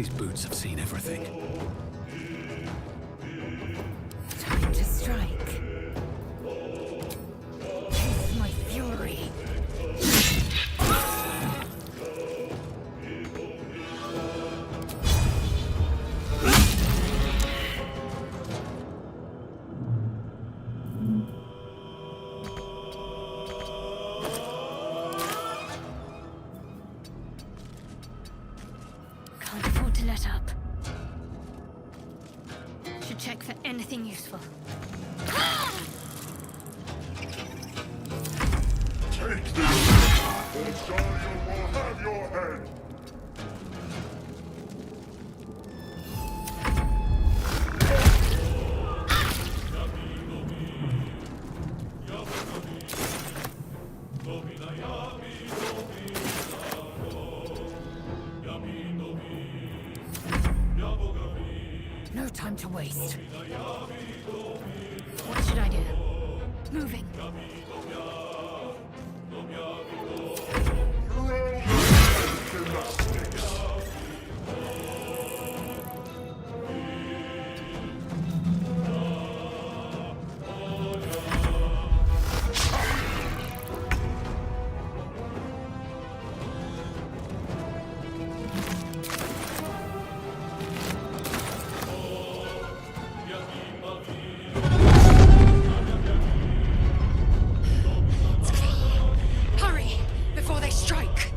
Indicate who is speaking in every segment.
Speaker 1: These boots have seen everything.
Speaker 2: Time to strike. Taste my fury. Can't afford to let up. Should check for anything useful.
Speaker 3: Take this, or Sorian will have your head.
Speaker 2: No time to waste. What should I do? Moving. Hurry, before they strike.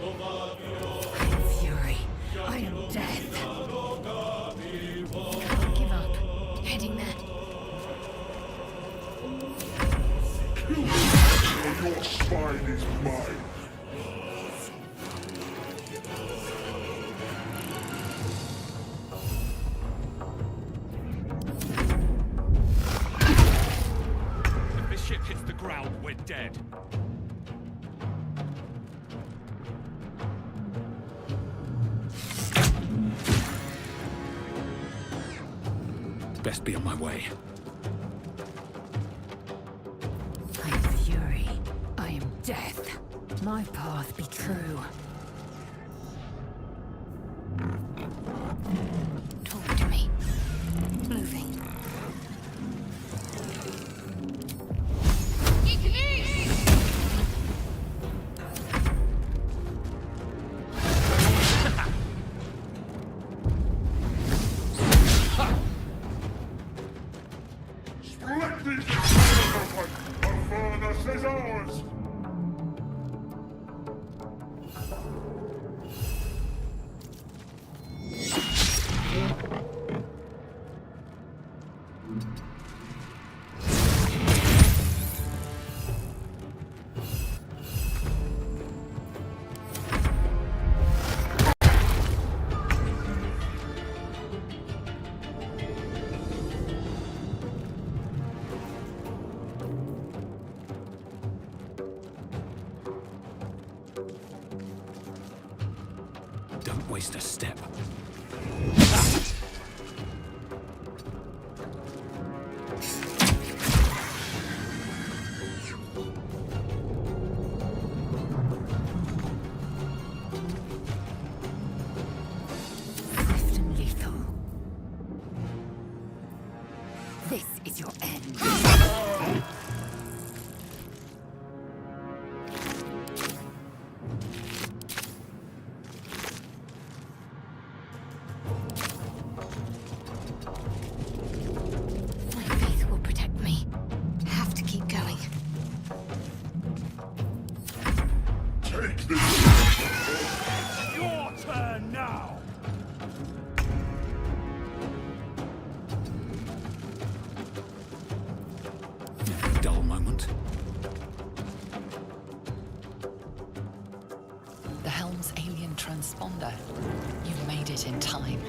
Speaker 2: I am fury. I am death. Can't give up. Heading there.
Speaker 3: Your spine is mine.
Speaker 4: If this ship hits the ground, we're dead.
Speaker 1: Best be on my way.
Speaker 2: I am fury. I am death. My path be true. Talk to me. Moving.
Speaker 3: Strike these a furnace is ours.
Speaker 1: Don't waste a step.
Speaker 2: Swift and lethal. This is your end. My faith will protect me. Have to keep going.
Speaker 3: Take this.
Speaker 4: Your turn now!
Speaker 1: Never a dull moment.
Speaker 5: The helm's alien transponder. You've made it in time.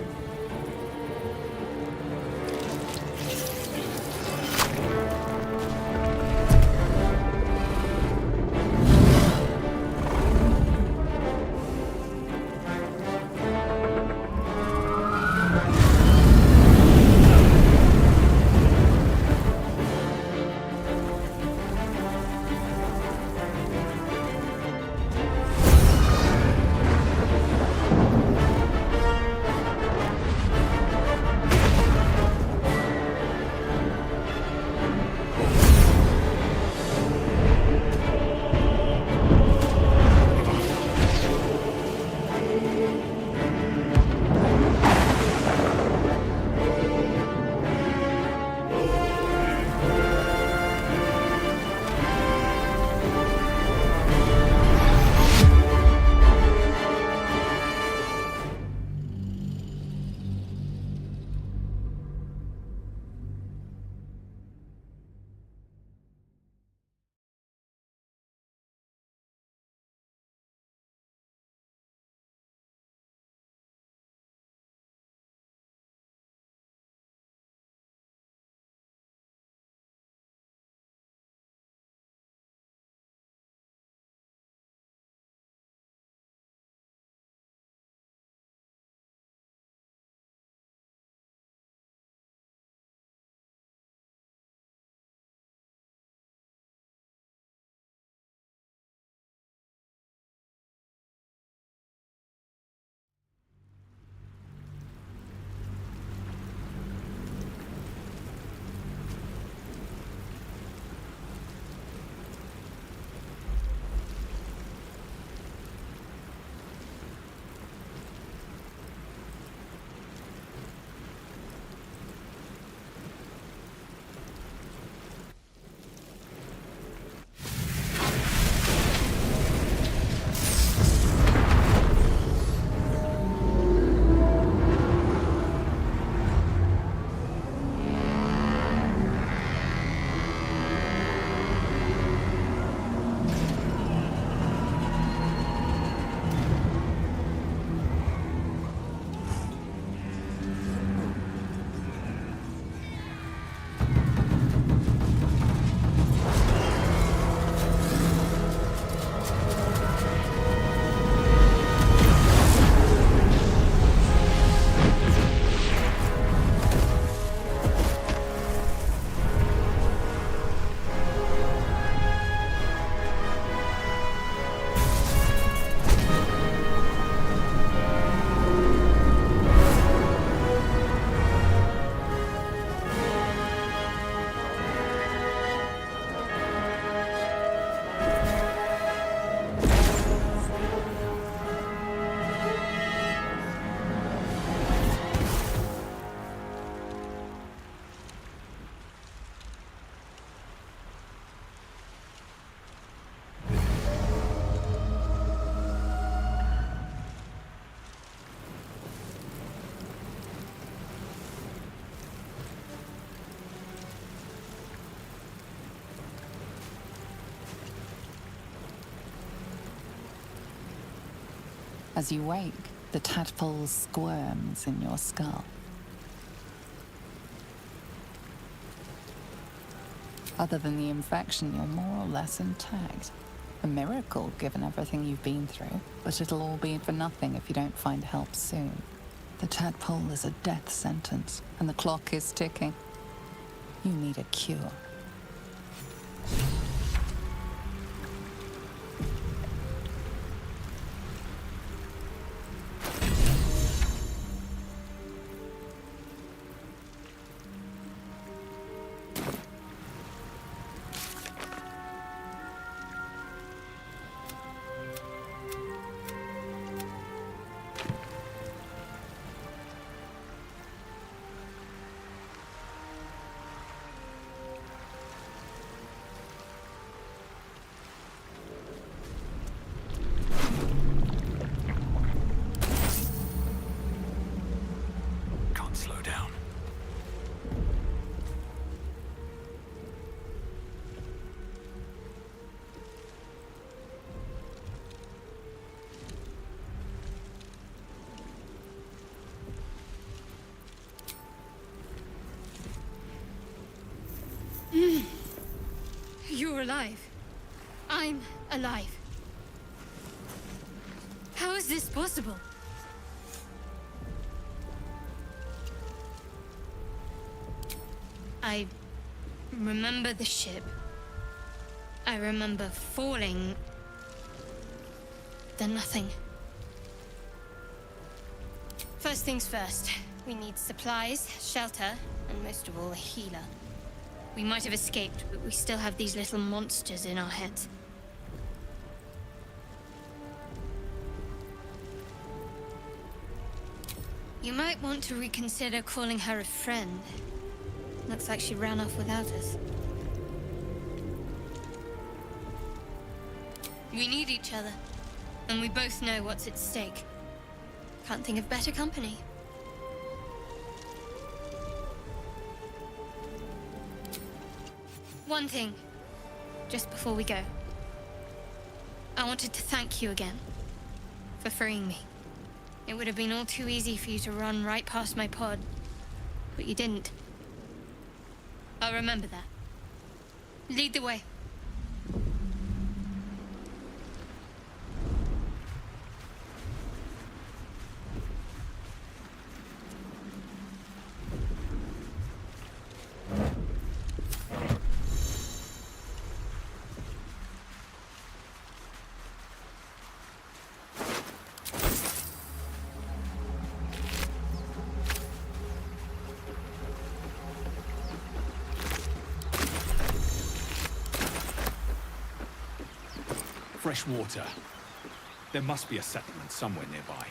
Speaker 5: As you wake, the tadpole squirms in your skull. Other than the infection, you're more or less intact. A miracle, given everything you've been through, but it'll all be for nothing if you don't find help soon. The tadpole is a death sentence, and the clock is ticking. You need a cure.
Speaker 1: Can't slow down.
Speaker 6: You're alive. I'm alive. How is this possible? I remember the ship. I remember falling. Then nothing. First things first. We need supplies, shelter, and most of all, a healer. We might have escaped, but we still have these little monsters in our heads. You might want to reconsider calling her a friend. Looks like she ran off without us. We need each other, and we both know what's at stake. Can't think of better company. One thing, just before we go. I wanted to thank you again for freeing me. It would have been all too easy for you to run right past my pod, but you didn't. I'll remember that. Lead the way.
Speaker 4: Fresh water. There must be a settlement somewhere nearby.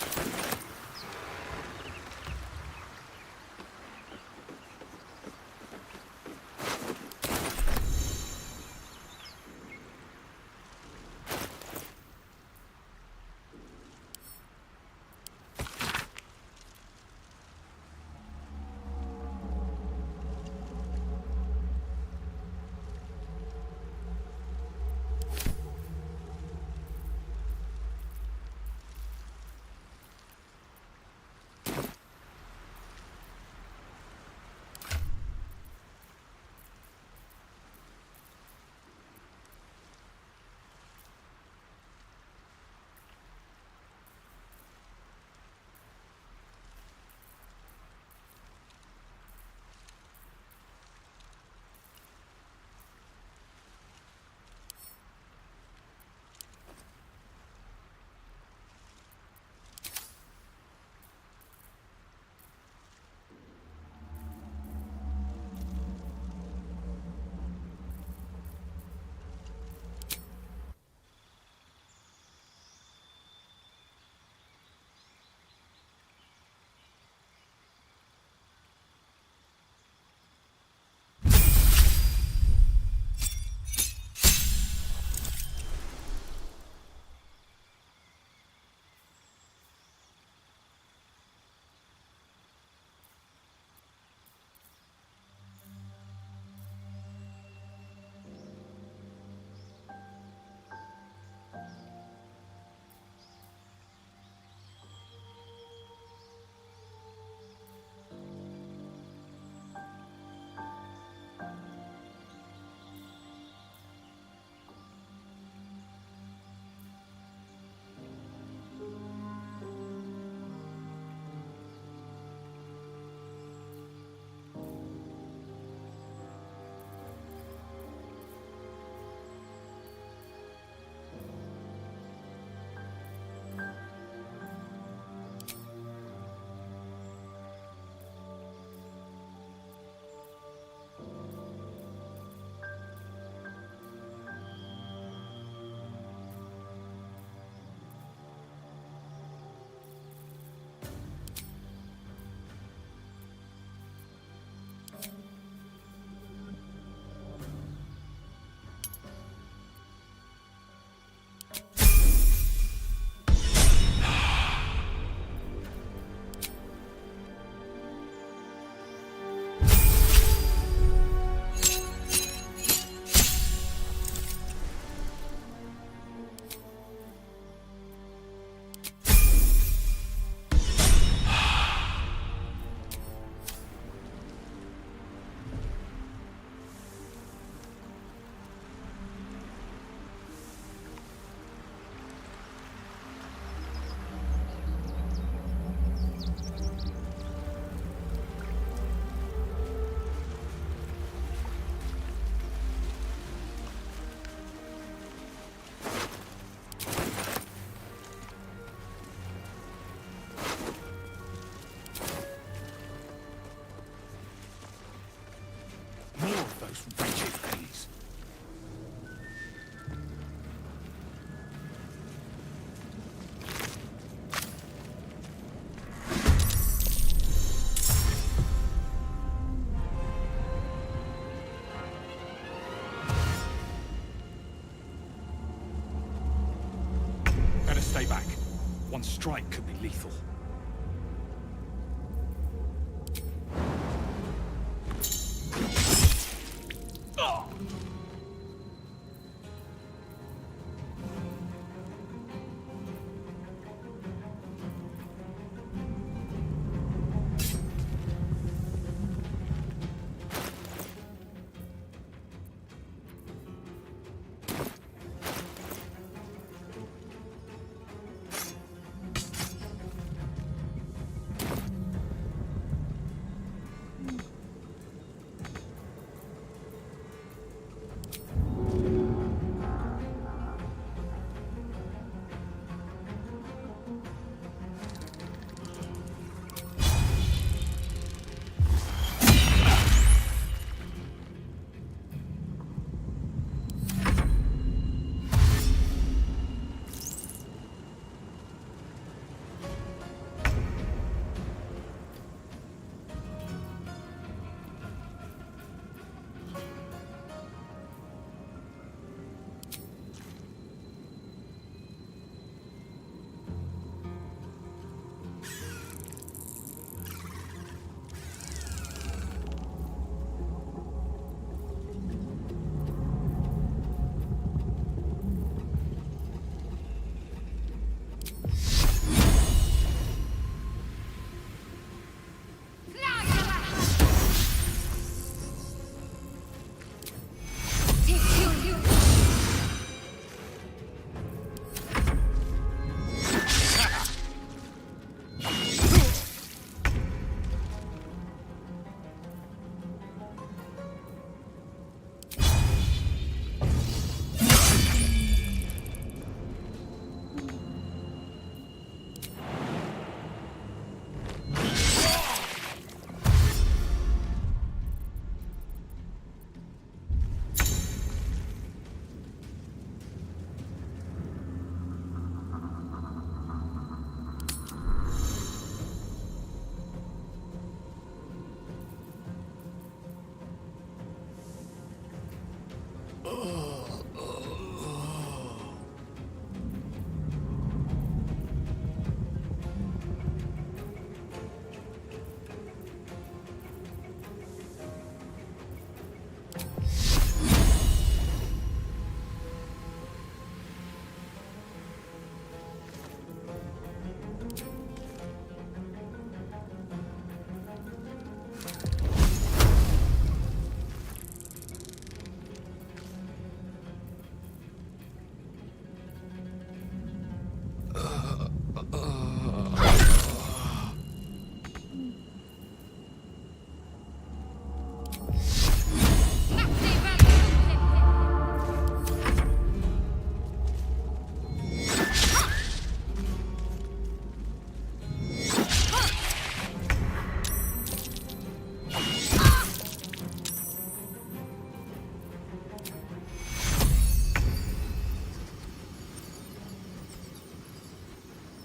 Speaker 4: One strike could be lethal.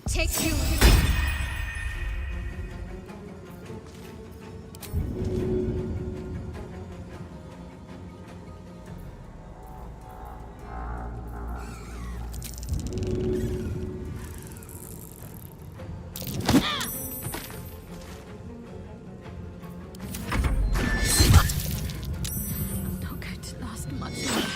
Speaker 6: Take two.
Speaker 2: Not going to last much longer.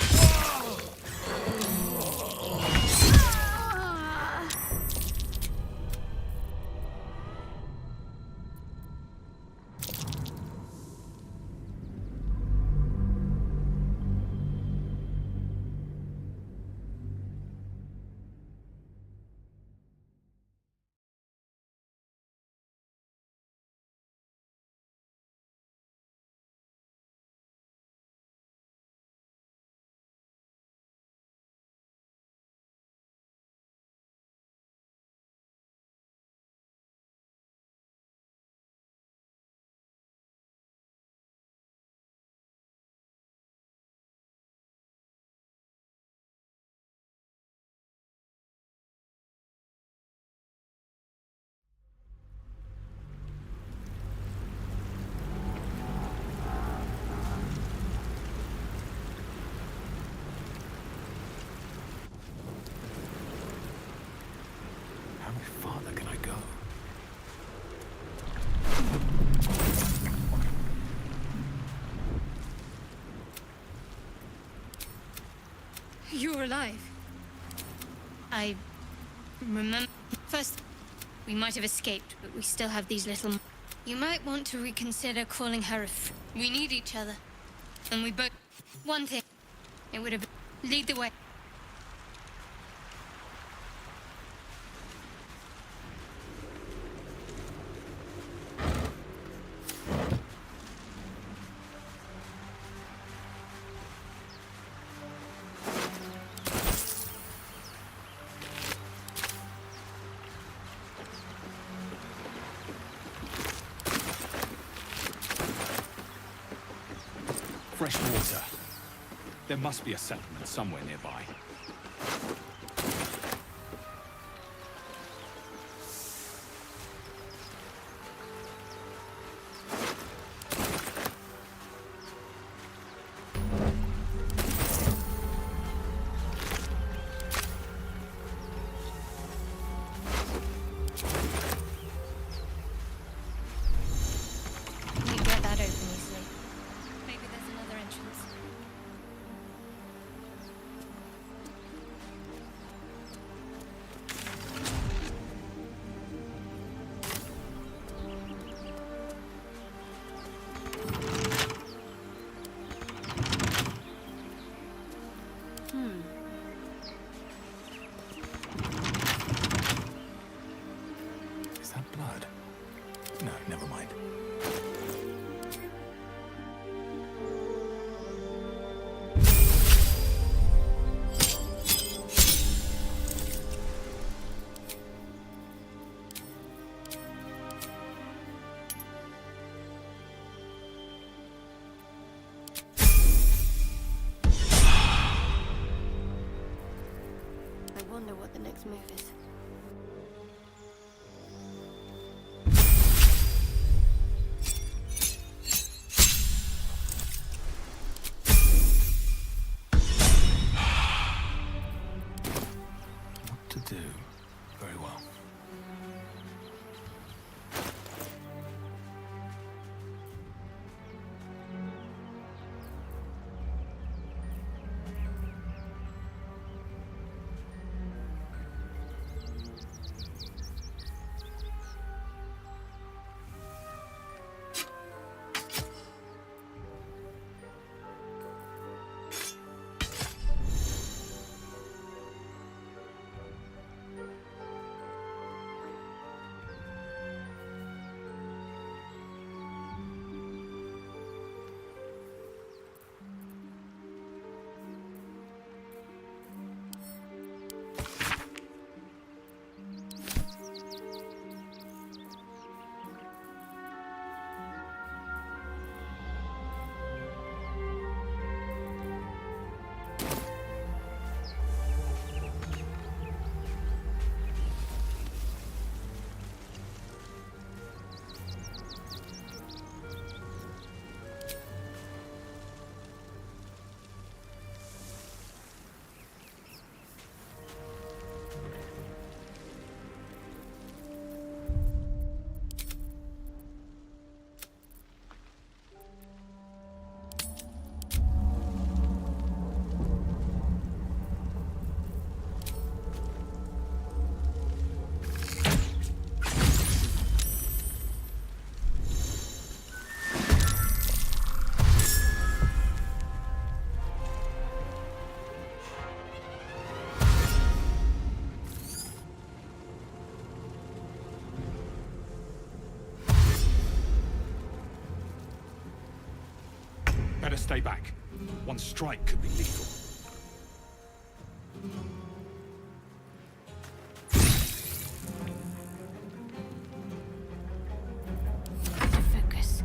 Speaker 6: I remember. First, we might have escaped, but we still have these little. You might want to reconsider calling her a. We need each other, and we both. One thing, it would have. Lead the way.
Speaker 4: Fresh water. There must be a settlement somewhere nearby.
Speaker 6: You get that open easily. Maybe there's another entrance.
Speaker 1: Is that blood? No, never mind.
Speaker 6: I wonder what the next move is.
Speaker 1: What to do? Very well.
Speaker 4: Better stay back. One strike could be lethal.
Speaker 6: Focus.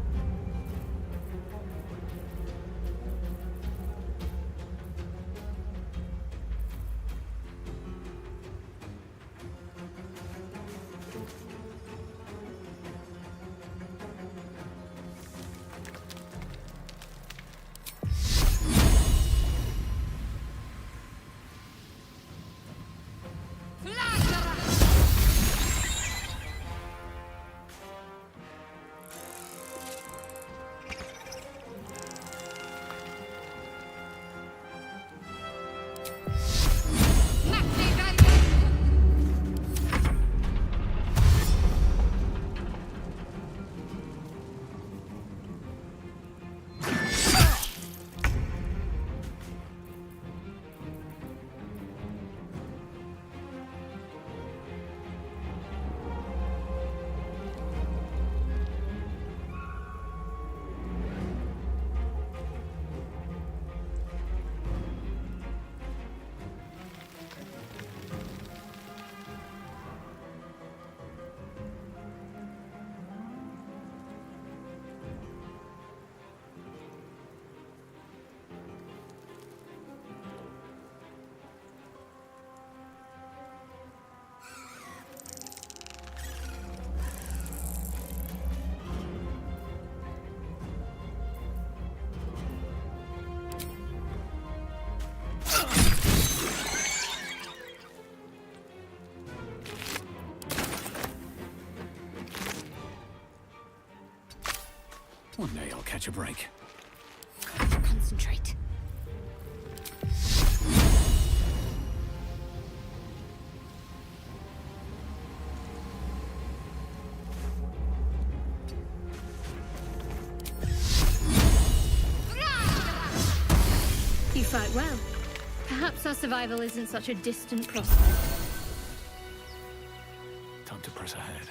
Speaker 4: One day I'll catch a break.
Speaker 6: Concentrate. You fight well. Perhaps our survival isn't such a distant prospect.
Speaker 4: Time to press ahead.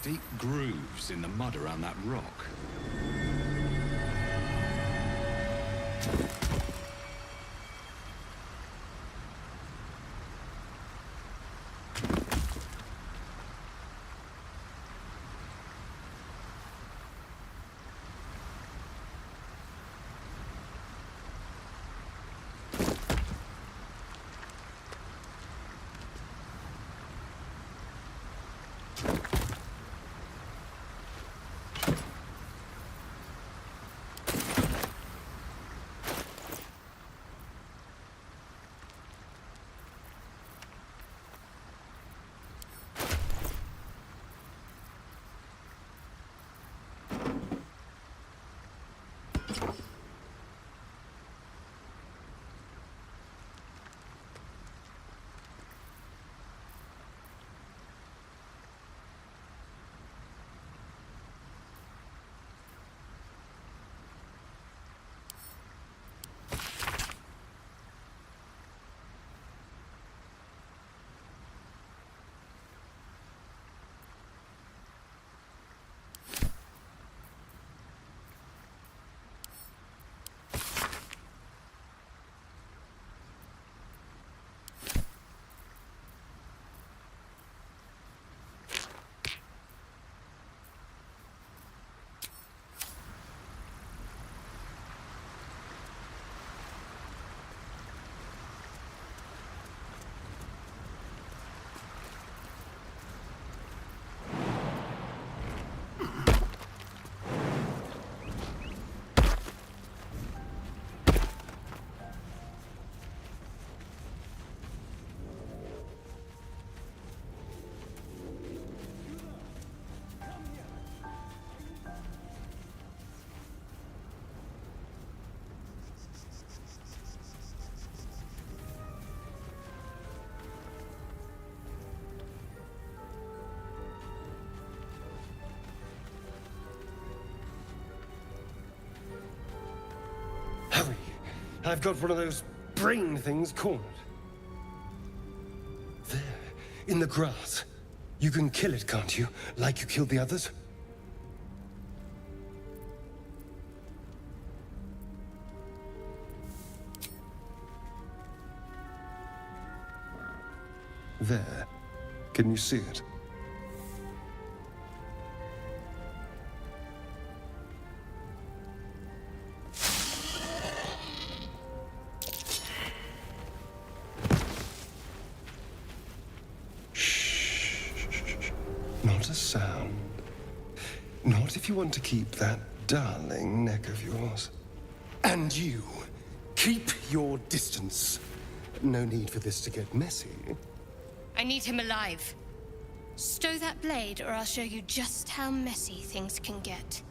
Speaker 4: Deep grooves in the mud around that rock.
Speaker 7: I've got one of those brain things cornered. There, in the grass. You can kill it, can't you? Like you killed the others? There. Can you see it? Not a sound. Not if you want to keep that darling neck of yours. And you, keep your distance. No need for this to get messy.
Speaker 6: I need him alive. Stow that blade, or I'll show you just how messy things can get.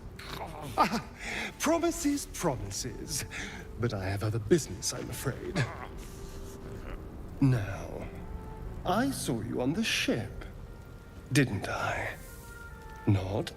Speaker 7: Promises, promises. But I have other business, I'm afraid. Now, I saw you on the ship, didn't I? Nod?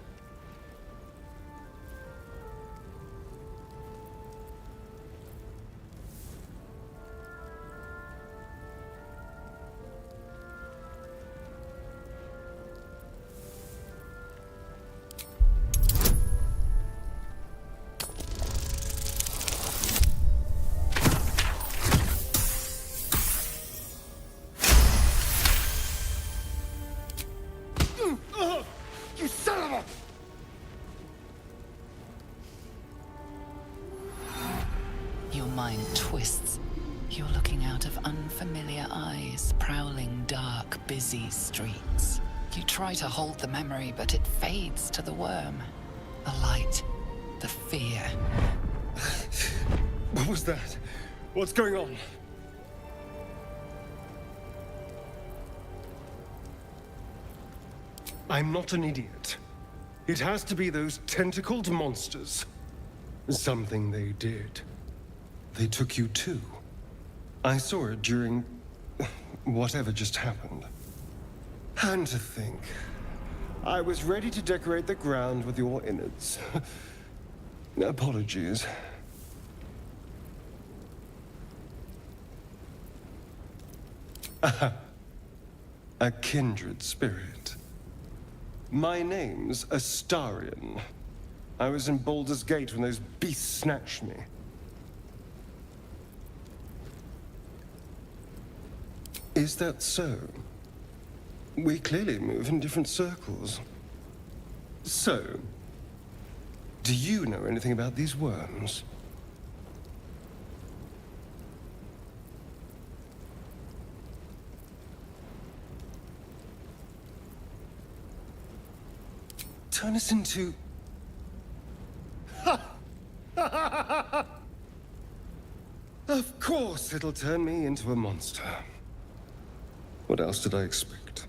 Speaker 7: You son of a...
Speaker 5: Your mind twists. You're looking out of unfamiliar eyes, prowling dark, busy streets. You try to hold the memory, but it fades to the worm. The light, the fear.
Speaker 7: What was that? What's going on? I'm not an idiot. It has to be those tentacled monsters. Something they did. They took you too. I saw it during whatever just happened. And to think, I was ready to decorate the ground with your innards. Apologies. A kindred spirit. My name's Astarion. I was in Baldur's Gate when those beasts snatched me. Is that so? We clearly move in different circles. So, do you know anything about these worms? Turn us into... Of course it'll turn me into a monster. What else did I expect?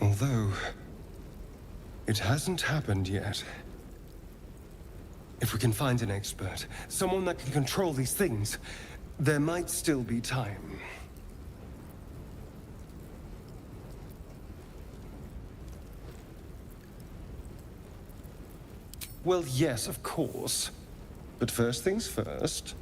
Speaker 7: Although, it hasn't happened yet. If we can find an expert, someone that can control these things, there might still be time. Well, yes, of course. But first things first.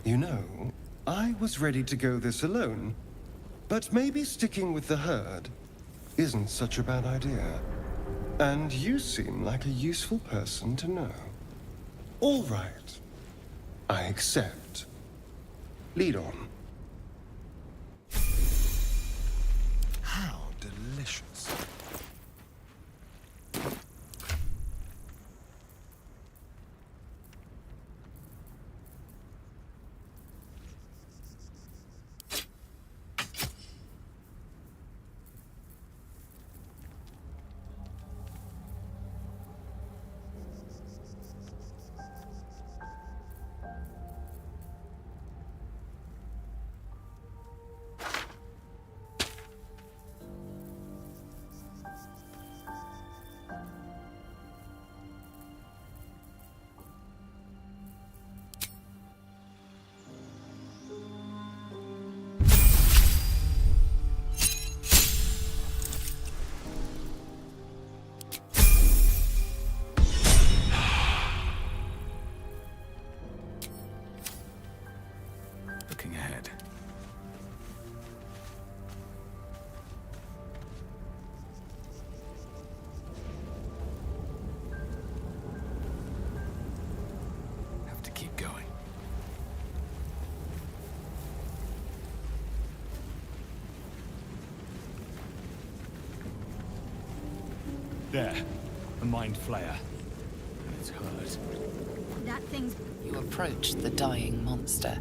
Speaker 7: You know, I was ready to go this alone, but maybe sticking with the herd isn't such a bad idea. And you seem like a useful person to know. All right. I accept. Lead on.
Speaker 1: How delicious.
Speaker 4: There. A mind flayer. And it's hers.
Speaker 6: That thing's...
Speaker 5: You approach the dying monster.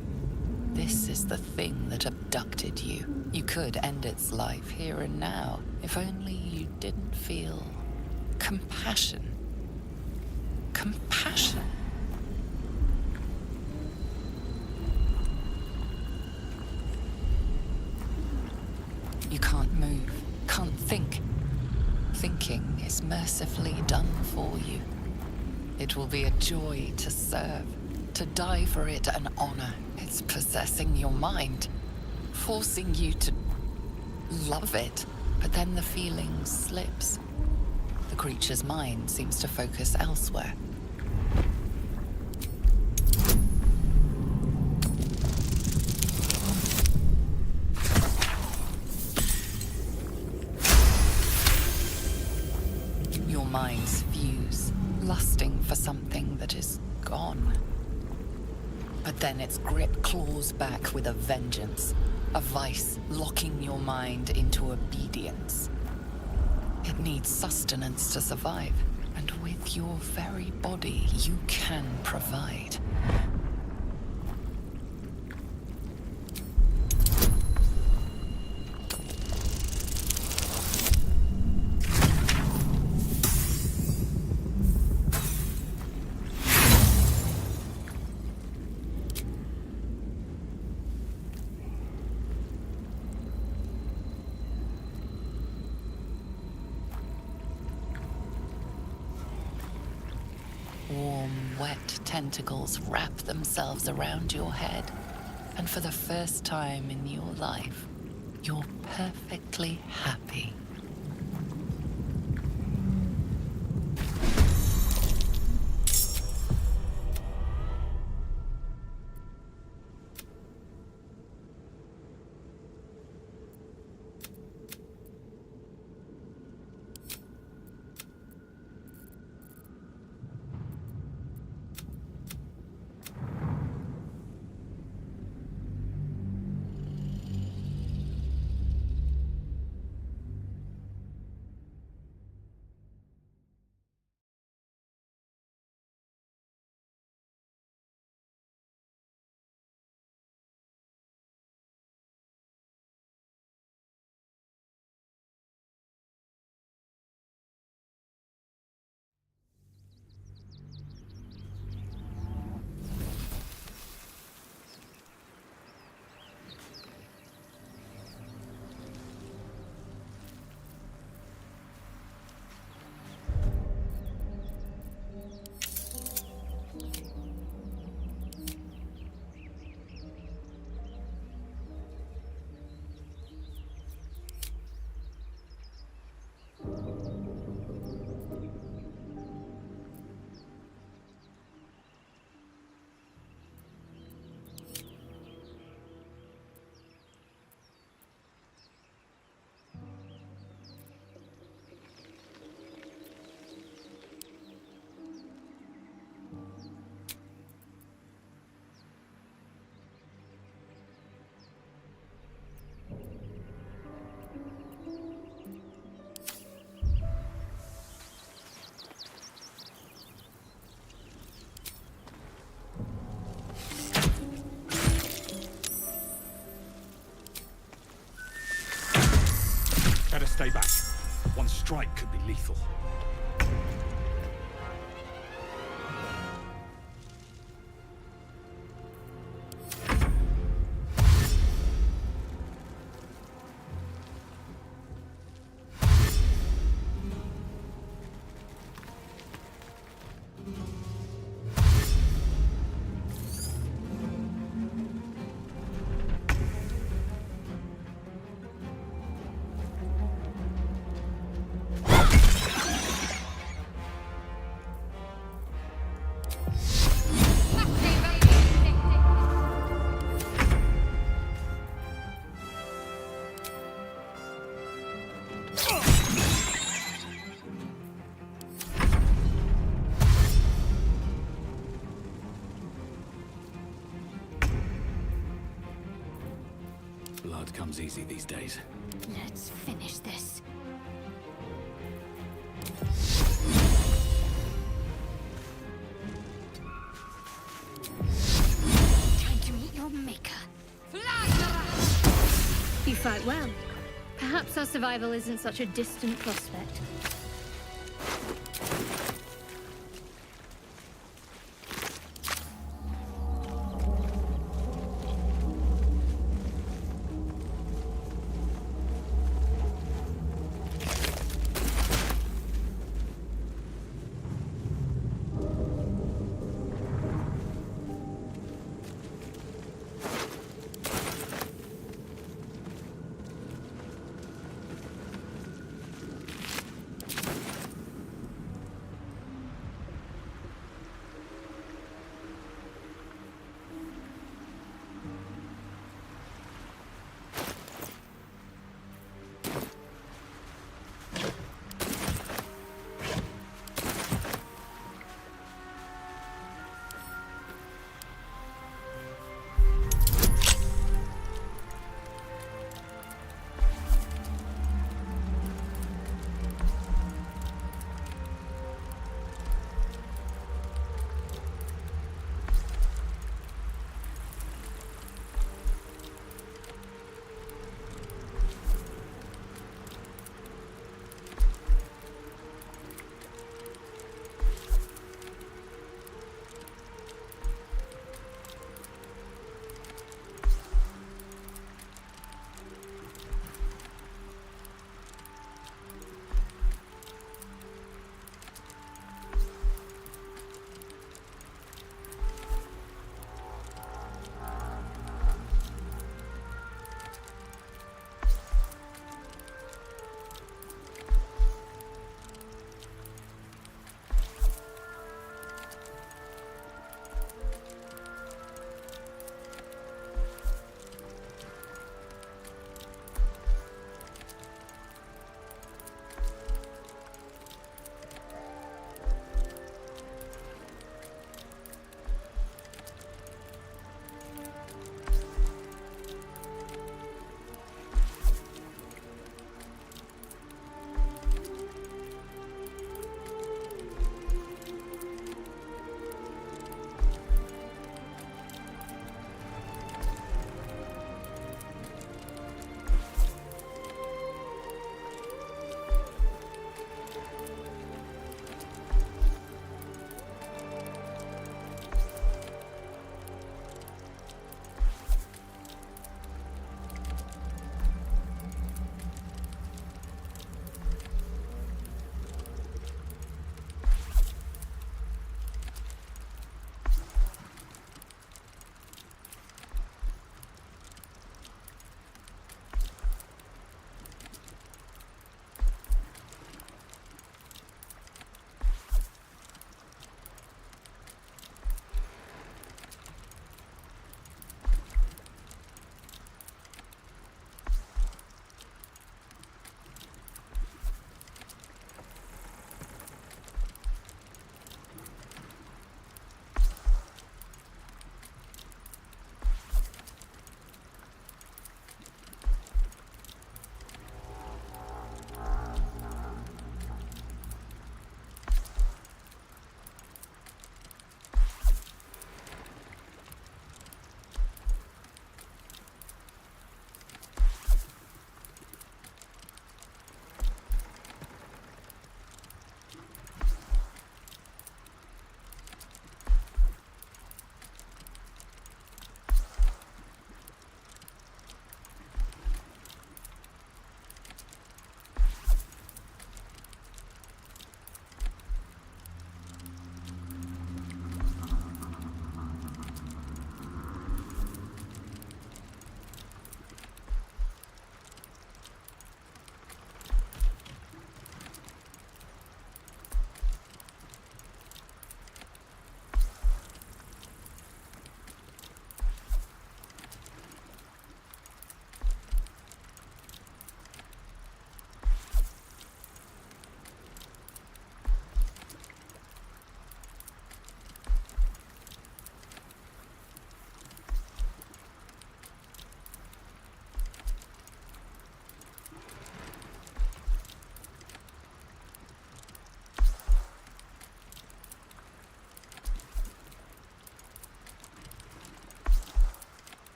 Speaker 5: This is the thing that abducted you. You could end its life here and now, if only you didn't feel compassion. Compassion. You can't move, can't think. Thinking is mercifully done for you. It will be a joy to serve, to die for it an honor. It's possessing your mind, forcing you to love it. But then the feeling slips. The creature's mind seems to focus elsewhere. Your minds fuse, lusting for something that is gone. But then its grip claws back with a vengeance, a vice locking your mind into obedience. It needs sustenance to survive, and with your very body you can provide. Warm, wet tentacles wrap themselves around your head, and for the first time in your life, you're perfectly happy.
Speaker 4: Better stay back. One strike could be lethal. Blood comes easy these days.
Speaker 6: Let's finish this. quite well. Perhaps our survival isn't such a distant prospect.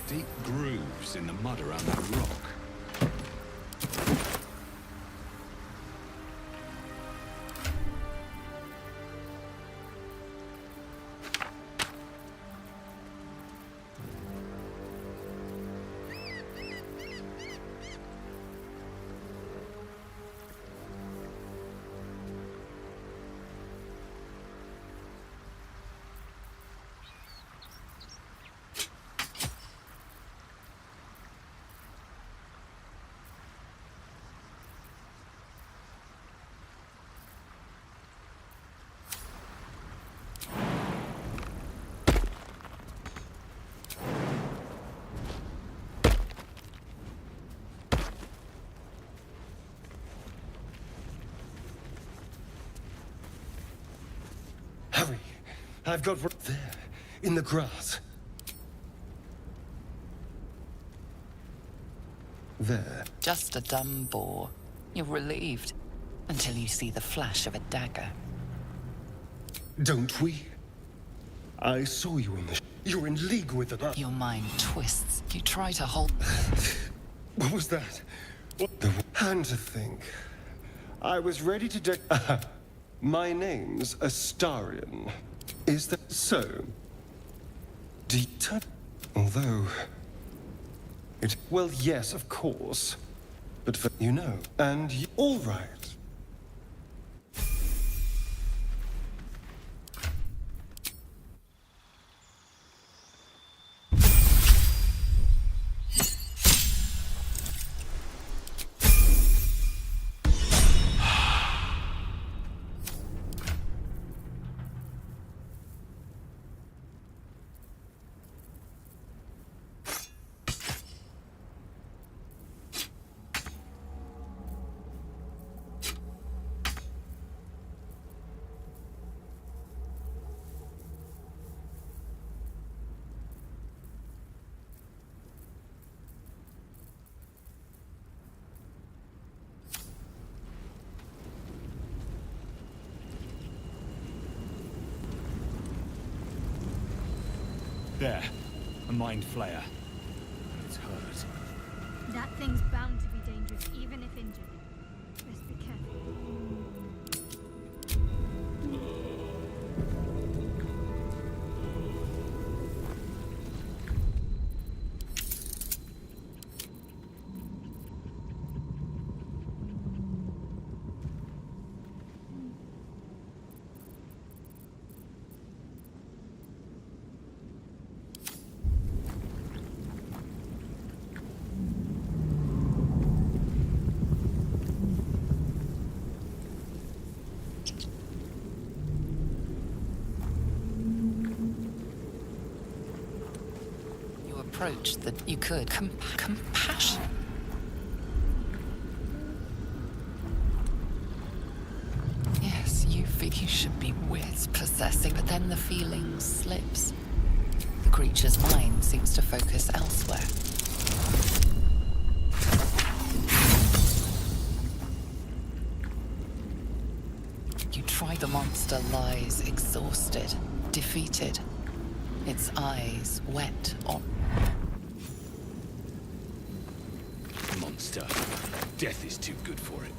Speaker 4: Deep grooves in the mud around that rock.
Speaker 7: Hurry! I've got right there, in the grass. There.
Speaker 5: Just a dumb bore. You're relieved. Until you see the flash of a dagger.
Speaker 7: Don't we? I saw you in the... You're in league with them.
Speaker 5: Your mind twists. You try to hold...
Speaker 7: What was that? What the... And to think. I was ready to my name's Astarion. Is that so? Although... Well, yes, of course. But for... You know. And you... All right.
Speaker 4: There. A mind flayer. It's hers.
Speaker 6: That thing's bound to be dangerous, even if injured. Best be careful.
Speaker 5: Approach that you could compassion. Yes, you think you should be with possessing, but then the feeling slips. The creature's mind seems to focus elsewhere. You try, the monster lies exhausted, defeated. Its eyes wet on...
Speaker 4: Monster. Death is too good for it.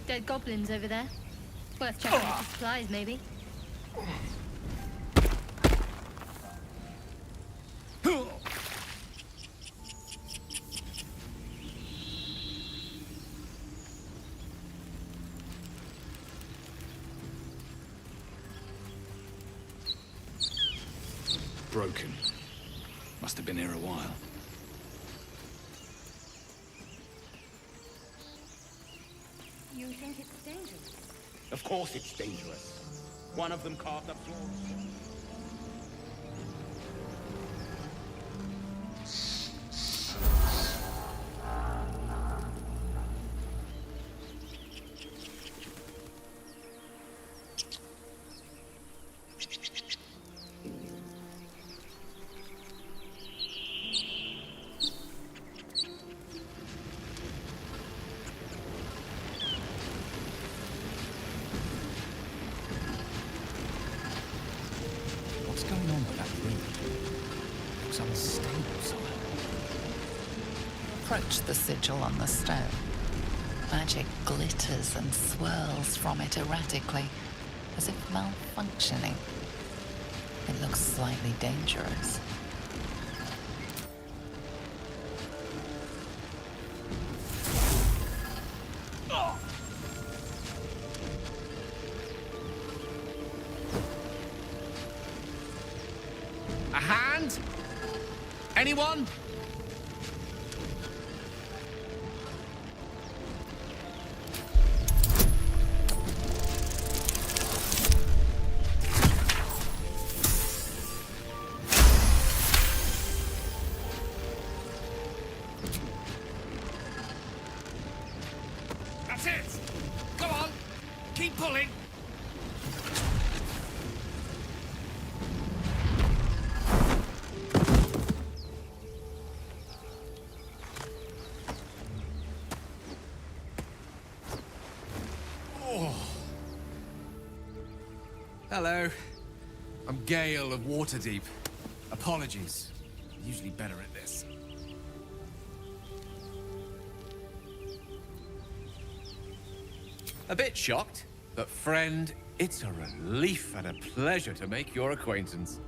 Speaker 6: Dead goblins over there. Worth checking for supplies, maybe.
Speaker 4: Broken. Must have been here a while.
Speaker 6: You think it's dangerous?
Speaker 8: Of course it's dangerous. One of them carved up swords.
Speaker 1: What's going on with that room? Looks unstable somehow.
Speaker 5: Approach the sigil on the stone. Magic glitters and swirls from it erratically, as if malfunctioning. It looks slightly dangerous.
Speaker 9: A hand? Anyone? That's it! Go on! Keep pulling! Hello. I'm Gale of Waterdeep. Apologies. I'm usually better at this. A bit shocked, but friend, it's a relief and a pleasure to make your acquaintance.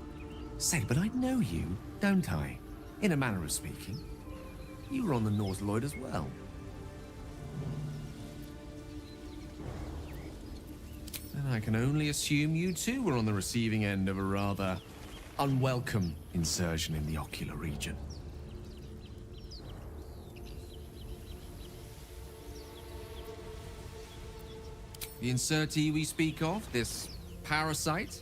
Speaker 9: Say, but I know you, don't I? In a manner of speaking. You were on the North Lloyd as well. And I can only assume you too were on the receiving end of a rather unwelcome insertion in the ocular region. The insertee we speak of, this parasite,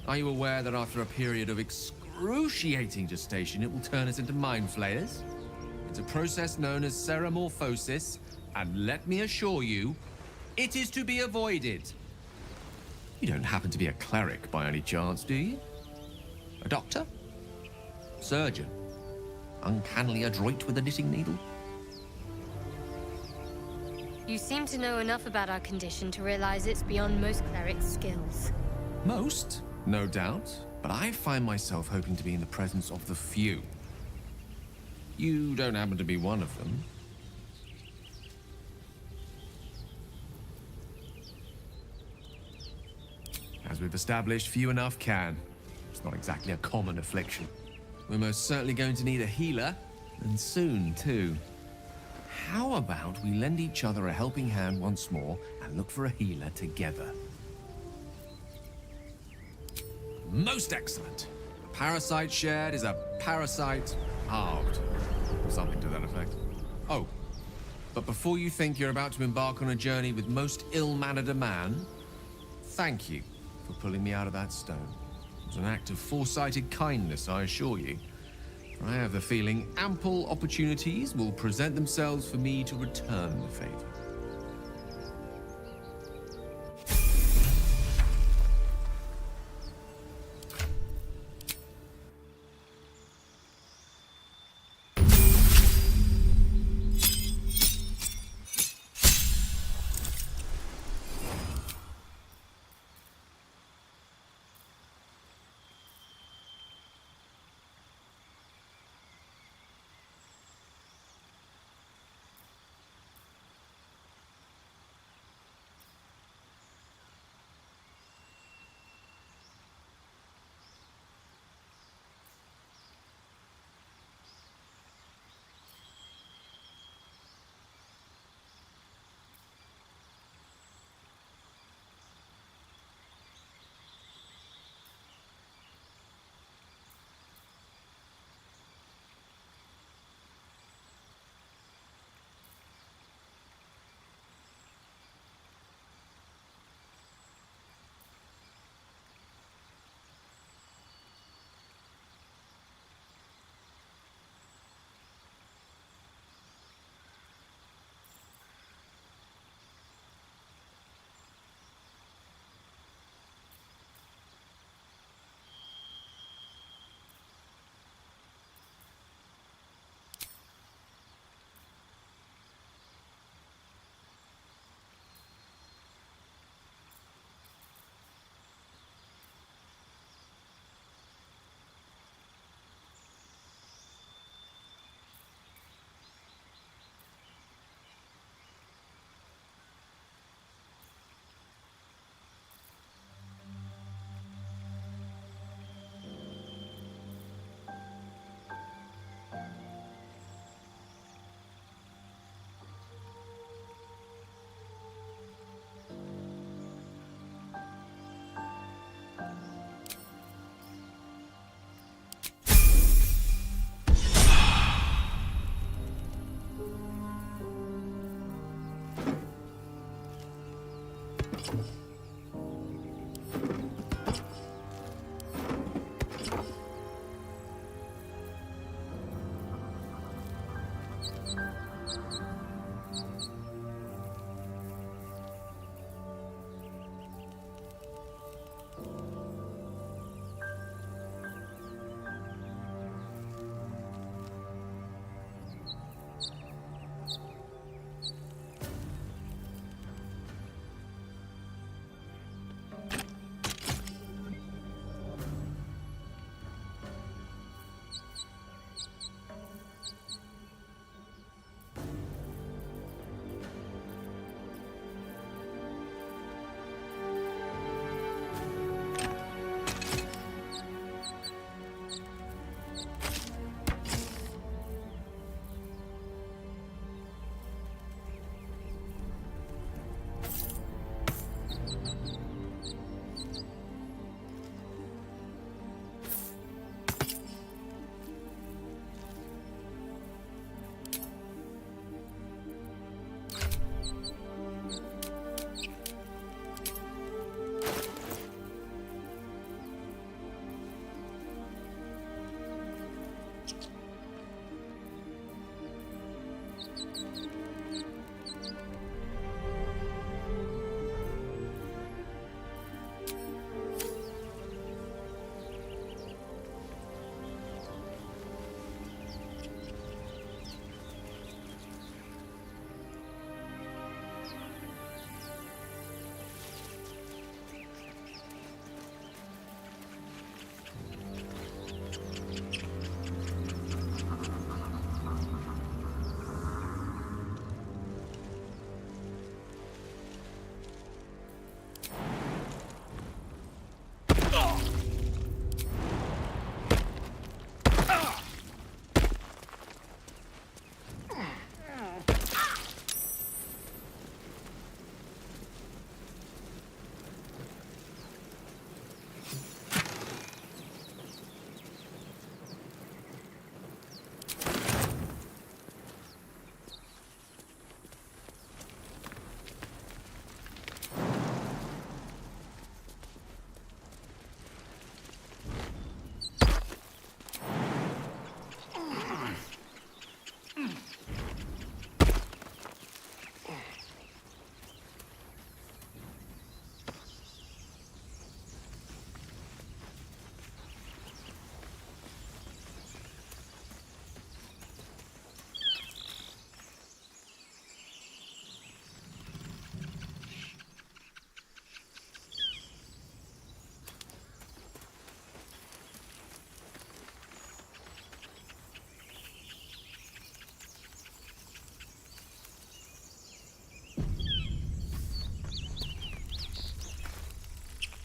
Speaker 9: are you aware that after a period of excruciating gestation, it will turn us into mind flayers? It's a process known as ceramorphosis, and let me assure you, it is to be avoided. You don't happen to be a cleric by any chance, do you? A doctor? Surgeon? Uncannily adroit with a knitting needle?
Speaker 6: You seem to know enough about our condition to realize it's beyond most clerics' skills.
Speaker 9: Most, no doubt, but I find myself hoping to be in the presence of the few. You don't happen to be one of them. As we've established, few enough can. It's not exactly a common affliction. We're most certainly going to need a healer, and soon, too. How about we lend each other a helping hand once more and look for a healer together? Most excellent. Parasite shared is a parasite halved. Something to that effect. Oh, but before you think you're about to embark on a journey with most ill-mannered a man, thank you for pulling me out of that stone. It was an act of foresighted kindness, I assure you. For I have the feeling ample opportunities will present themselves for me to return the favor.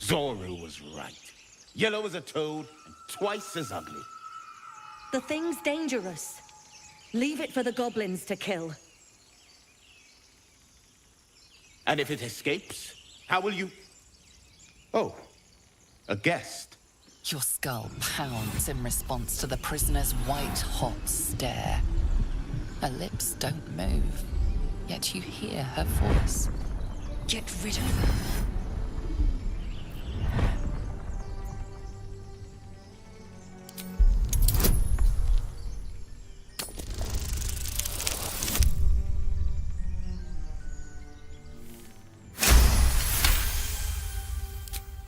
Speaker 8: Zoru was right. Yellow as a toad and twice as ugly.
Speaker 10: The thing's dangerous. Leave it for the goblins to kill.
Speaker 8: And if it escapes, how will you... Oh, a guest.
Speaker 5: Your skull pounds in response to the prisoner's white-hot stare. Her lips don't move, yet you hear her voice.
Speaker 2: Get rid of her.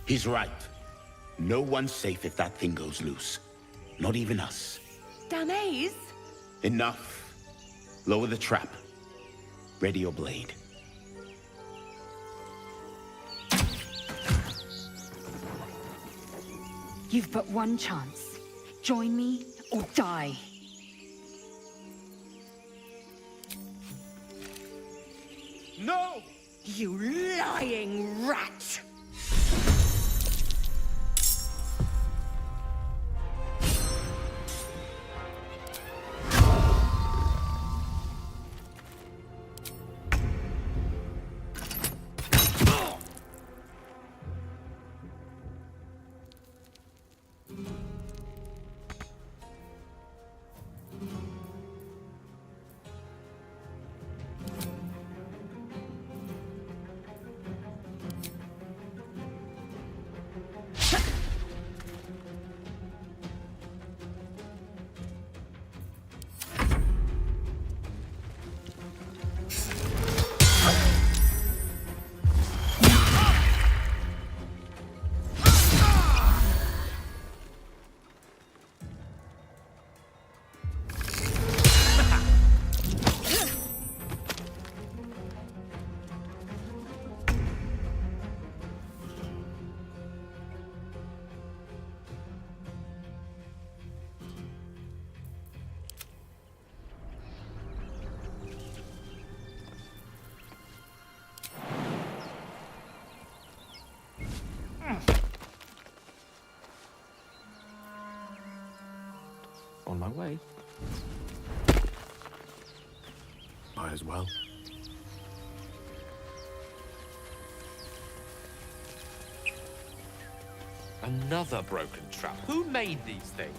Speaker 8: He's right. No one's safe if that thing goes loose. Not even us.
Speaker 10: Damaze?
Speaker 8: Enough. Lower the trap. Ready your blade.
Speaker 10: You've but one chance. Join me or die.
Speaker 8: No!
Speaker 10: You lying rat!
Speaker 9: way.
Speaker 11: Might as well.
Speaker 9: Another broken trap. Who made these things?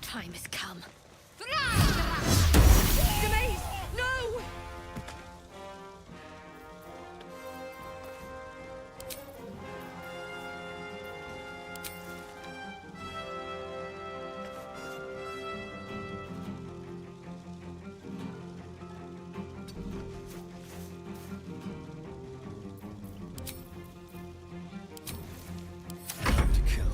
Speaker 6: Time has come.
Speaker 10: Denise, no!
Speaker 11: Time to kill.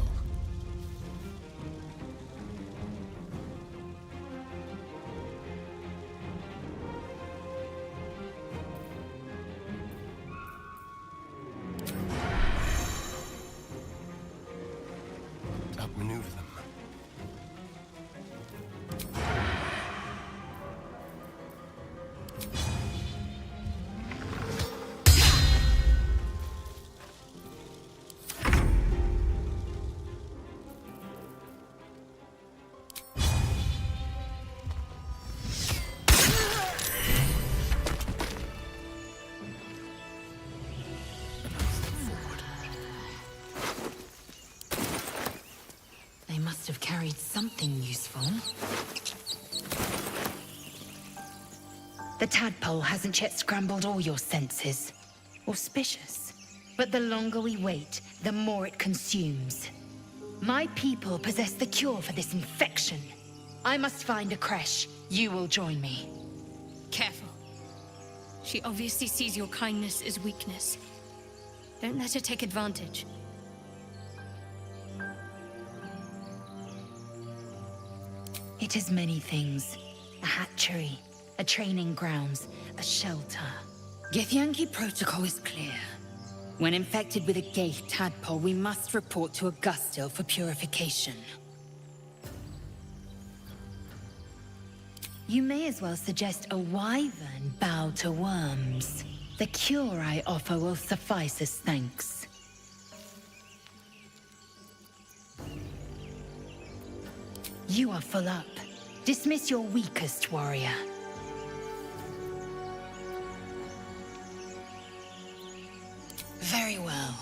Speaker 11: Outmaneuver them.
Speaker 2: They must have carried something useful. The tadpole hasn't yet scrambled all your senses. Auspicious. But the longer we wait, the more it consumes. My people possess the cure for this infection. I must find a creche. You will join me.
Speaker 6: Careful. She obviously sees your kindness as weakness. Don't let her take advantage.
Speaker 2: It is many things. A hatchery, a training grounds, a shelter. Githyanki protocol is clear. When infected with a gay tadpole, we must report to Augustil for purification. You may as well suggest a wyvern bow to worms. The cure I offer will suffice as thanks. You are full up. Dismiss your weakest warrior. Very well,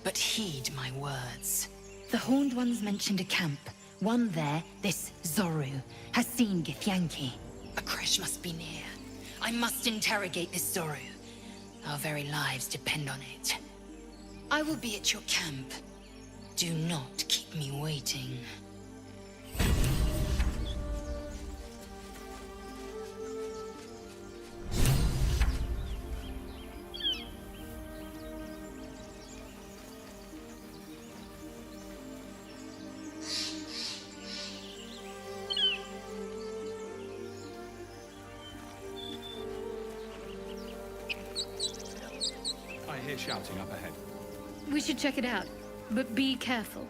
Speaker 2: but heed my words. The Horned Ones mentioned a camp. One there, this Zoru, has seen Githyanki. A creche must be near. I must interrogate this Zoru. Our very lives depend on it. I will be at your camp. Do not keep me waiting.
Speaker 4: I hear shouting up ahead.
Speaker 6: We should check it out, but be careful.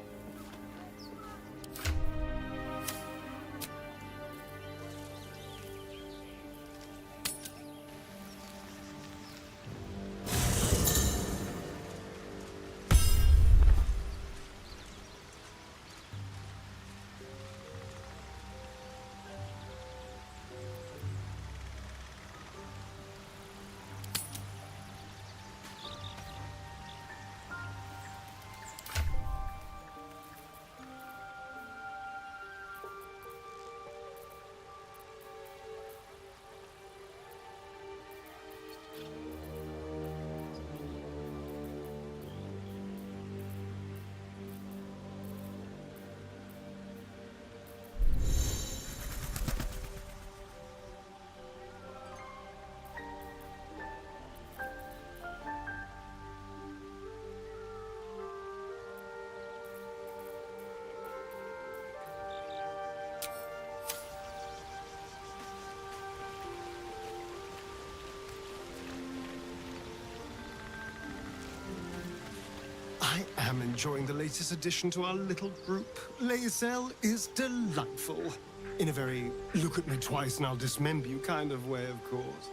Speaker 7: am enjoying the latest addition to our little group. Lae'zel is delightful. In a very look at me twice and I'll dismember you kind of way, of course.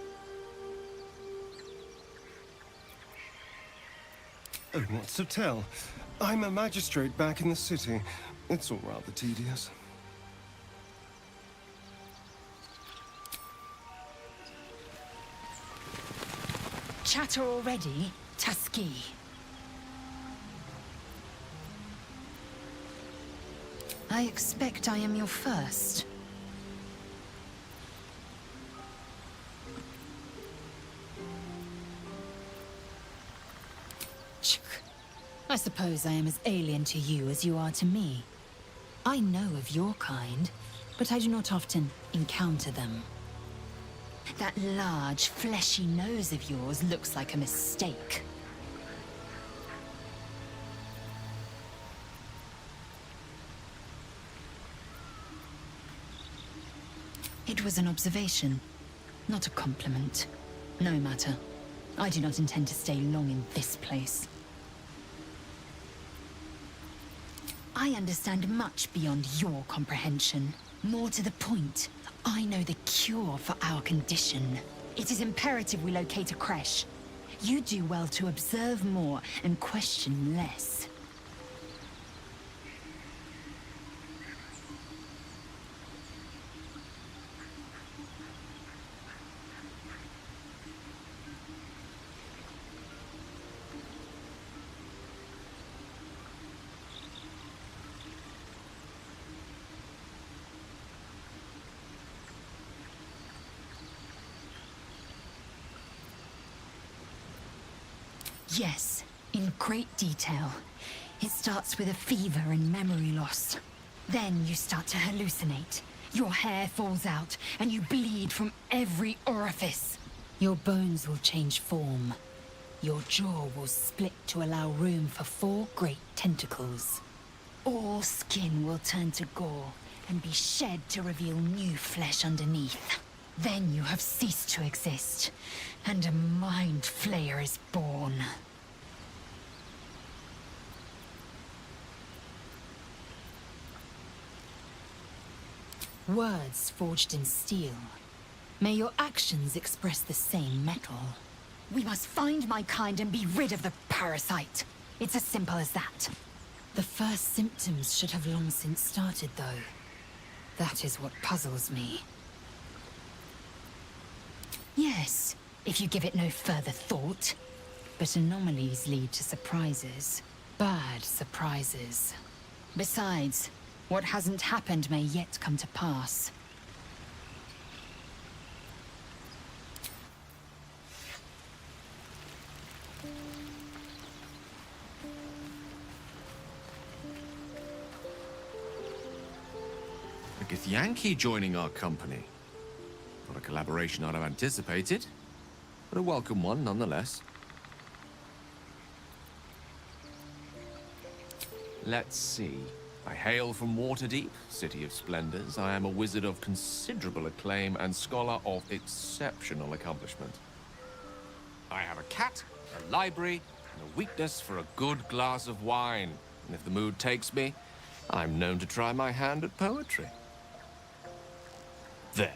Speaker 7: Oh, what's to tell? I'm a magistrate back in the city. It's all rather tedious.
Speaker 2: Chatter already? Tusky. I expect I am your first. I suppose I am as alien to you as you are to me. I know of your kind, but I do not often encounter them. That large, fleshy nose of yours looks like a mistake. It was an observation, not a compliment. No matter. I do not intend to stay long in this place. I understand much beyond your comprehension. More to the point, I know the cure for our condition. It is imperative we locate a creche. You do well to observe more and question less. Yes, in great detail. It starts with a fever and memory loss. Then you start to hallucinate. Your hair falls out, and you bleed from every orifice. Your bones will change form. Your jaw will split to allow room for 4 great tentacles. All skin will turn to gore, and be shed to reveal new flesh underneath. Then you have ceased to exist, and a mind flayer is born. Words forged in steel. May your actions express the same metal. We must find my kind and be rid of the parasite. It's as simple as that. The first symptoms should have long since started, though. That is what puzzles me. Yes, if you give it no further thought. But anomalies lead to surprises. Bad surprises. Besides, what hasn't happened may yet come to pass.
Speaker 9: A Githyanki joining our company. Not a collaboration I'd have anticipated, but a welcome one nonetheless. Let's see. I hail from Waterdeep, City of Splendors. I am a wizard of considerable acclaim and scholar of exceptional accomplishment. I have a cat, a library, and a weakness for a good glass of wine. And if the mood takes me, I'm known to try my hand at poetry. There.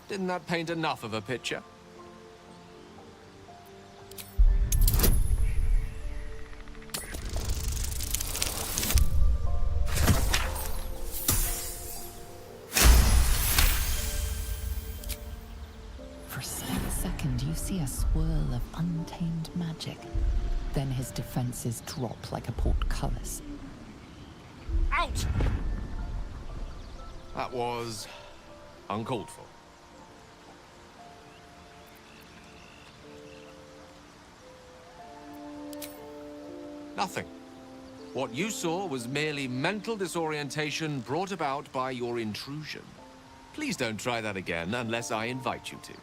Speaker 9: Didn't that paint enough of a picture?
Speaker 5: For a split second, you see a swirl of untamed magic. Then his defenses drop like a portcullis.
Speaker 9: Out! That was uncalled for. Nothing. What you saw was merely mental disorientation brought about by your intrusion. Please don't try that again unless I invite you to.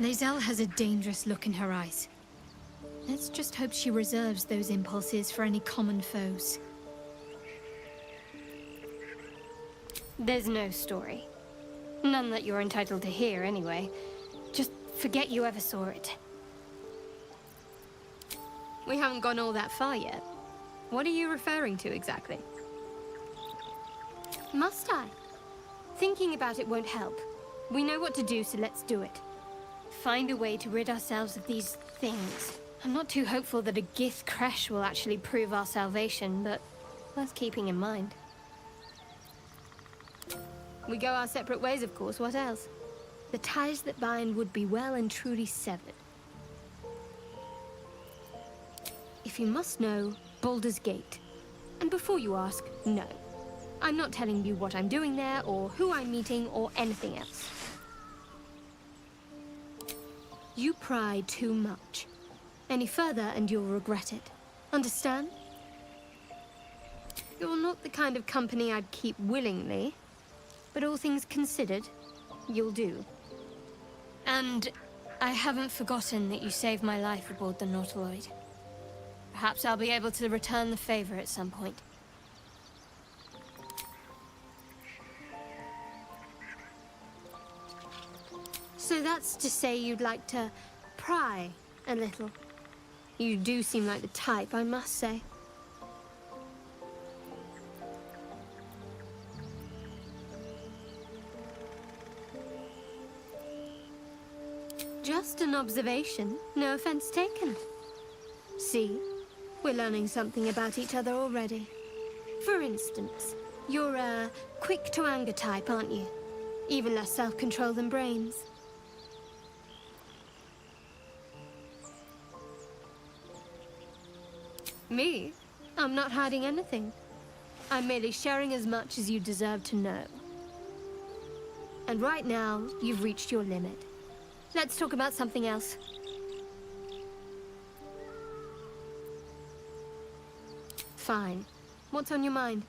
Speaker 6: Lae'zel has a dangerous look in her eyes. Let's just hope she reserves those impulses for any common foes. There's no story. None that you're entitled to hear, anyway. Just forget you ever saw it. We haven't gone all that far yet. What are you referring to, exactly? Must I? Thinking about it won't help. We know what to do, so let's do it. Find a way to rid ourselves of these things. I'm not too hopeful that a Gith crash will actually prove our salvation, but worth keeping in mind. We go our separate ways, of course. What else? The ties that bind would be well and truly severed. If you must know, Baldur's Gate. And before you ask, no. I'm not telling you what I'm doing there, or who I'm meeting, or anything else. You pry too much. Any further and you'll regret it. Understand? You're not the kind of company I'd keep willingly, but all things considered, you'll do. And I haven't forgotten that you saved my life aboard the Nautiloid. Perhaps I'll be able to return the favor at some point. So that's to say you'd like to pry a little. You do seem like the type, I must say. Just an observation, no offense taken. See, we're learning something about each other already. For instance, you're a quick-to-anger type, aren't you? Even less self-control than brains. Me? I'm not hiding anything. I'm merely sharing as much as you deserve to know. And right now, you've reached your limit. Let's talk about something else. Fine. What's on your mind?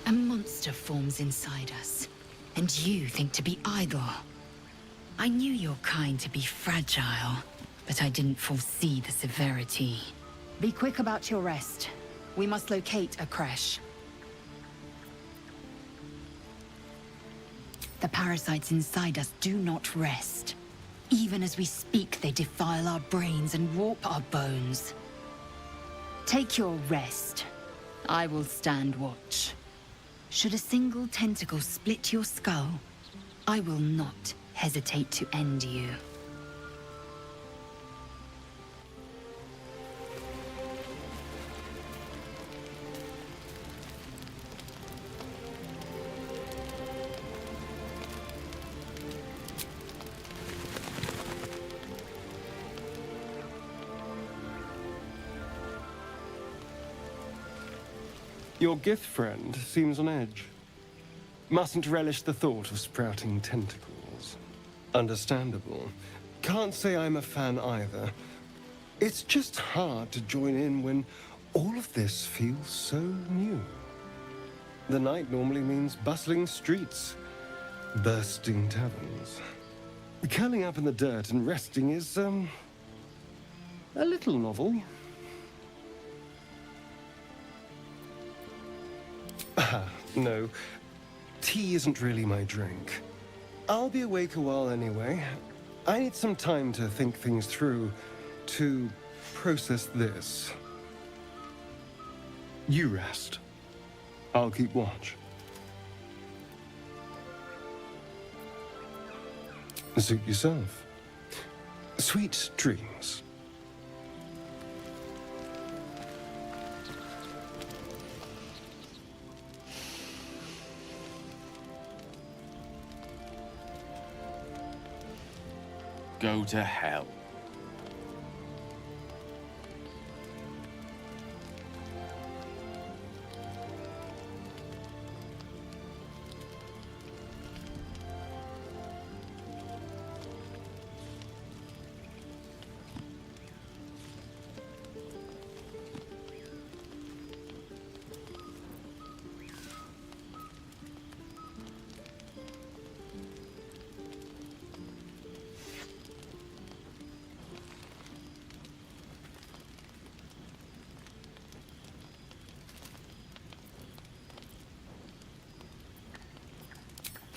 Speaker 2: A monster forms inside us, and you think to be idle. I knew your kind to be fragile, but I didn't foresee the severity. Be quick about your rest. We must locate a crash. The parasites inside us do not rest. Even as we speak, they defile our brains and warp our bones. Take your rest. I will stand watch. Should a single tentacle split your skull, I will not hesitate to end you.
Speaker 7: Your gift friend seems on edge. Mustn't relish the thought of sprouting tentacles. Understandable. Can't say I'm a fan either. It's just hard to join in when all of this feels so new. The night normally means bustling streets, bursting taverns. Curling up in the dirt and resting is, a little novel. No. Tea isn't really my drink. I'll be awake a while anyway. I need some time to think things through, to process this. You rest. I'll keep watch. Suit yourself. Sweet dreams.
Speaker 9: Go to hell.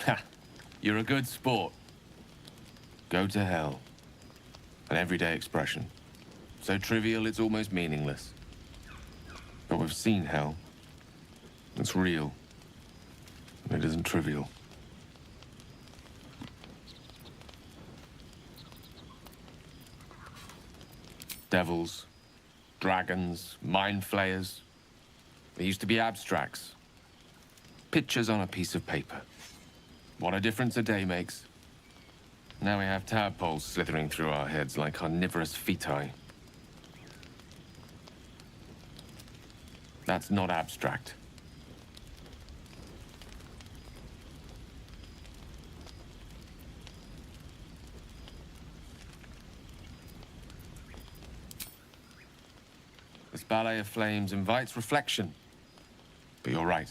Speaker 9: Ha! You're a good sport. Go to hell. An everyday expression. So trivial it's almost meaningless. But we've seen hell. It's real. And it isn't trivial. Devils, dragons, mind flayers. They used to be abstracts. Pictures on a piece of paper. What a difference a day makes. Now we have tadpoles slithering through our heads like carnivorous feti. That's not abstract. This ballet of flames invites reflection. But you're right.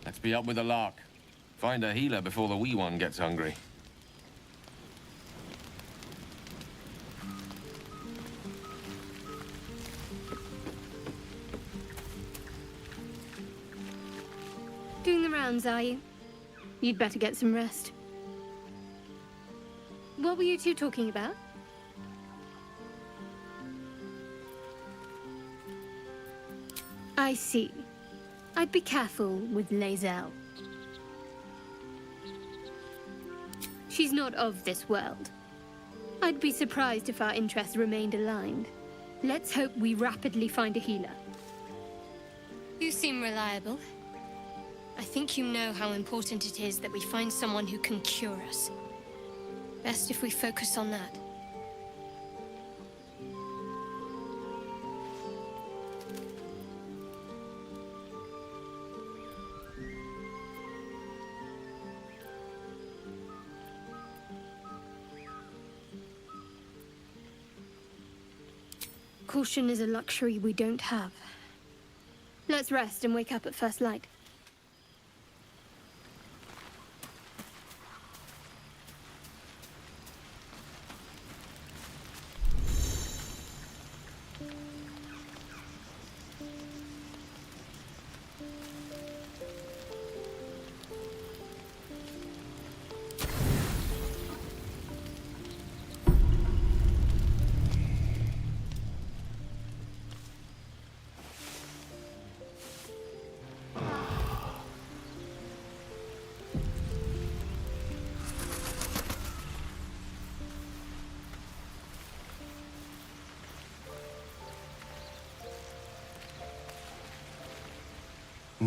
Speaker 9: Let's be up with the lark. Find a healer before the wee one gets hungry.
Speaker 6: Doing the rounds, are you? You'd better get some rest. What were you two talking about? I see. I'd be careful with Lae'zel. She's not of this world. I'd be surprised if our interests remained aligned. Let's hope we rapidly find a healer. You seem reliable. I think you know how important it is that we find someone who can cure us. Best if we focus on that. Caution is a luxury we don't have. Let's rest and wake up at first light.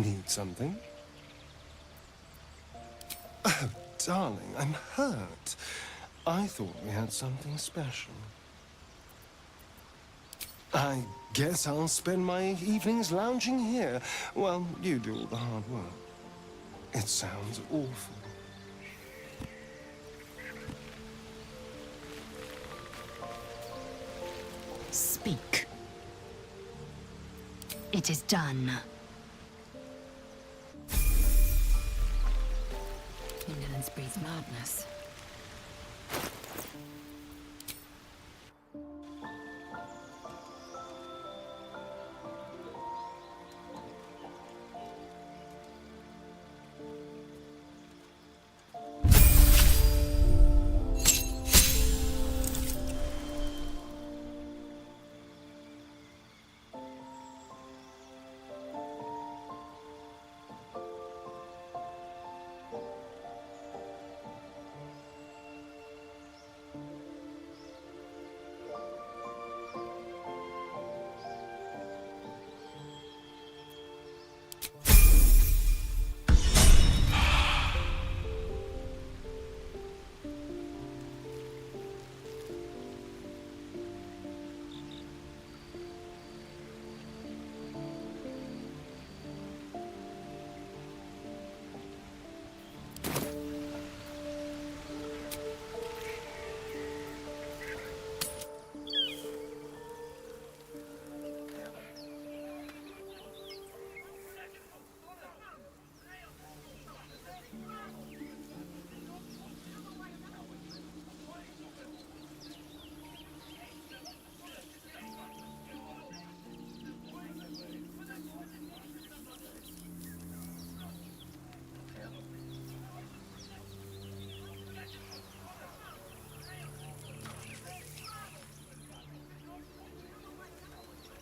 Speaker 7: Need something? Oh, darling, I'm hurt. I thought we had something special. I guess I'll spend my evenings lounging here while you do all the hard work. It sounds awful.
Speaker 2: Speak. It is done. Indolence breeds madness.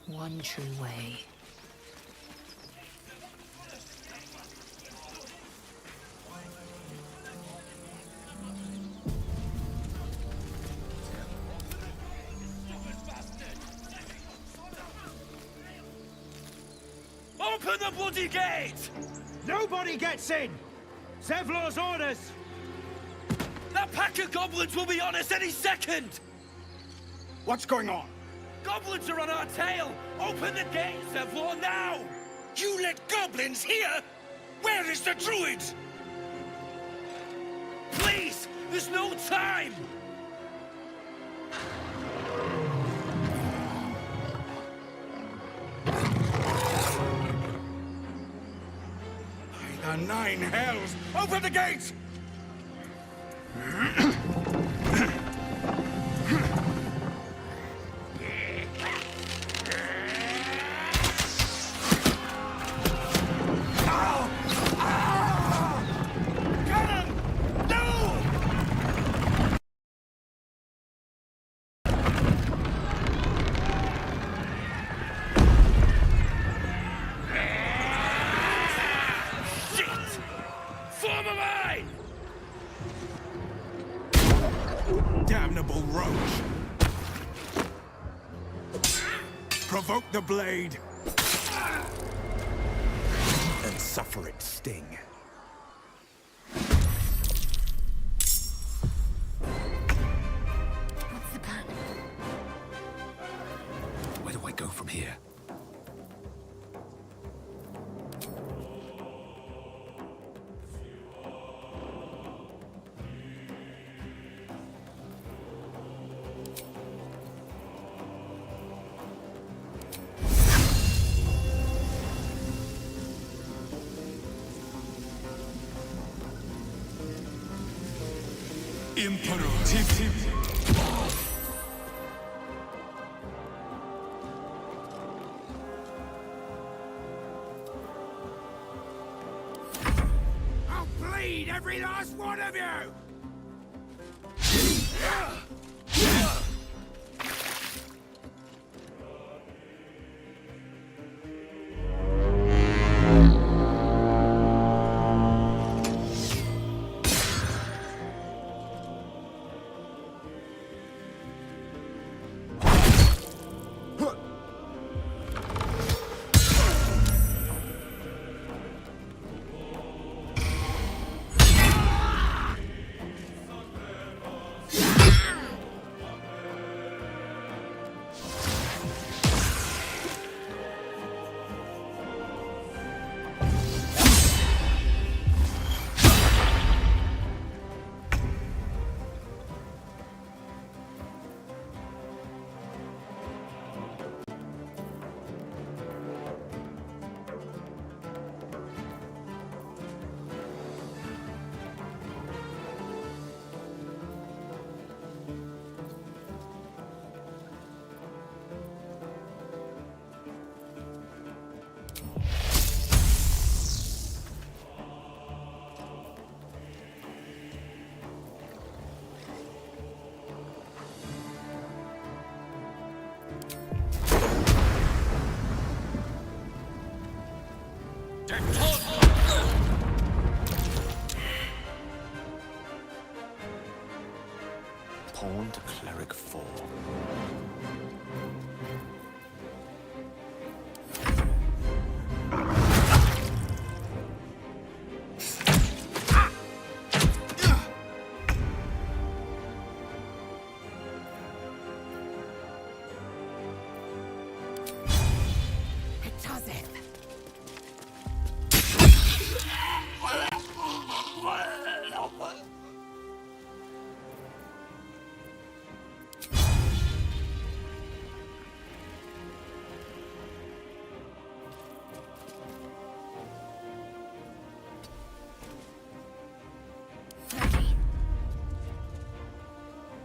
Speaker 2: One true way.
Speaker 12: Open the bloody gate! Nobody gets in! Zevlor's orders! That pack of goblins will be on us any second!
Speaker 3: What's going on?
Speaker 12: Goblins are on our tail! Open the gate, Zevlor, now!
Speaker 3: You let goblins here? Where is the druid?
Speaker 12: Please! There's no time!
Speaker 3: By the nine hells! Open the gate! Damnable roach! Provoke the blade! And suffer its sting.
Speaker 2: What's the plan?
Speaker 1: Where do I go from here?
Speaker 3: Imperative.
Speaker 12: I'll bleed every last one of you!
Speaker 11: Pawn to cleric 4.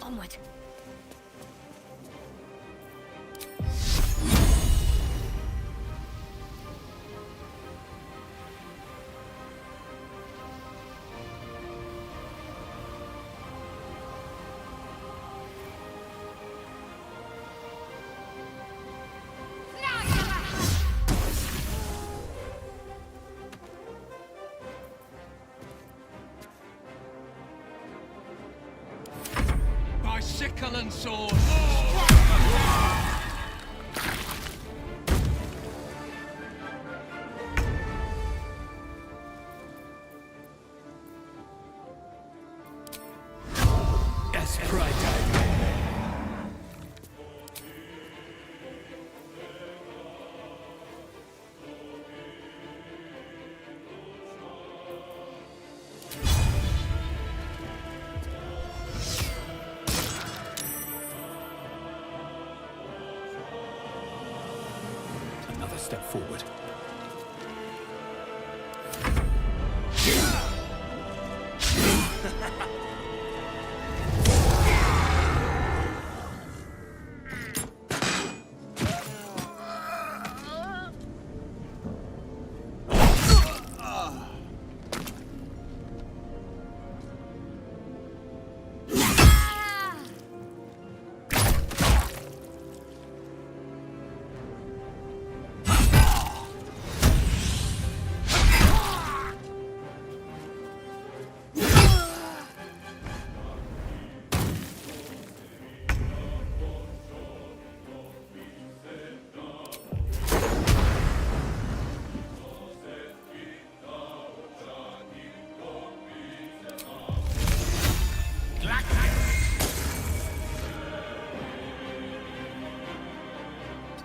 Speaker 6: Onward.
Speaker 9: By sickle and sword.
Speaker 4: Yes, right. Another step forward.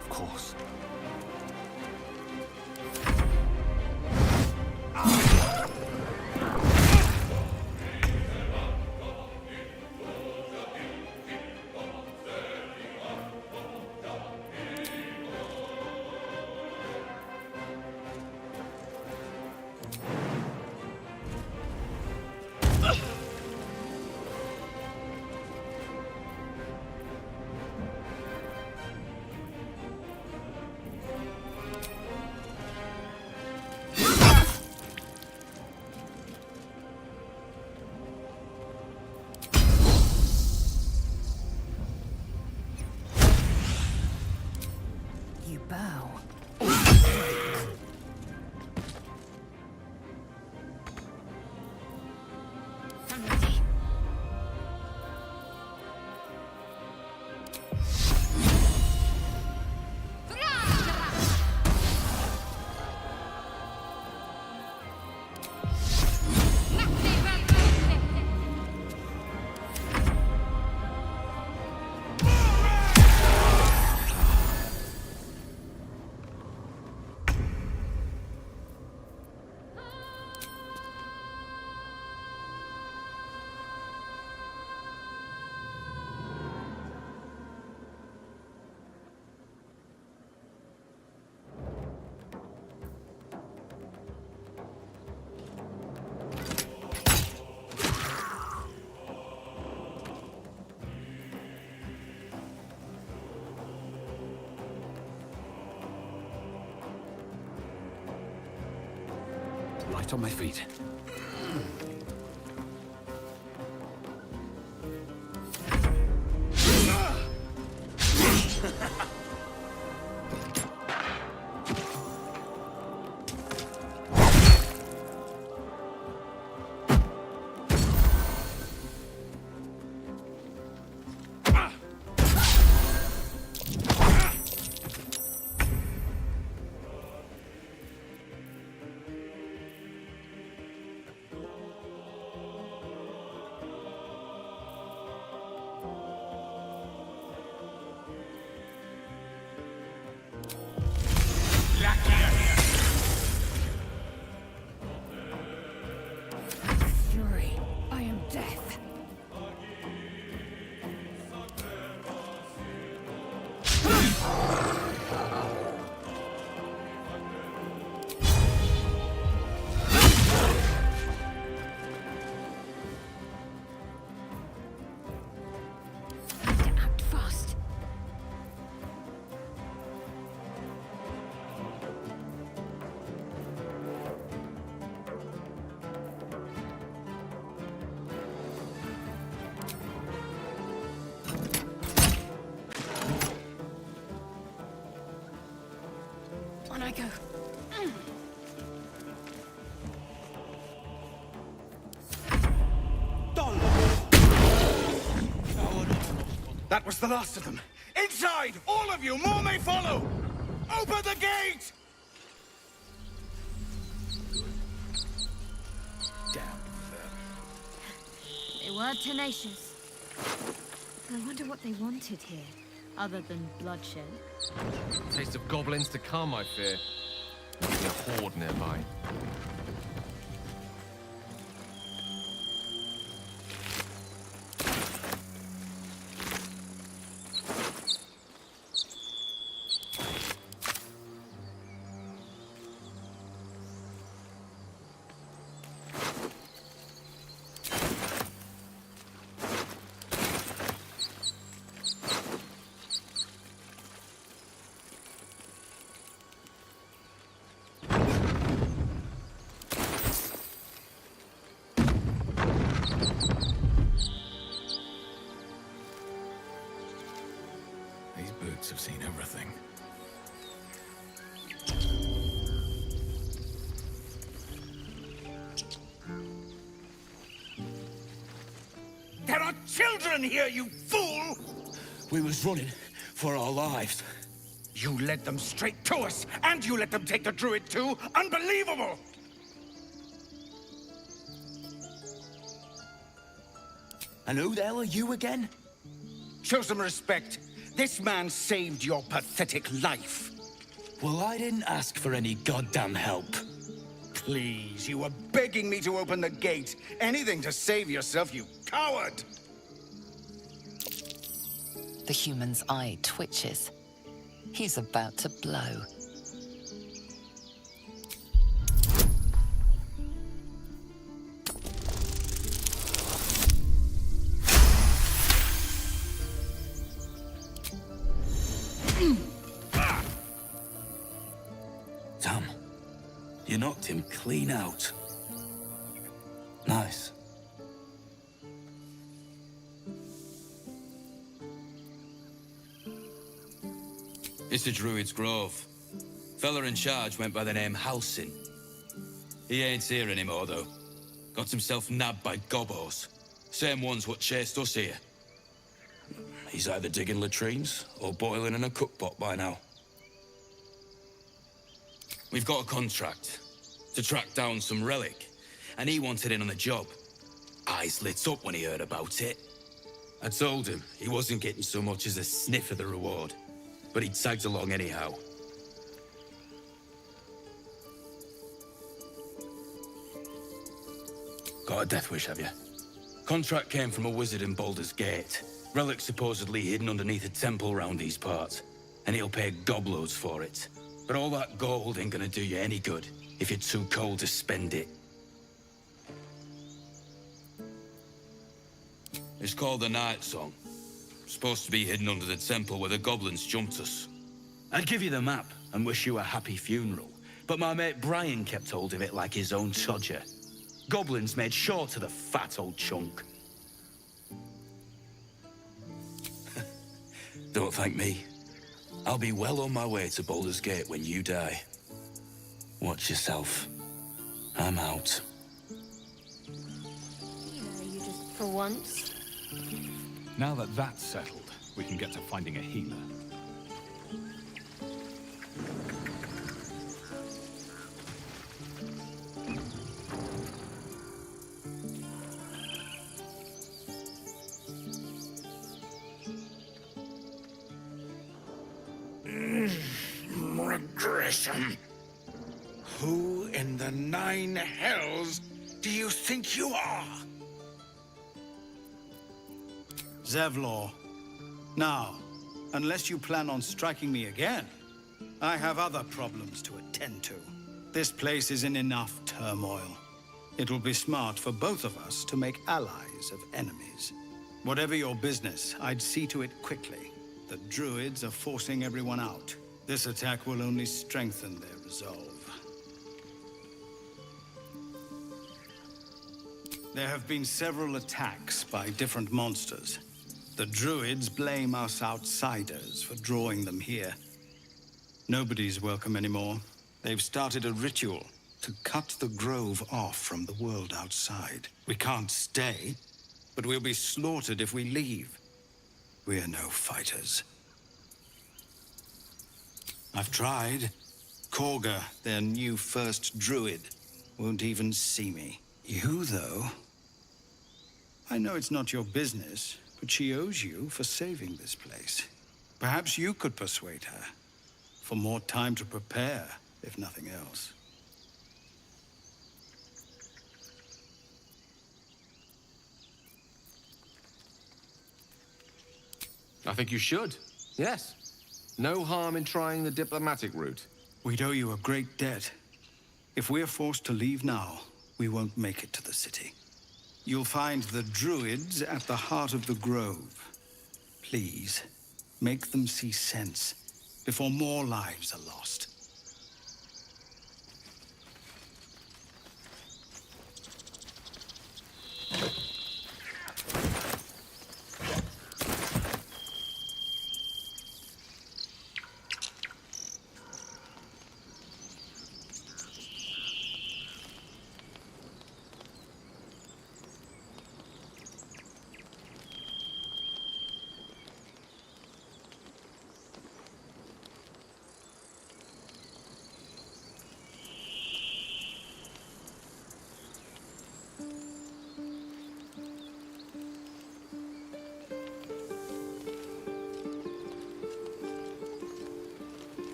Speaker 11: Of course.
Speaker 5: You bow.
Speaker 6: I'm ready.
Speaker 4: Light on my feet.
Speaker 6: go.
Speaker 12: That was the last of them. Inside! All of you! More may follow! Open the gate!
Speaker 4: Damn.
Speaker 6: They were tenacious. I wonder what they wanted here, other than bloodshed.
Speaker 9: Taste of goblins to come, I fear. There's a horde nearby.
Speaker 4: These boots have seen everything.
Speaker 12: There are children here, you fool!
Speaker 11: We was running for our lives.
Speaker 12: You led them straight to us, and you let them take the druid too? Unbelievable!
Speaker 11: And who the hell are you again?
Speaker 12: Show some respect. This man saved your pathetic life.
Speaker 11: Well, I didn't ask for any goddamn help.
Speaker 12: Please, you were begging me to open the gate. Anything to save yourself, you coward!
Speaker 5: The human's eye twitches. He's about to blow.
Speaker 11: Damn. You knocked him clean out. Nice.
Speaker 13: It's a druid's grove. Fella in charge went by the name Halsin. He ain't here anymore, though. Got himself nabbed by gobos. Same ones what chased us here.
Speaker 11: He's either digging latrines or boiling in a cookpot by now.
Speaker 13: We've got a contract to track down some relic, and he wanted in on the job. Eyes lit up when he heard about it. I told him he wasn't getting so much as a sniff of the reward, but he tagged along anyhow. Got a death wish, have you? Contract came from a wizard in Baldur's Gate. Relic supposedly hidden underneath a temple round these parts, and he'll pay gobloads for it. But all that gold ain't gonna do you any good if you're too cold to spend it. It's called the Night Song. Supposed to be hidden under the temple where the goblins jumped us. I'd give you the map and wish you a happy funeral, but my mate Brian kept hold of it like his own todger. Goblins made short of the fat old chunk. Don't thank me. I'll be well on my way to Baldur's Gate when you die. Watch yourself. I'm out.
Speaker 6: You just for once.
Speaker 4: Now that that's settled, we can get to finding a healer.
Speaker 12: Regression. Who in the 9 hells do you think you are?
Speaker 14: Zevlor. Now, unless you plan on striking me again, I have other problems to attend to. This place is in enough turmoil. It will be smart for both of us to make allies of enemies. Whatever your business, I'd see to it quickly. The druids are forcing everyone out. This attack will only strengthen their resolve. There have been several attacks by different monsters. The druids blame us outsiders for drawing them here. Nobody's welcome anymore, They've started a ritual to cut the grove off from the world outside. We can't stay, but we'll be slaughtered if we leave. We're no fighters. I've tried. Korga, their new first druid, won't even see me. You, though? I know it's not your business, but she owes you for saving this place. Perhaps you could persuade her. For more time to prepare, if nothing else.
Speaker 9: I think you should. Yes. No harm in trying the diplomatic route.
Speaker 14: We'd owe you a great debt. If we're forced to leave now, we won't make it to the city. You'll find the druids at the heart of the grove. Please, make them see sense before more lives are lost.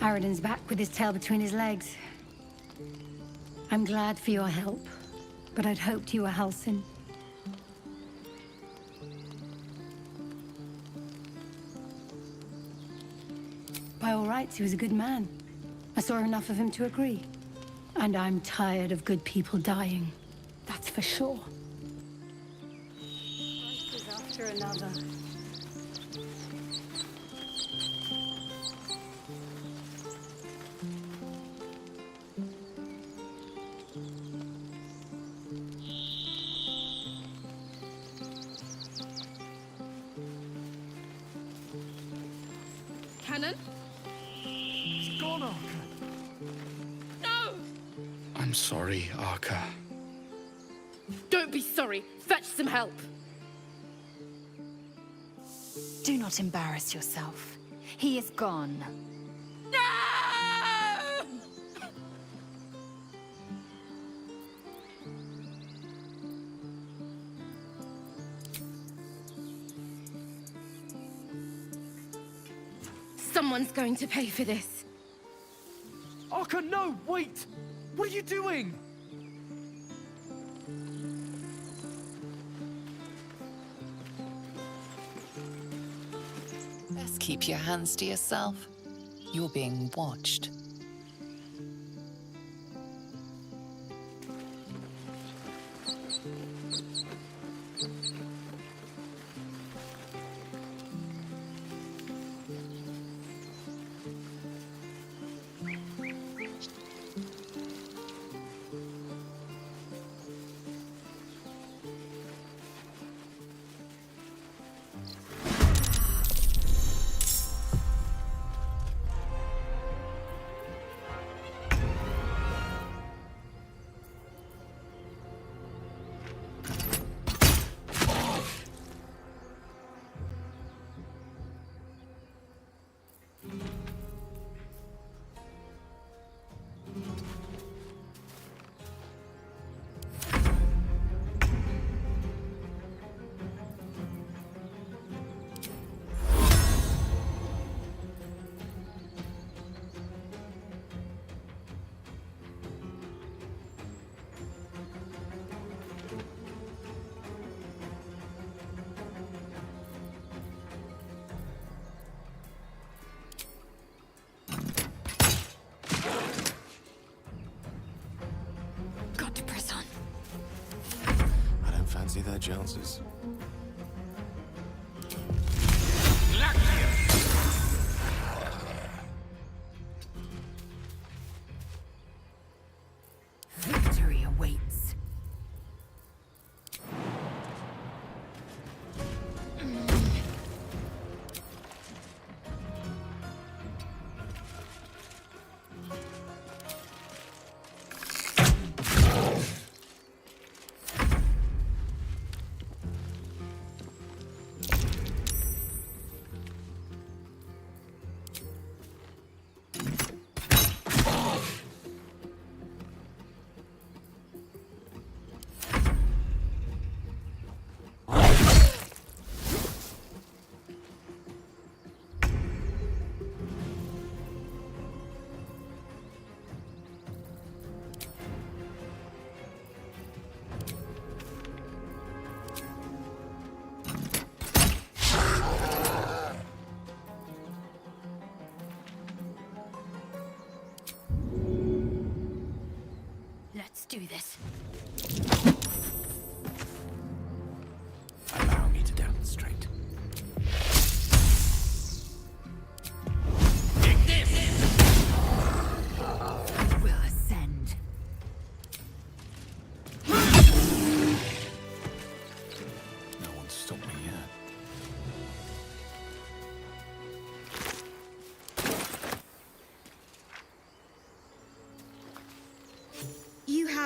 Speaker 15: Aradin's back with his tail between his legs. I'm glad for your help, but I'd hoped you were Halsin. By all rights, he was a good man. I saw enough of him to agree. And I'm tired of good people dying. That's for sure. One is after another.
Speaker 6: Cannon?
Speaker 12: It's gone, Arca.
Speaker 6: No!
Speaker 11: I'm sorry, Arca.
Speaker 6: Don't be sorry. Fetch some help.
Speaker 2: Do not embarrass yourself. He is gone.
Speaker 6: No! Someone's going to pay for this.
Speaker 12: Arca, no! Wait! What are you doing?
Speaker 5: Best keep your hands to yourself. You're being watched.
Speaker 2: Got to press on.
Speaker 11: I don't fancy their chances.
Speaker 2: Victory awaits.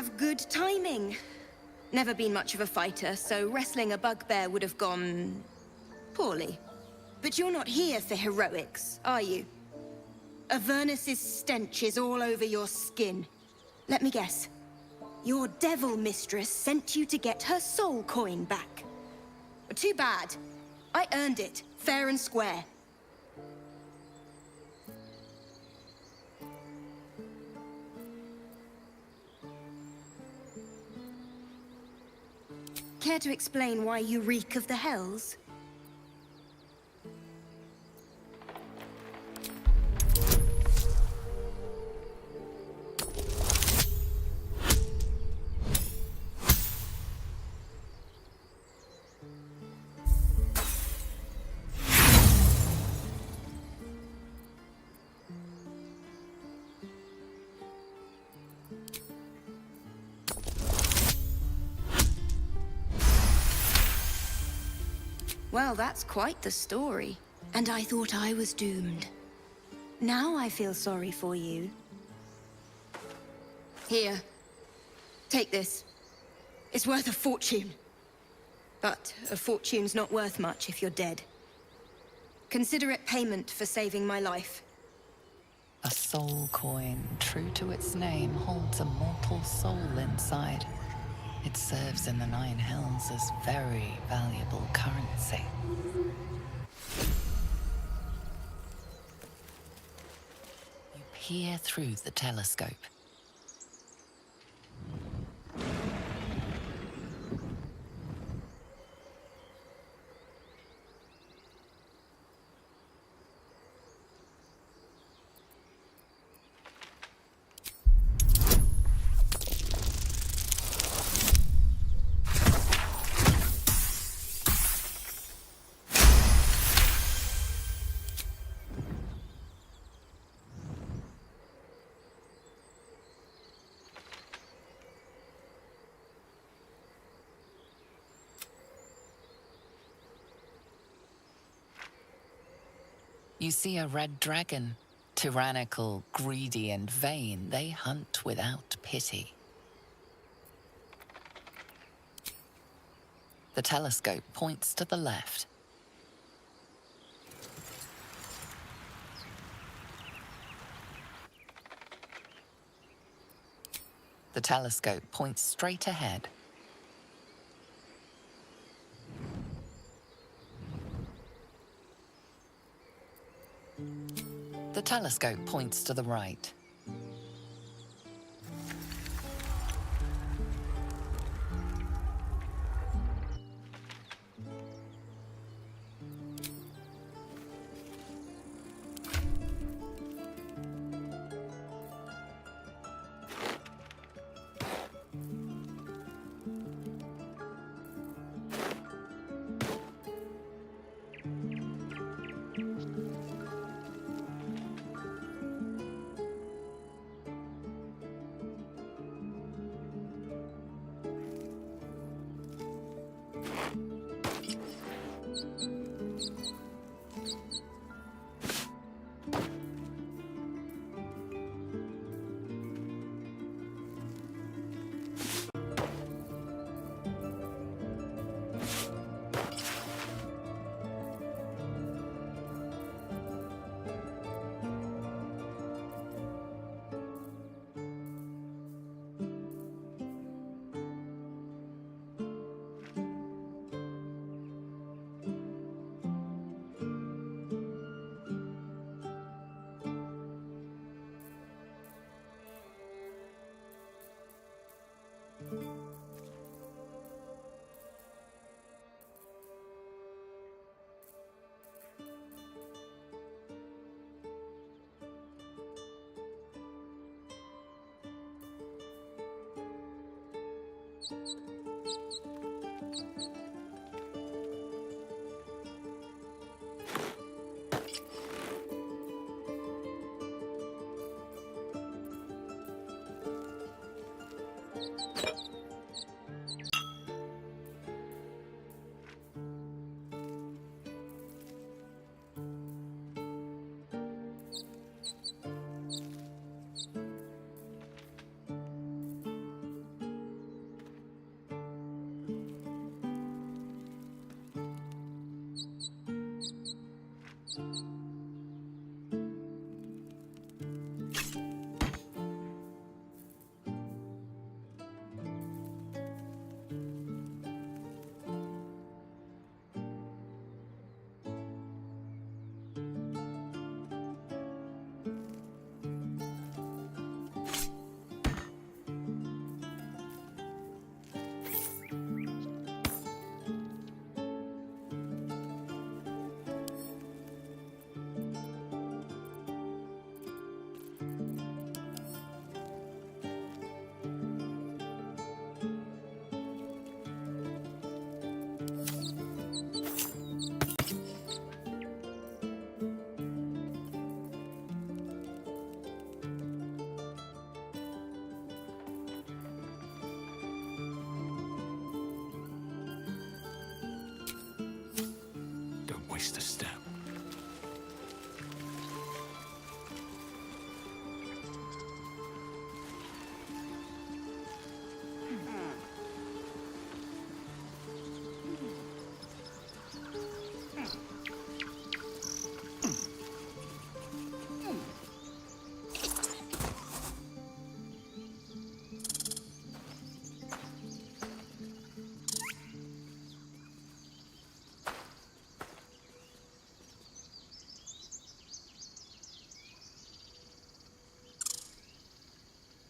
Speaker 16: have good timing. Never been much of a fighter, so wrestling a bugbear would have gone poorly. But you're not here for heroics, are you? Avernus's stench is all over your skin. Let me guess. Your devil mistress sent you to get her soul coin back. Too bad. I earned it, fair and square. Care to explain why you reek of the hells? Well, that's quite the story. And I thought I was doomed. Now I feel sorry for you. Here. Take this. It's worth a fortune. But a fortune's not worth much if you're dead. Consider it payment for saving my life.
Speaker 5: A soul coin, true to its name, holds a mortal soul inside. It serves in the Nine Hells as very valuable currency. You peer through the telescope. You see a red dragon. Tyrannical, greedy, and vain, they hunt without pity. The telescope points to the left. The telescope points straight ahead. The telescope points to the right.
Speaker 1: Don't waste a step.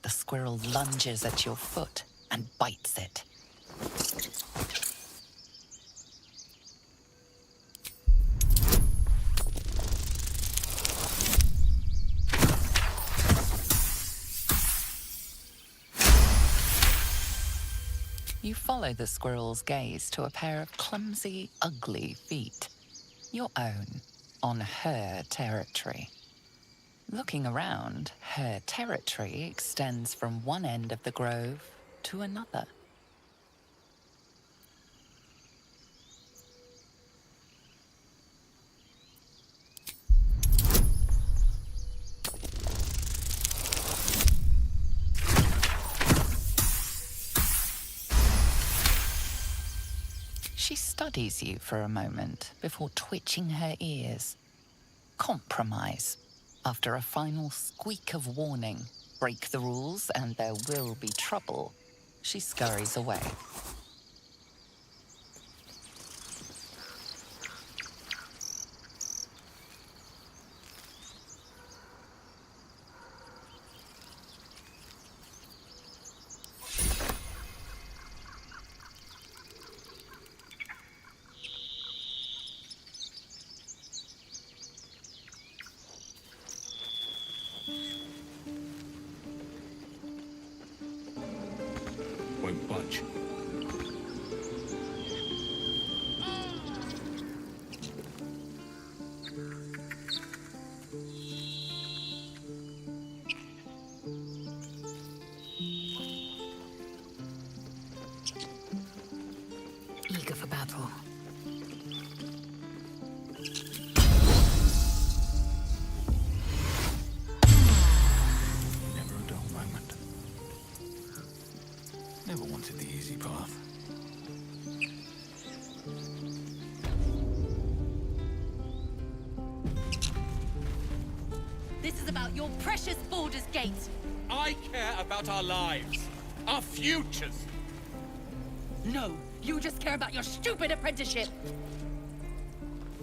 Speaker 5: The squirrel lunges at your foot and bites it. You follow the squirrel's gaze to a pair of clumsy, ugly feet. Your own, on her territory. Looking around, her territory extends from one end of the grove to another. She studies you for a moment before twitching her ears. Compromise. After a final squeak of warning, break the rules and there will be trouble, she scurries away.
Speaker 4: Won't budge.
Speaker 2: Eager for battle.
Speaker 1: Never a dull moment. Never wanted the easy path.
Speaker 10: This is about your precious Baldur's Gate.
Speaker 12: I care about our lives, our futures.
Speaker 10: No, you just care about your stupid apprenticeship.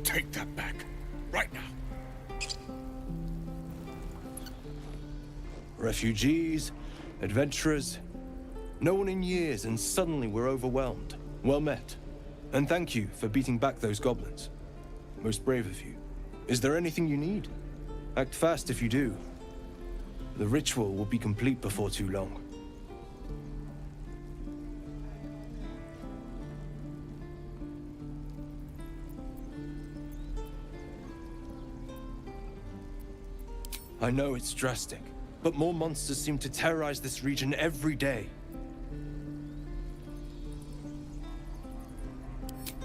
Speaker 12: Take that back, right now.
Speaker 7: Refugees, adventurers, no one in years, and suddenly we're overwhelmed. Well met. And thank you for beating back those goblins. Most brave of you. Is there anything you need? Act fast if you do. The ritual will be complete before too long. I know it's drastic, but more monsters seem to terrorize this region every day.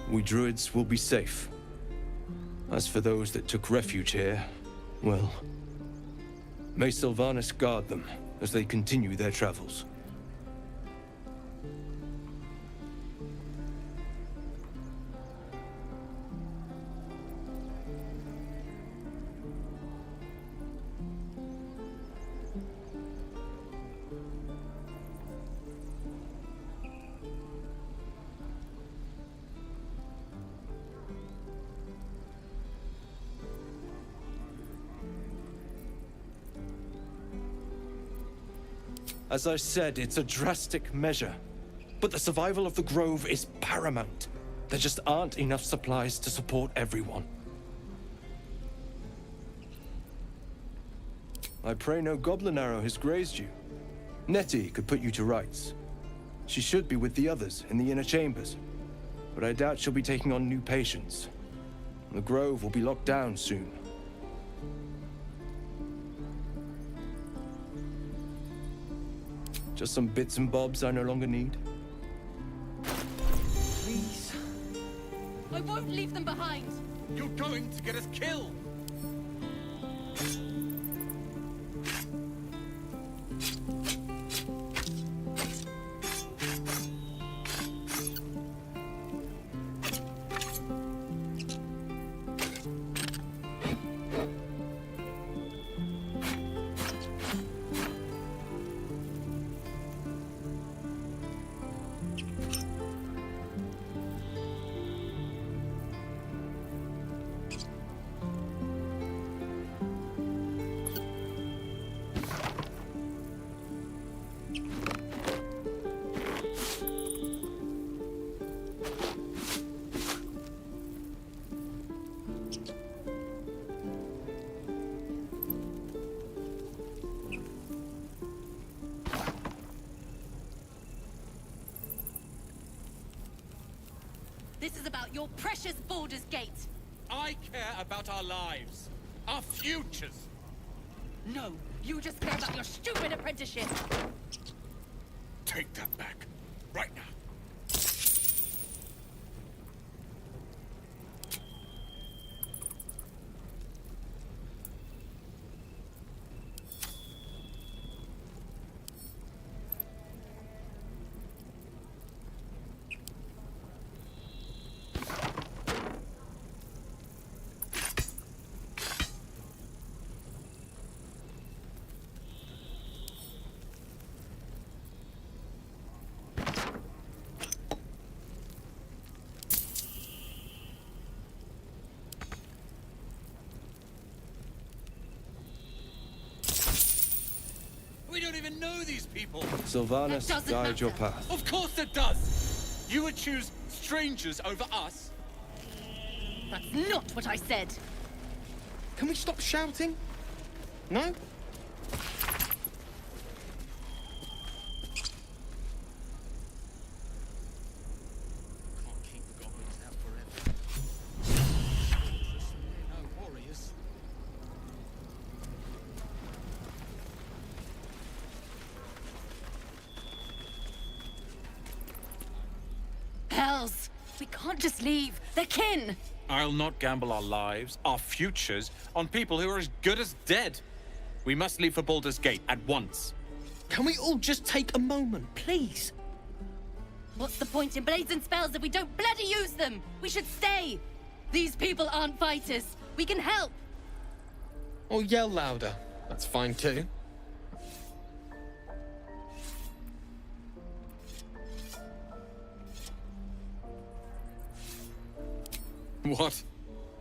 Speaker 7: We druids will be safe. As for those that took refuge here, well, may Sylvanas guard them as they continue their travels. As I said, it's a drastic measure. But the survival of the grove is paramount. There just aren't enough supplies to support everyone. I pray no goblin arrow has grazed you. Nettie could put you to rights. She should be with the others in the inner chambers. But I doubt she'll be taking on new patients. The grove will be locked down soon. Just some bits and bobs I no longer need.
Speaker 12: Please.
Speaker 10: I won't leave them behind.
Speaker 9: You're going to get us killed!
Speaker 10: This is about your precious Baldur's Gate.
Speaker 9: I care about our lives. Our futures.
Speaker 10: No, you just care about your stupid apprenticeship.
Speaker 4: Take that back. Right now.
Speaker 9: We don't even know these people.
Speaker 7: Sylvanas, guide your path.
Speaker 9: Of course it does. You would choose strangers over us?
Speaker 10: That's not what I said.
Speaker 7: Can we stop shouting? No?
Speaker 10: Hells! We can't just leave. They're kin!
Speaker 4: I'll not gamble our lives, our futures, on people who are as good as dead. We must leave for Baldur's Gate at once.
Speaker 12: Can we all just take a moment, please?
Speaker 10: What's the point in blades and spells if we don't bloody use them? We should stay! These people aren't fighters. We can help!
Speaker 12: Or yell louder. That's fine too.
Speaker 4: What?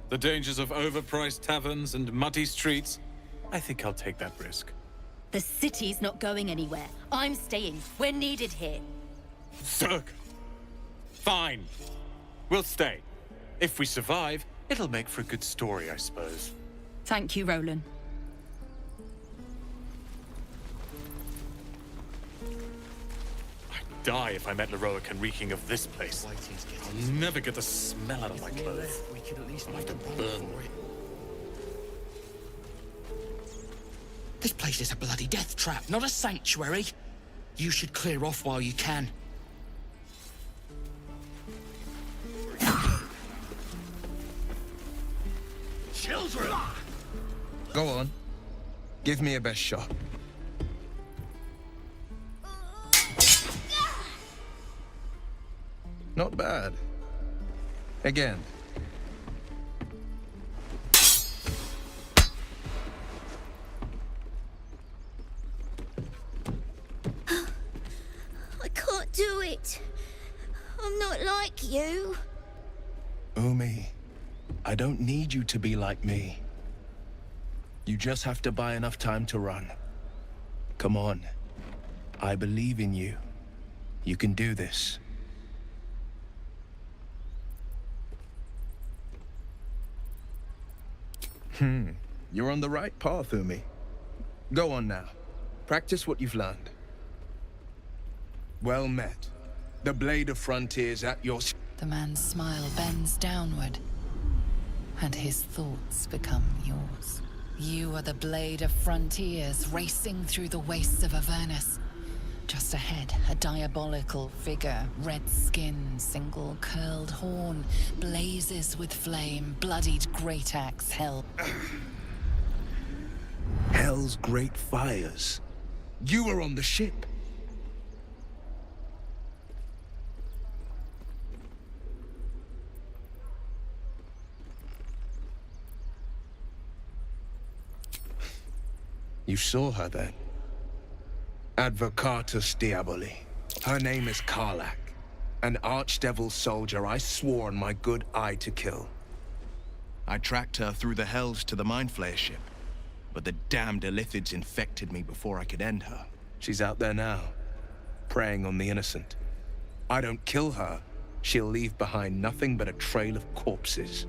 Speaker 4: The dangers of overpriced taverns and muddy streets? I think I'll take that risk.
Speaker 10: The city's not going anywhere. I'm staying. We're needed here.
Speaker 4: Zerg! Fine. We'll stay. If we survive, it'll make for a good story, I suppose.
Speaker 10: Thank you, Roland.
Speaker 4: I'd die if I met Leroic and reeking of this place. I'll never get the smell out of my clothes.
Speaker 1: We could at least make a
Speaker 11: burn
Speaker 1: for it. This place is a bloody death trap, not a sanctuary. You should clear off while you can.
Speaker 3: Children!
Speaker 12: Go on. Give me a best shot. Not bad. Again.
Speaker 16: I can't do it. I'm not like you.
Speaker 7: Umi, I don't need you to be like me. You just have to buy enough time to run. Come on.
Speaker 17: I believe in you. You can do this. You're on the right path, Umi. Go on now. Practice what you've learned. Well met. The blade of frontiers at your...
Speaker 5: The man's smile bends downward, and his thoughts become yours. You are the blade of frontiers racing through the wastes of Avernus. Just ahead, a diabolical figure, red skin, single curled horn, blazes with flame, bloodied great axe held.
Speaker 17: Hell's great fires. You were on the ship. You saw her then? Advocatus Diaboli. Her name is Karlach, an archdevil soldier I swore on my good eye to kill. I tracked her through the hells to the Mind Flayer ship, but the damned Illithids infected me before I could end her. She's out there now, preying on the innocent. I don't kill her, she'll leave behind nothing but a trail of corpses.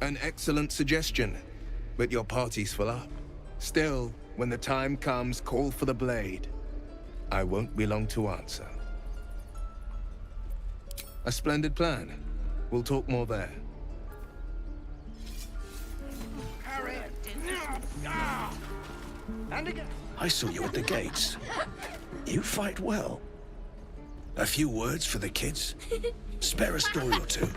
Speaker 17: An excellent suggestion, but your party's full up. Still, when the time comes, call for the blade. I won't be long to answer. A splendid plan. We'll talk more there.
Speaker 11: I saw you at the gates. You fight well. A few words for the kids? Spare a story or two.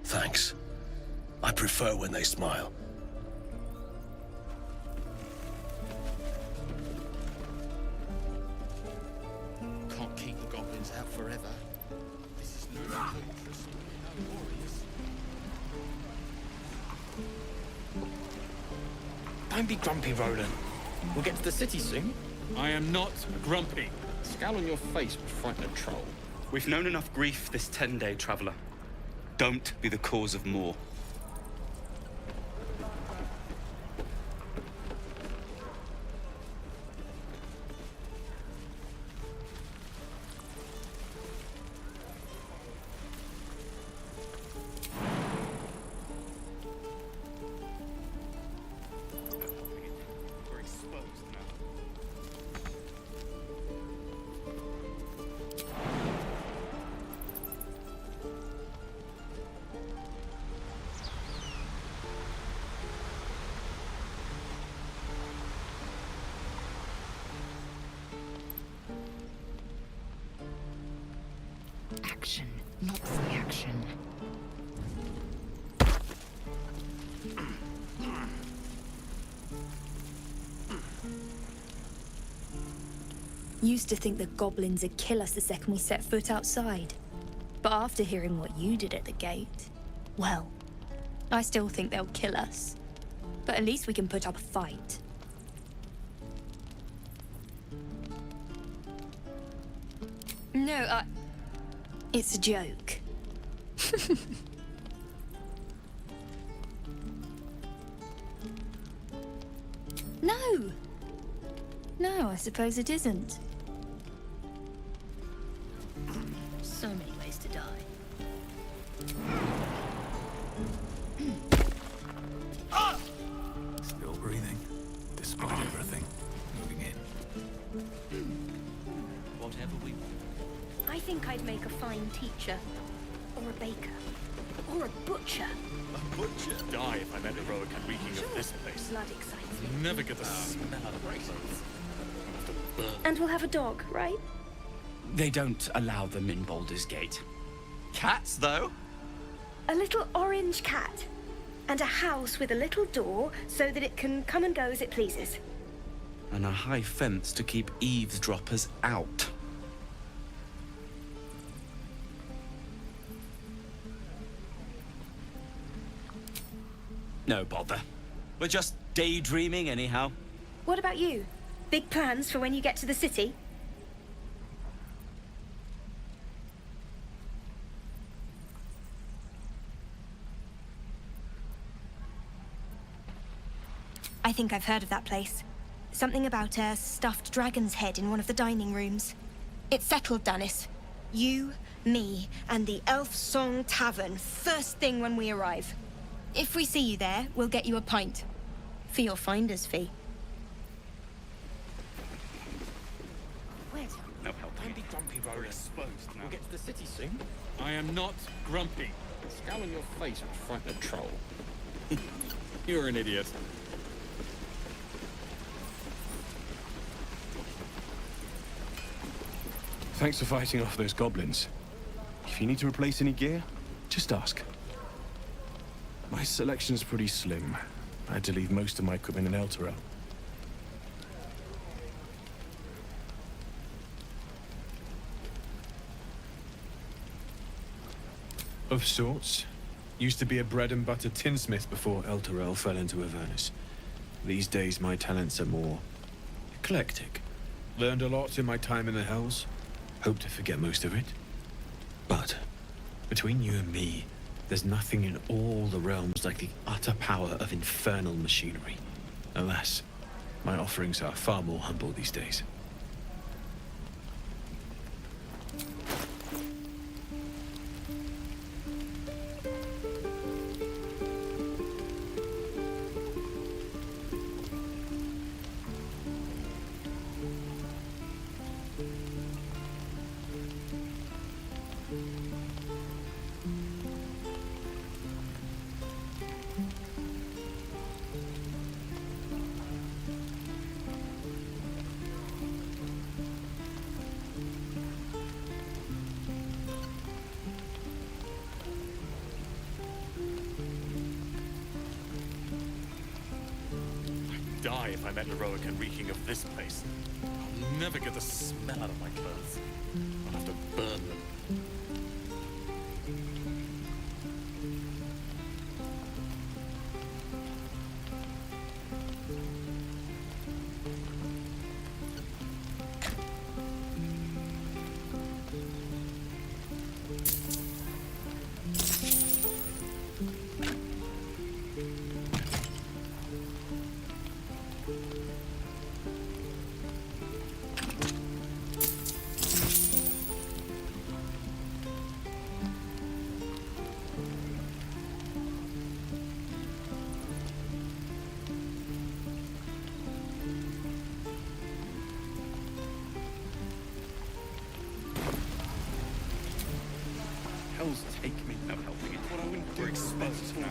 Speaker 11: Thanks. I prefer when they smile.
Speaker 1: Can't keep the goblins out forever. This is no interest in our warriors.
Speaker 12: Don't be grumpy, Roland. We'll get to the city soon.
Speaker 4: I am not grumpy. The scowl on your face would frighten a troll.
Speaker 18: We've known enough grief this 10-day traveler. Don't be the cause of more.
Speaker 4: We're exposed now.
Speaker 2: Action, not reaction.
Speaker 19: Used to think the goblins would kill us the second we set foot outside. But after hearing what you did at the gate, well, I still think they'll kill us. But at least we can put up a fight. No, it's a joke. No! No, I suppose it isn't. So many ways to die.
Speaker 20: Still breathing, despite everything. Moving in.
Speaker 13: Whatever we want.
Speaker 19: I think I'd make a fine teacher, or a baker, or a butcher.
Speaker 4: A butcher? Die if I met a heroic and reeking of this place.
Speaker 19: Blood excites me.
Speaker 4: Never get the smell of races.
Speaker 19: And we'll have a dog, right?
Speaker 18: They don't allow them in Baldur's Gate. Cats, though?
Speaker 19: A little orange cat. And a house with a little door so that it can come and go as it pleases.
Speaker 18: And a high fence to keep eavesdroppers out. No bother.
Speaker 12: We're just daydreaming anyhow.
Speaker 19: What about you? Big plans for when you get to the city? I think I've heard of that place. Something about a stuffed dragon's head in one of the dining rooms. It's settled, Danis. You, me, and the Elf Song Tavern, first thing when we arrive. If we see you there, we'll get you a pint. For your finder's fee.
Speaker 4: No help.
Speaker 1: Don't be grumpy, Roland.
Speaker 4: Exposed now.
Speaker 1: We'll get to the city soon.
Speaker 4: I am not grumpy.
Speaker 1: The scowl on your face would frighten a troll.
Speaker 4: You're an idiot.
Speaker 20: Thanks for fighting off those goblins. If you need to replace any gear, just ask. My selection's pretty slim. I had to leave most of my equipment in Elturel. Of sorts. Used to be a bread and butter tinsmith before Elturel fell into Avernus. These days my talents are more eclectic. Learned a lot in my time in the Hells. Hope to forget most of it. But between you and me, there's nothing in all the realms like the utter power of infernal machinery. Alas, my offerings are far more humble these days.
Speaker 4: Die if I'm at heroic and reeking of this place. I'll never get the smell out of my clothes. I'll have to burn them.
Speaker 18: Hells take me, no helping it. What I wouldn't do. We're exposed now.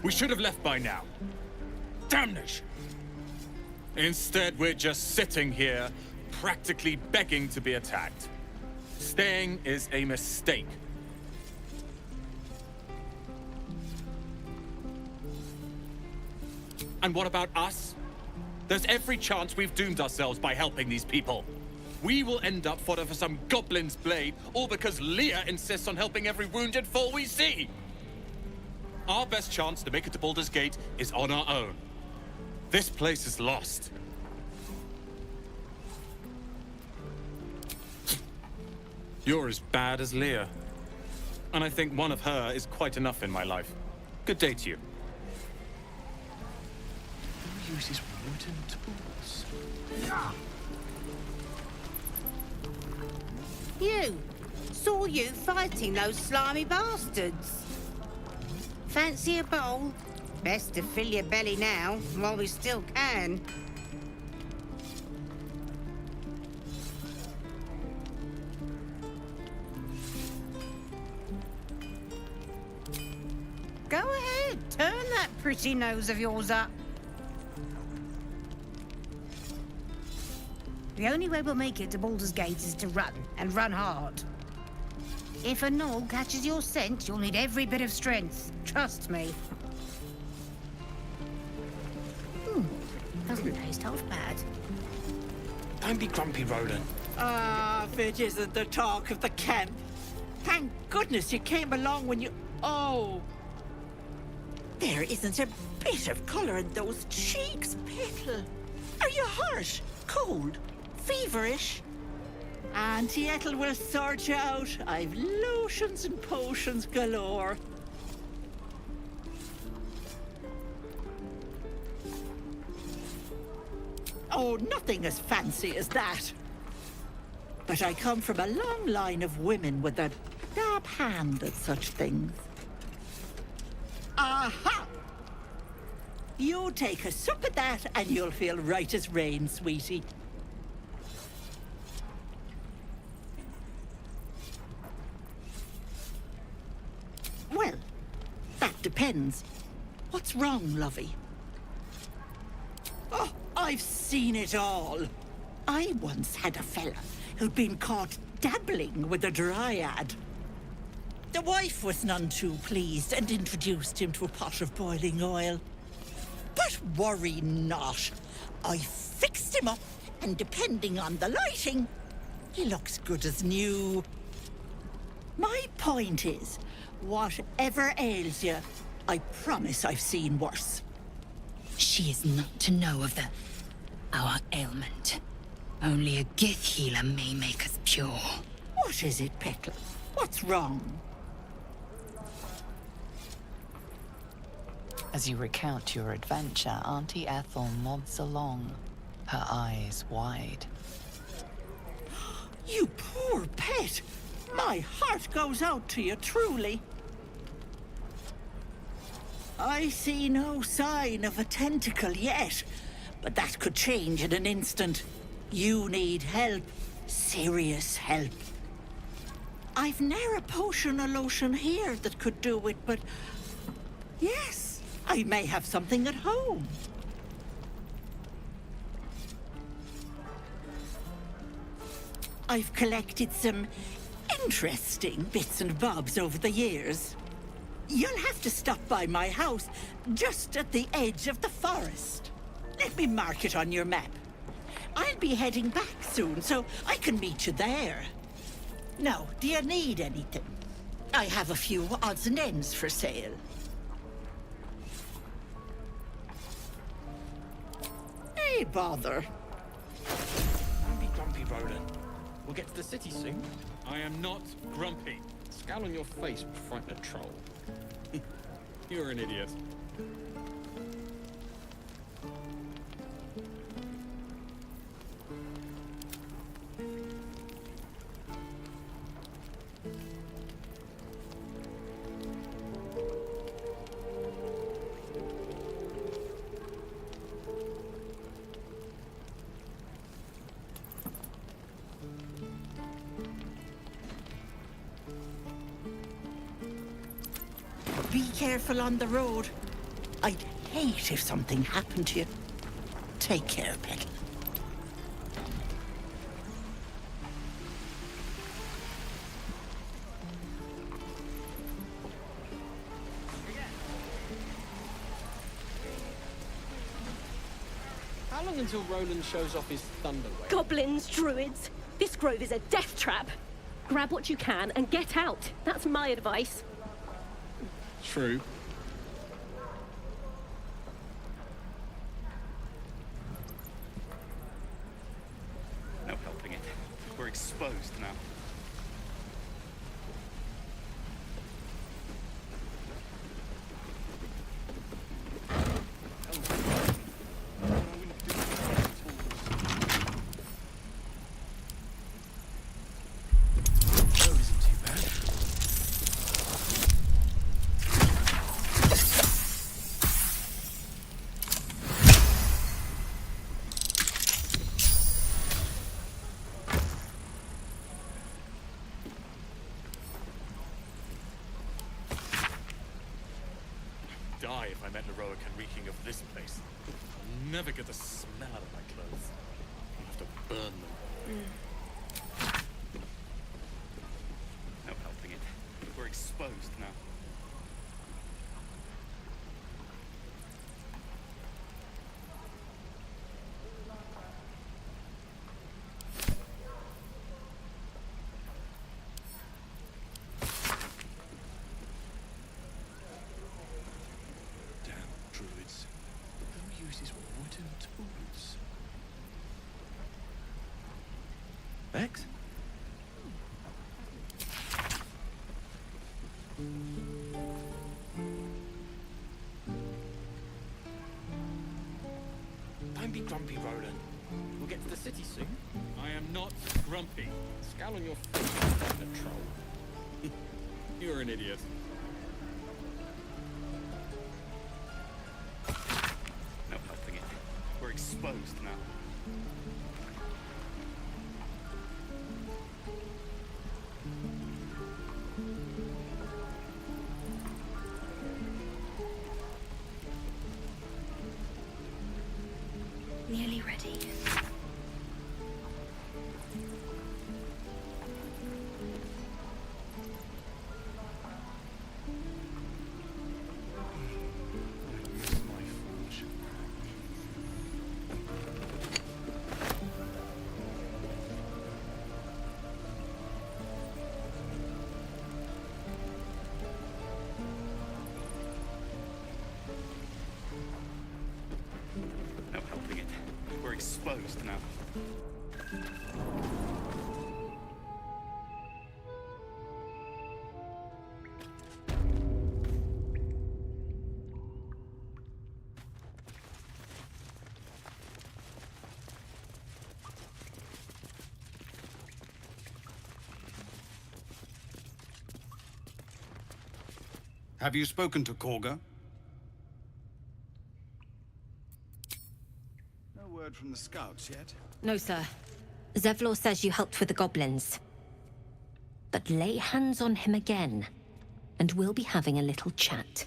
Speaker 4: We should have left by now. Damnation! Instead, we're just sitting here, practically begging to be attacked. Staying is a mistake. And what about us? There's every chance we've doomed ourselves by helping these people. We will end up fodder for some goblin's blade, all because Leah insists on helping every wounded foe we see. Our best chance to make it to Baldur's Gate is on our own. This place is lost. You're as bad as Leah. And I think one of her is quite enough in my life. Good day to you.
Speaker 11: Who uses wooden tools?
Speaker 21: You! Saw you fighting those slimy bastards. Fancy a bowl? Best to fill your belly now, while we still can. Go ahead, turn that pretty nose of yours up. The only way we'll make it to Baldur's Gate is to run, and run hard. If a gnoll catches your scent, you'll need every bit of strength. Trust me. Doesn't taste half bad.
Speaker 1: Don't be grumpy, Roland.
Speaker 12: Ah, if it isn't the talk of the camp.
Speaker 8: Thank goodness you came along when you... Oh! There isn't a bit of colour in those cheeks, Petal. Are you hurt? Cold? Feverish? Auntie Ethel will sort you out. I've lotions and potions galore. Oh, nothing as fancy as that. But I come from a long line of women with a dab hand at such things. Aha! You take a sup at that and you'll feel right as rain, sweetie. Well, that depends. What's wrong, lovey? Oh, I've seen it all. I once had a fella who'd been caught dabbling with a dryad. The wife was none too pleased and introduced him to a pot of boiling oil. But worry not. I fixed him up, and depending on the lighting, he looks good as new. My point is, whatever ails you, I promise I've seen worse.
Speaker 2: She is not to know of our ailment. Only a Gith healer may make us pure.
Speaker 8: What is it, Petal? What's wrong?
Speaker 5: As you recount your adventure, Auntie Ethel nods along, her eyes wide.
Speaker 8: You poor pet! My heart goes out to you, truly. I see no sign of a tentacle yet, but that could change in an instant. You need help. Serious help. I've ne'er a potion or lotion here that could do it, but... yes, I may have something at home. I've collected some interesting bits and bobs over the years. You'll have to stop by my house, just at the edge of the forest. Let me mark it on your map. I'll be heading back soon, so I can meet you there. Now, do you need anything? I have a few odds and ends for sale. Hey, bother.
Speaker 4: Don't be grumpy, Roland. We'll get to the city soon. I am not grumpy. Scowl on your face would frighten a troll. You're an idiot.
Speaker 8: Be careful on the road. I'd hate if something happened to you. Take care, Petal.
Speaker 4: How long until Roland shows off his thunder wave?
Speaker 22: Goblins, druids. This grove is a death trap. Grab what you can and get out. That's my advice.
Speaker 4: True.
Speaker 18: No helping it. We're exposed now.
Speaker 4: Die if I met heroic and reeking of this place. I'll never get the smell out of my clothes. I'll have to burn them.
Speaker 18: No helping it. We're exposed now. Bex?
Speaker 4: Don't be grumpy, Roland. We'll get to the city soon. I am not grumpy. Scowl on your face, the troll. You're an idiot.
Speaker 18: No helping it. We're exposed now.
Speaker 19: Nearly ready.
Speaker 18: No helping it. We're exposed now.
Speaker 11: Have you spoken to Korga? No word from the scouts yet.
Speaker 21: No, sir. Zevlor says you helped with the goblins. But lay hands on him again, and we'll be having a little chat.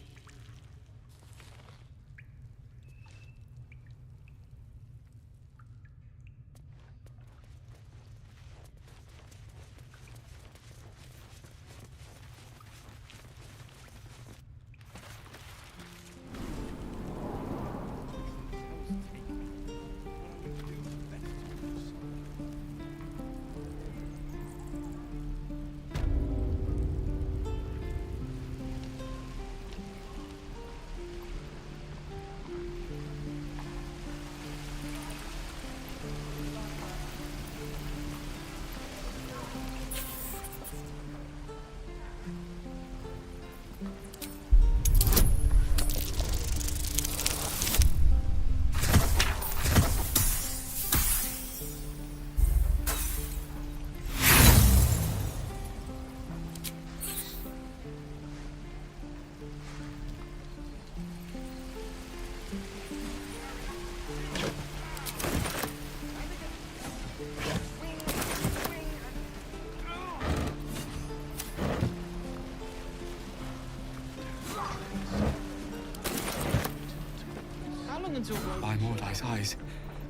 Speaker 18: By Mordai's eyes.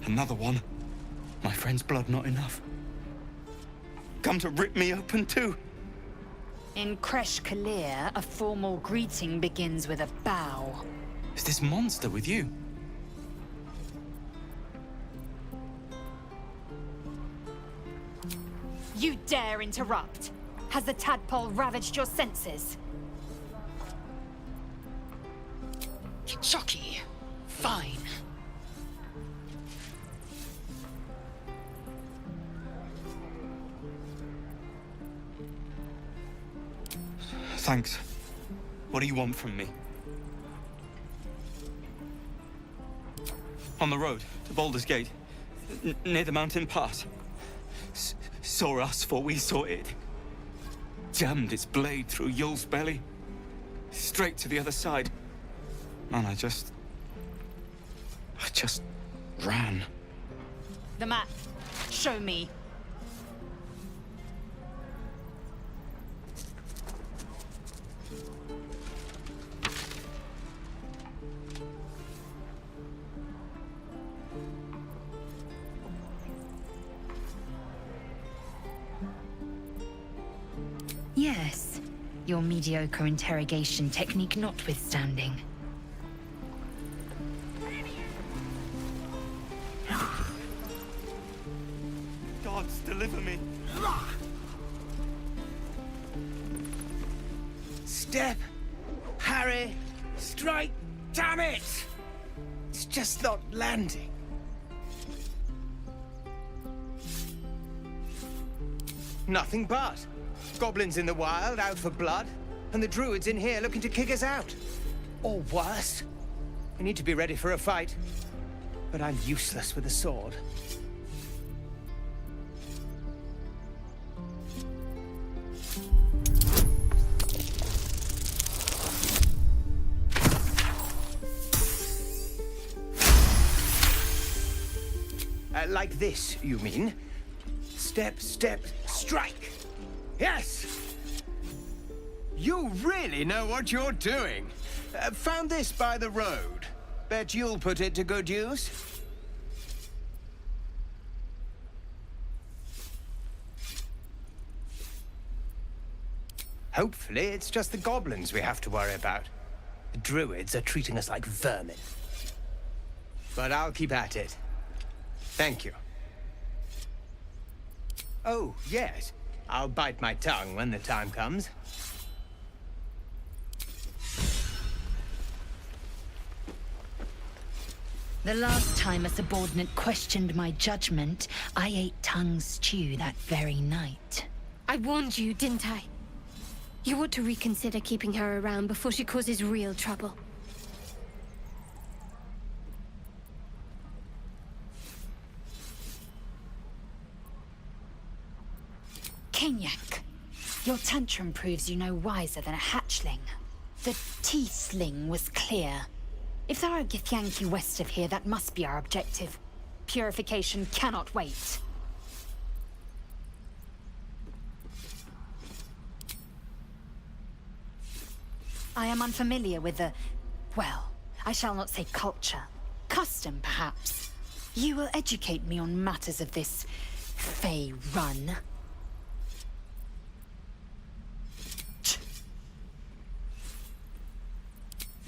Speaker 18: Another one. My friend's blood not enough. Come to rip me open too.
Speaker 2: In Kresh Kalir, a formal greeting begins with a bow.
Speaker 18: Is this monster with you?
Speaker 2: You dare interrupt? Has the tadpole ravaged your senses? Chucky. Fine.
Speaker 18: Thanks. What do you want from me? On the road to Baldur's Gate, near the mountain pass. Saw us, for we saw it. Jammed its blade through Yul's belly. Straight to the other side. Man, I just ran.
Speaker 2: The map. Show me. Yes. Your mediocre interrogation technique notwithstanding.
Speaker 18: Gods, deliver me.
Speaker 11: Step, Harry, strike, damn it! It's just not landing.
Speaker 14: Nothing but. Goblins in the wild, out for blood, and the druids in here looking to kick us out. Or worse. We need to be ready for a fight. But I'm useless with a sword. Like this, you mean? Step, step, strike! Yes! You really know what you're doing. Found this by the road. Bet you'll put it to good use. Hopefully, it's just the goblins we have to worry about. The druids are treating us like vermin. But I'll keep at it. Thank you. Oh, yes. I'll bite my tongue when the time comes.
Speaker 2: The last time a subordinate questioned my judgment, I ate tongue stew that very night.
Speaker 6: I warned you, didn't I? You ought to reconsider keeping her around before she causes real trouble.
Speaker 2: Kenyak, your tantrum proves you no wiser than a hatchling. The teethling was clear. If there are Githyanki west of here, that must be our objective. Purification cannot wait. I am unfamiliar with the... well, I shall not say culture. Custom, perhaps. You will educate me on matters of this... Fey run.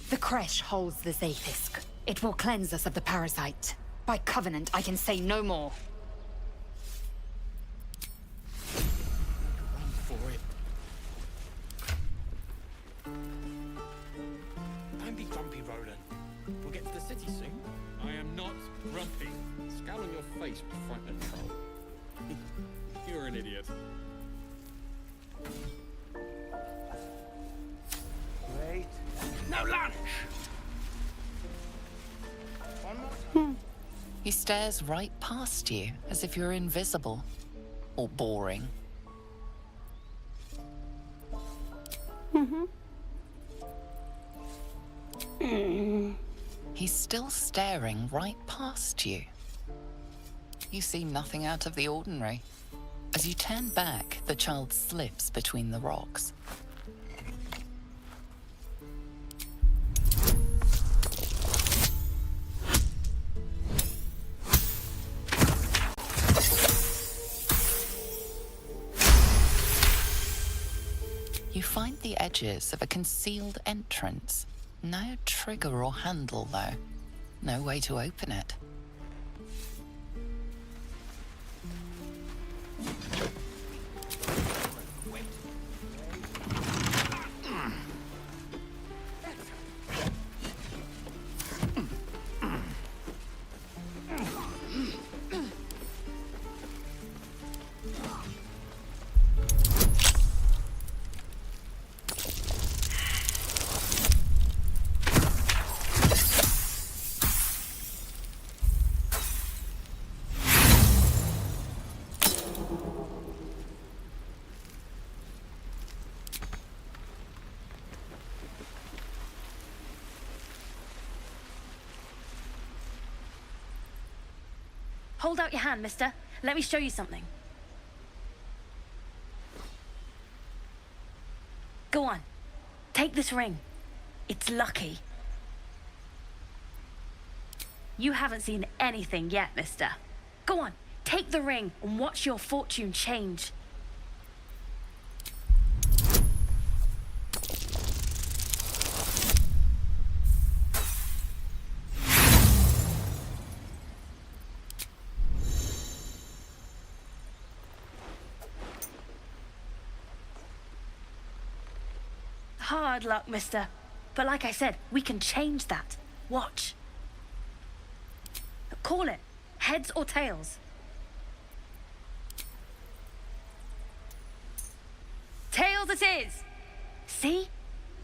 Speaker 2: The creche holds the Zaithisk. It will cleanse us of the parasite. By covenant, I can say no more.
Speaker 1: Run for it.
Speaker 4: Don't be grumpy, Roland. We'll get to the city soon. I am not grumpy. Scowl on your face, frightened troll. You're an idiot.
Speaker 14: Wait.
Speaker 13: No lunch!
Speaker 5: He stares right past you, as if you're invisible. Or boring. He's still staring right past you. You see nothing out of the ordinary. As you turn back, the child slips between the rocks. You find the edges of a concealed entrance. No trigger or handle, though. No way to open it.
Speaker 10: Hold out your hand, mister. Let me show you something. Go on. Take this ring. It's lucky. You haven't seen anything yet, mister. Go on. Take the ring and watch your fortune change. Hard luck, mister. But like I said, we can change that. Watch. Call it. Heads or tails.
Speaker 22: it is! See?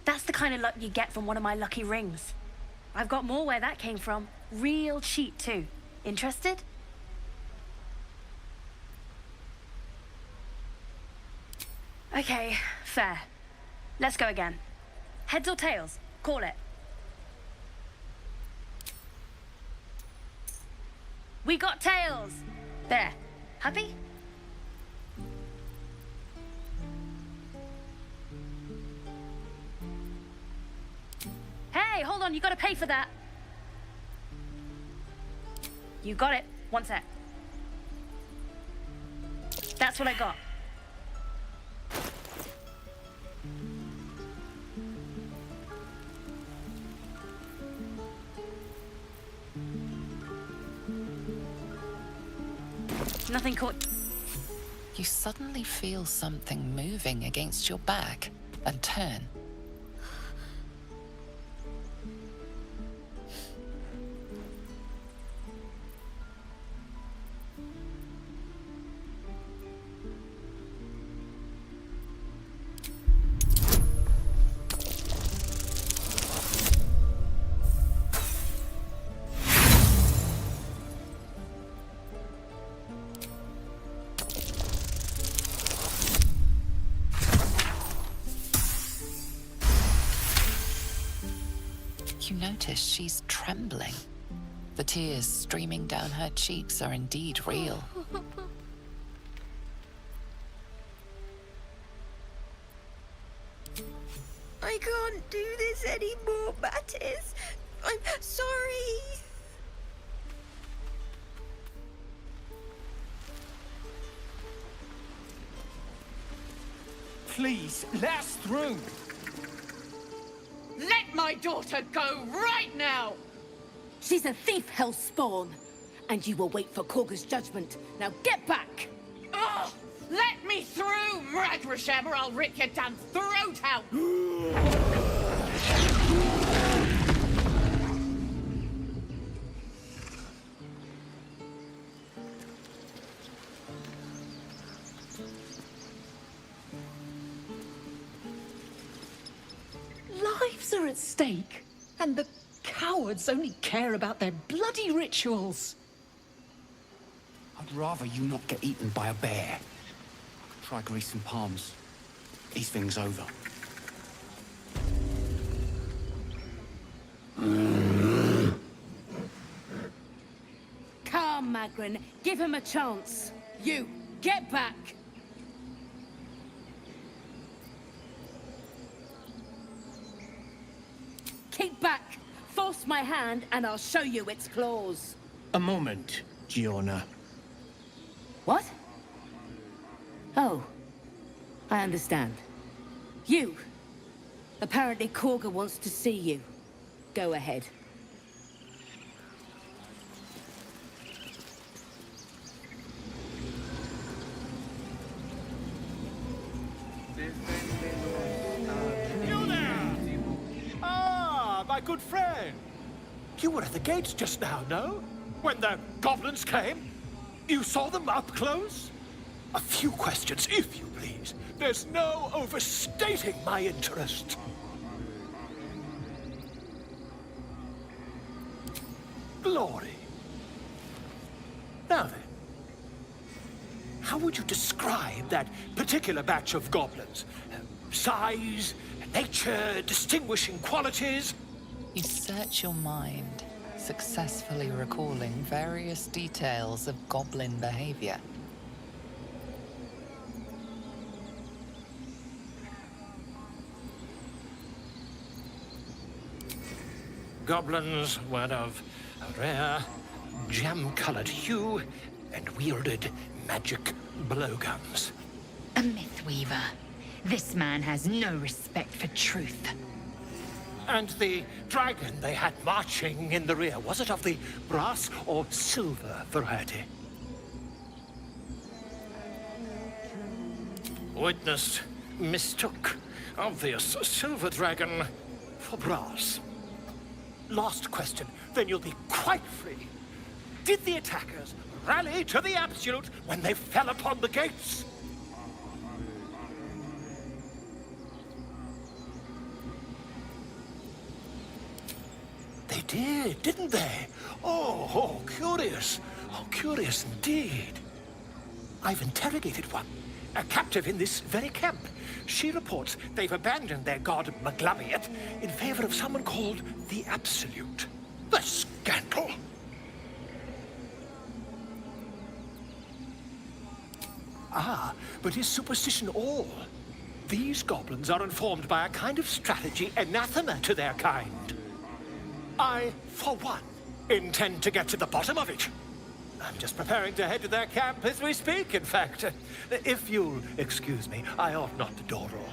Speaker 22: That's the kind of luck you get from one of my lucky rings. I've got more where that came from. Real cheap, too. Interested? Okay, fair. Let's go again. Heads or tails? Call it. We got tails! There. Happy? Hey, hold on, you gotta pay for that. You got it. One sec. That's what I got. Nothing caught.
Speaker 5: You suddenly feel something moving against your back and turn. You notice she's trembling. The tears streaming down her cheeks are indeed real.
Speaker 16: I can't do this anymore, Mattis. I'm sorry.
Speaker 12: Please, let us through.
Speaker 9: Let my daughter go right now!
Speaker 22: She's a thief, hellspawn. And you will wait for Korga's judgment. Now get back!
Speaker 9: Oh, let me through, Mragrasham, or I'll rip your damn throat out!
Speaker 8: Lives are at stake, and the cowards only care about their bloody rituals.
Speaker 1: I'd rather you not get eaten by a bear. I could try greasing palms. These things over.
Speaker 22: Calm, Magrin. Give him a chance. You, get back! Keep back! Force my hand and I'll show you its claws.
Speaker 14: A moment, Giona.
Speaker 22: What? Oh. I understand. You! Apparently Korga wants to see you. Go ahead.
Speaker 12: You there! Ah, my good friend. You were at the gates just now, no? When the goblins came? You saw them up close? A few questions, if you please. There's no overstating my interest. Glory. Now then, how would you describe that particular batch of goblins? Size, nature, distinguishing qualities?
Speaker 5: You search your mind, successfully recalling various details of goblin behavior.
Speaker 12: Goblins were of a rare, jam-colored hue and wielded magic blowguns.
Speaker 2: A myth weaver. This man has no respect for truth.
Speaker 12: And the dragon they had marching in the rear, was it of the brass or silver variety? Witness mistook obvious silver dragon for brass. Last question, then you'll be quite free. Did the attackers rally to the absolute when they fell upon the gates? did, didn't they? Oh, curious. Oh, curious indeed. I've interrogated one, a captive in this very camp. She reports they've abandoned their god Maglabiat in favor of someone called the Absolute. The scandal! Ah, but is superstition all? These goblins are informed by a kind of strategy anathema to their kind. I, for one, intend to get to the bottom of it. I'm just preparing to head to their camp as we speak, in fact. If you'll excuse me, I ought not to dawdle.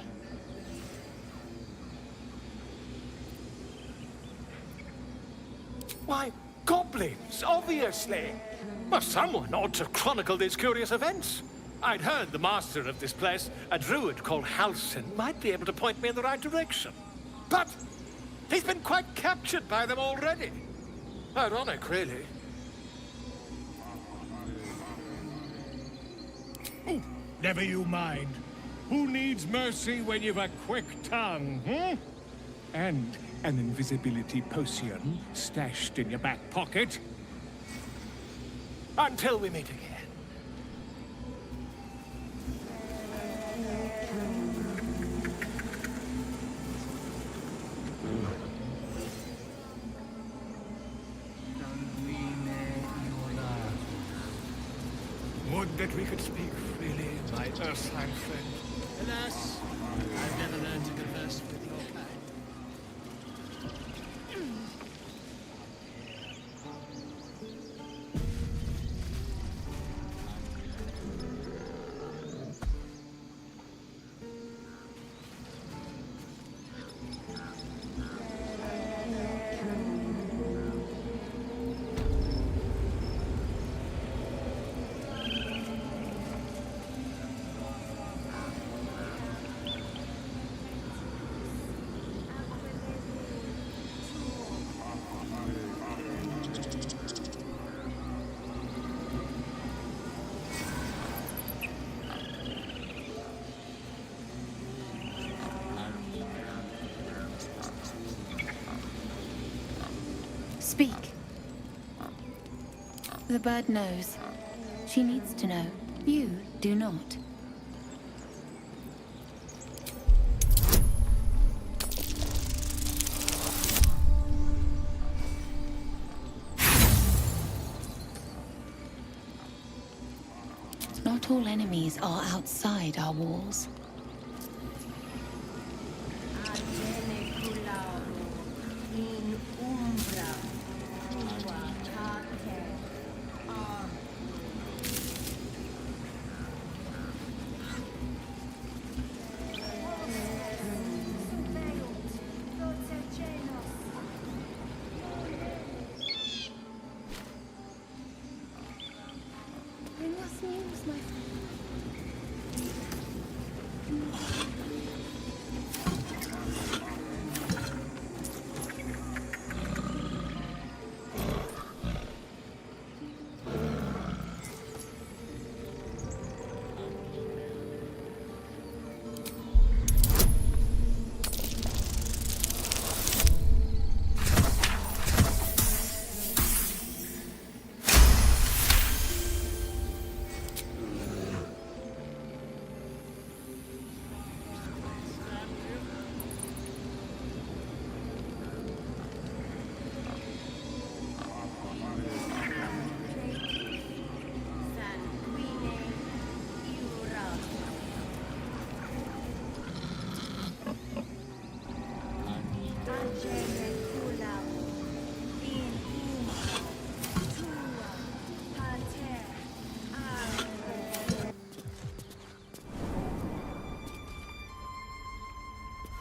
Speaker 12: Why, goblins, obviously. But someone ought to chronicle these curious events. I'd heard the master of this place, a druid called Halsin, might be able to point me in the right direction. But he's been quite captured by them already. Ironic, really.
Speaker 3: Oh, never you mind. Who needs mercy when you've a quick tongue, And an invisibility potion stashed in your back pocket?
Speaker 12: Until we meet again. Would that we could speak freely, my Earthline friend.
Speaker 3: Alas, I've never learned to converse with your kind.
Speaker 2: Speak. The bird knows. She needs to know. You do not. Not all enemies are outside our walls.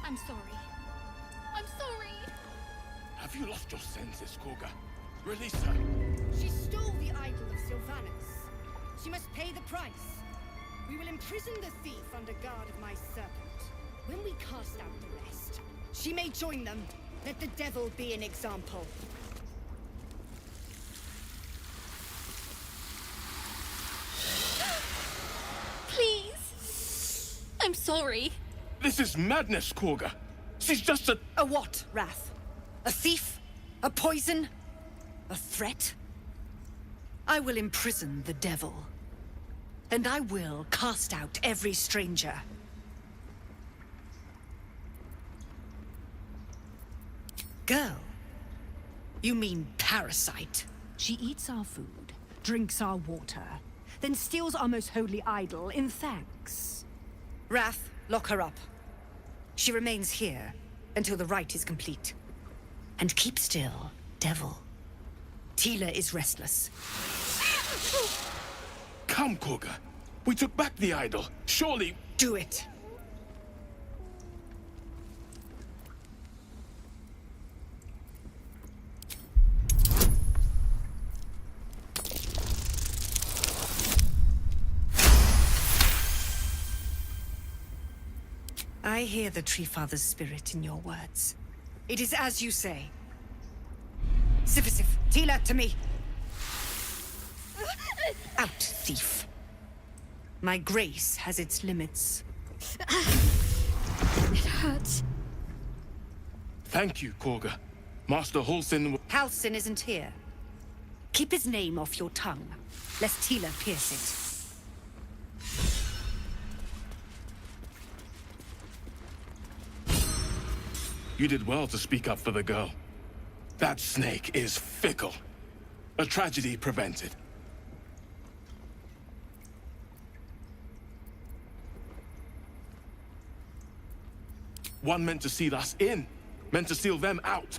Speaker 6: I'm sorry. I'm sorry.
Speaker 4: Have you lost your senses, Korga? Release her.
Speaker 15: She stole the idol of Sylvanus. She must pay the price. We will imprison the thief under guard of my serpent. When we cast out the rest, she may join them. Let the devil be an example.
Speaker 6: Please. I'm sorry.
Speaker 4: This is madness, Korga. She's just a...
Speaker 15: A what, Wrath? A thief?
Speaker 7: A poison? A threat? I will imprison the devil. And I will cast out every stranger. Girl? You mean parasite?
Speaker 15: She eats our food, drinks our water, then steals our most holy idol in thanks.
Speaker 7: Wrath, lock her up. She remains here until the rite is complete. And keep still, devil. Tila is restless.
Speaker 17: Come, Korga. We took back the idol. Surely...
Speaker 7: Do it. I hear the Tree Father's spirit in your words. It is as you say. Sifisif, Tila, to me! Out, thief. My grace has its limits.
Speaker 6: It hurts.
Speaker 17: Thank you, Korga. Master Halsin...
Speaker 7: Halsin isn't here. Keep his name off your tongue, lest Tila pierce it.
Speaker 17: You did well to speak up for the girl. That snake is fickle. A tragedy prevented. One meant to seal us in, meant to seal them out.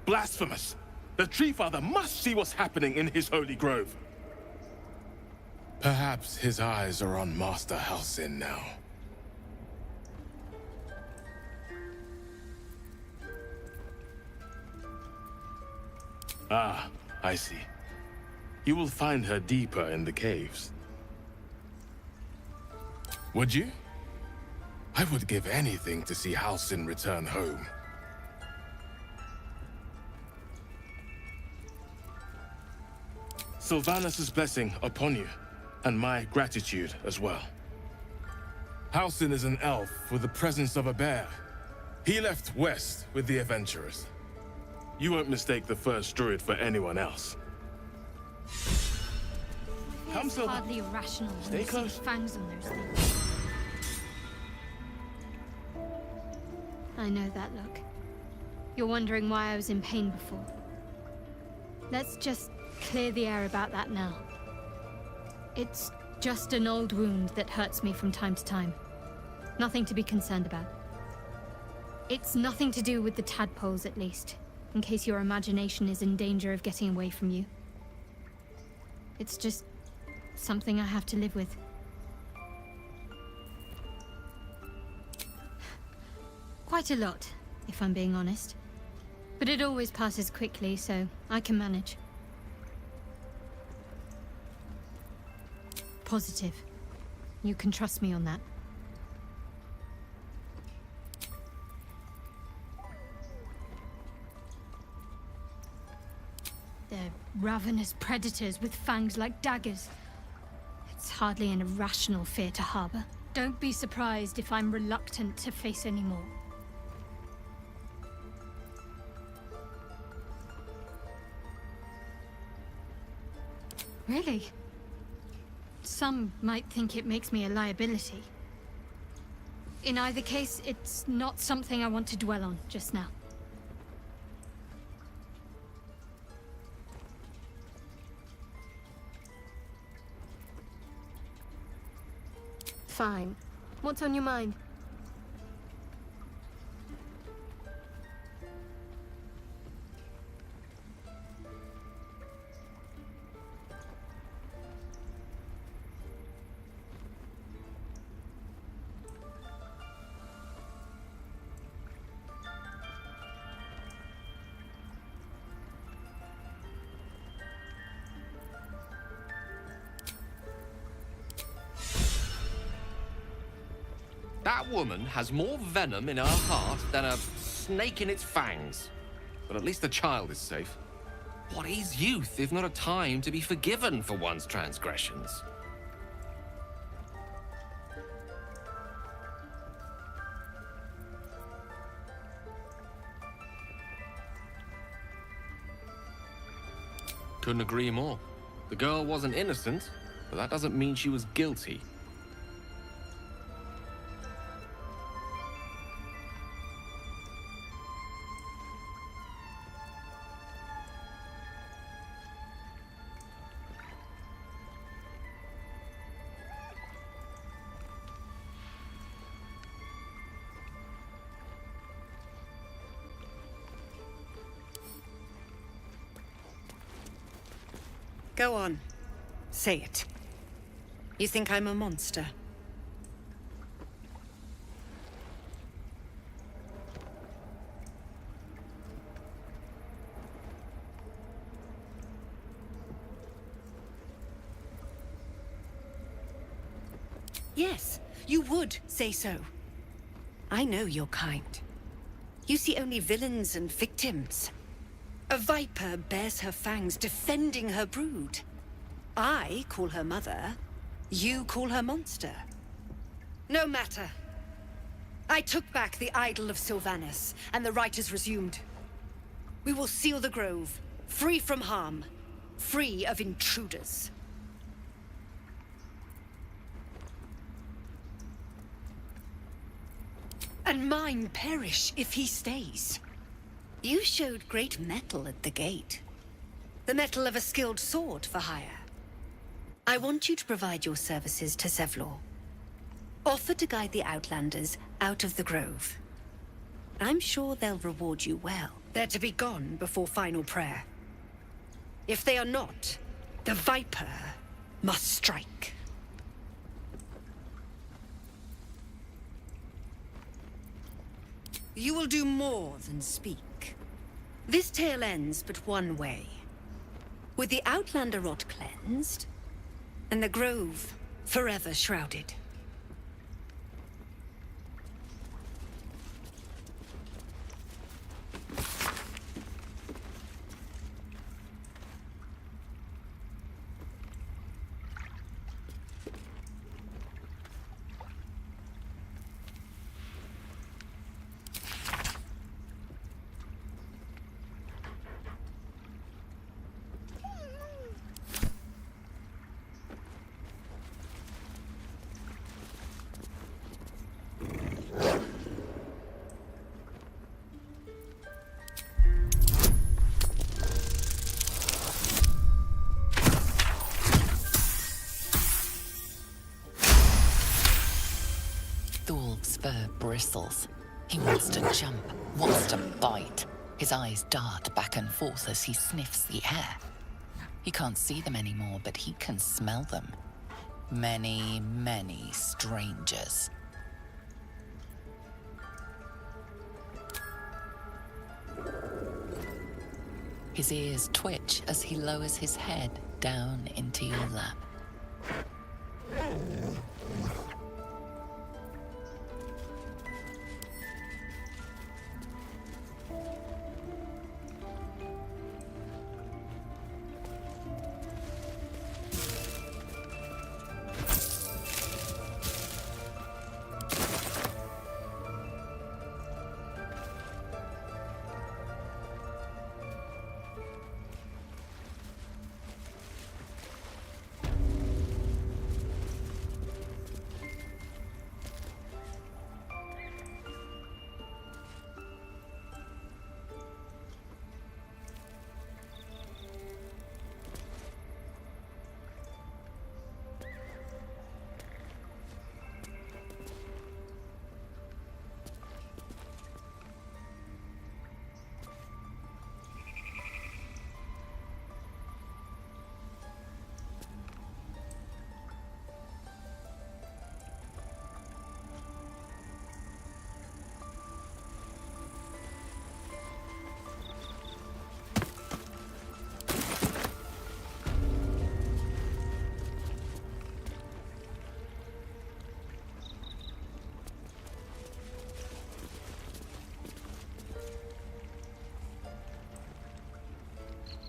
Speaker 17: Blasphemous. The Tree Father must see what's happening in his holy grove. Perhaps his eyes are on Master Halsin now. Ah, I see. You will find her deeper in the caves. Would you? I would give anything to see Halsin return home. Sylvanus' blessing upon you, and my gratitude as well. Halsin is an elf with the presence of a bear. He left west with the adventurers. You won't mistake the first druid for anyone else. Come,
Speaker 6: It's hardly irrational when
Speaker 17: Stay
Speaker 6: you
Speaker 17: close.
Speaker 6: see fangs on those things. I know that look. You're wondering why I was in pain before. Let's just clear the air about that now. It's just an old wound that hurts me from time to time. Nothing to be concerned about. It's nothing to do with the tadpoles, at least, in case your imagination is in danger of getting away from you. It's just something I have to live with. Quite a lot, if I'm being honest. But it always passes quickly, so I can manage. Positive. You can trust me on that. They're ravenous predators with fangs like daggers. It's hardly an irrational fear to harbor. Don't be surprised if I'm reluctant to face any more. Really? Some might think it makes me a liability. In either case, it's not something I want to dwell on just now.
Speaker 23: Fine. What's on your mind?
Speaker 24: That woman has more venom in her heart than a snake in its fangs. But at least the child is safe. What is youth if not a time to be forgiven for one's transgressions? couldn't agree more. The girl wasn't innocent, but that doesn't mean she was guilty.
Speaker 7: Go on. Say it. You think I'm a monster? Yes, you would say so. I know your kind. You see only villains and victims. A viper bears her fangs defending her brood. I call her mother. You call her monster. No matter. I took back the idol of Sylvanas, and the rite is resumed. We will seal the grove, free from harm, free of intruders. And mine perish if he stays. You showed great mettle at the gate. The mettle of a skilled sword for hire. I want you to provide your services to Zevlor. Offer to guide the Outlanders out of the grove. I'm sure they'll reward you well. They're to be gone before final prayer. If they are not, the Viper must strike. You will do more than speak. This tale ends but one way. With the Outlander rot cleansed, and the grove forever shrouded.
Speaker 5: Thor's fur bristles. He wants to jump, wants to bite. His eyes dart back and forth as he sniffs the air. He can't see them anymore, but he can smell them. Many, many strangers. His ears twitch as he lowers his head down into your lap.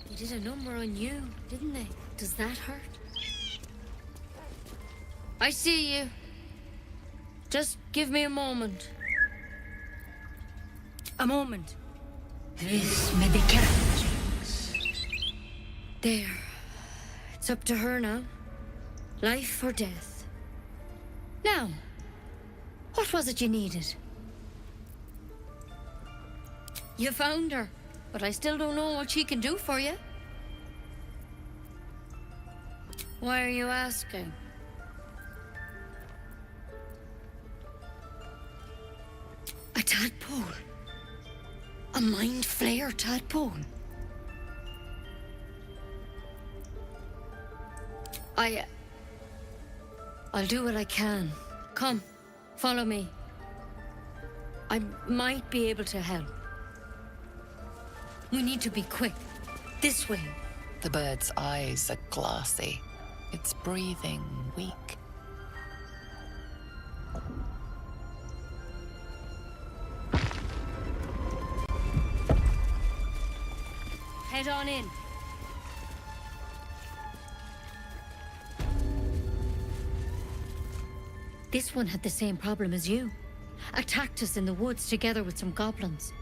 Speaker 6: They did a number on you, didn't they? Does that hurt? I see you. Just give me a moment.
Speaker 7: A moment.
Speaker 6: This medication. There. It's up to her now. Life or death. Now, what was it you needed? You found her, but I still don't know what she can do for you. Why are you asking? A tadpole. A mind flayer tadpole. I'll do what I can. Come, follow me. I might be able to help. We need to be quick. This way.
Speaker 5: The bird's eyes are glassy. Its breathing weak.
Speaker 6: Head on in. This one had the same problem as you. Attacked us in the woods together with some goblins.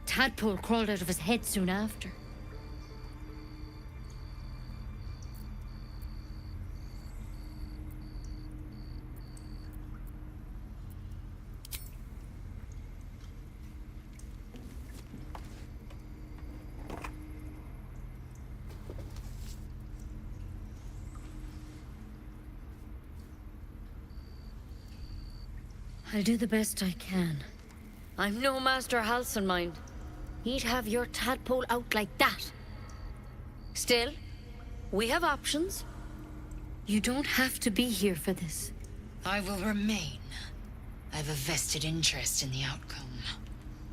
Speaker 6: Tadpole crawled out of his head soon after. I'll do the best I can. I'm no Master Halcyon, mind. He'd have your tadpole out like that. Still, we have options. You don't have to be here for this.
Speaker 2: I will remain. I have a vested interest in the outcome.